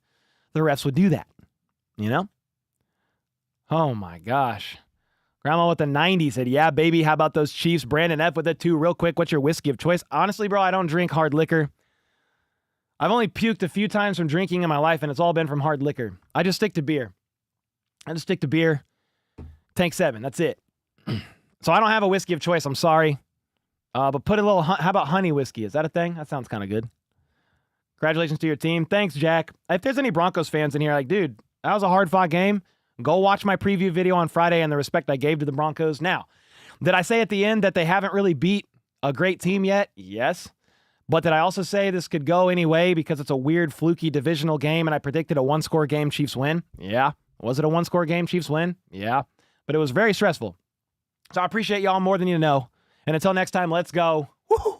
the refs would do that, you know? Oh my gosh. Grandma with the 90 said, yeah, baby, how about those Chiefs? Brandon F with it too. Real quick, what's your whiskey of choice? Honestly, bro, I don't drink hard liquor. I've only puked a few times from drinking in my life, and it's all been from hard liquor. I just stick to beer. Tank 7, that's it. So I don't have a whiskey of choice, I'm sorry. But put a little, how about honey whiskey? Is that a thing? That sounds kind of good. Congratulations to your team. Thanks, Jack. If there's any Broncos fans in here, like, dude, that was a hard-fought game. Go watch my preview video on Friday and the respect I gave to the Broncos. Now, did I say at the end that they haven't really beat a great team yet? Yes. But did I also say this could go any way because it's a weird, fluky divisional game and I predicted a 1-score game, Chiefs win? Yeah. Was it a 1-score game, Chiefs win? Yeah. But it was very stressful. So I appreciate y'all more than you know. And until next time, let's go. Go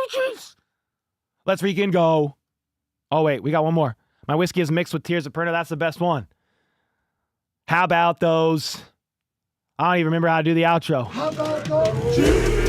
Chiefs! Let's freaking go. Oh, wait, we got one more. My whiskey is mixed with tears of Perna. That's the best one. How about those? I don't even remember how to do the outro. How about those Chiefs?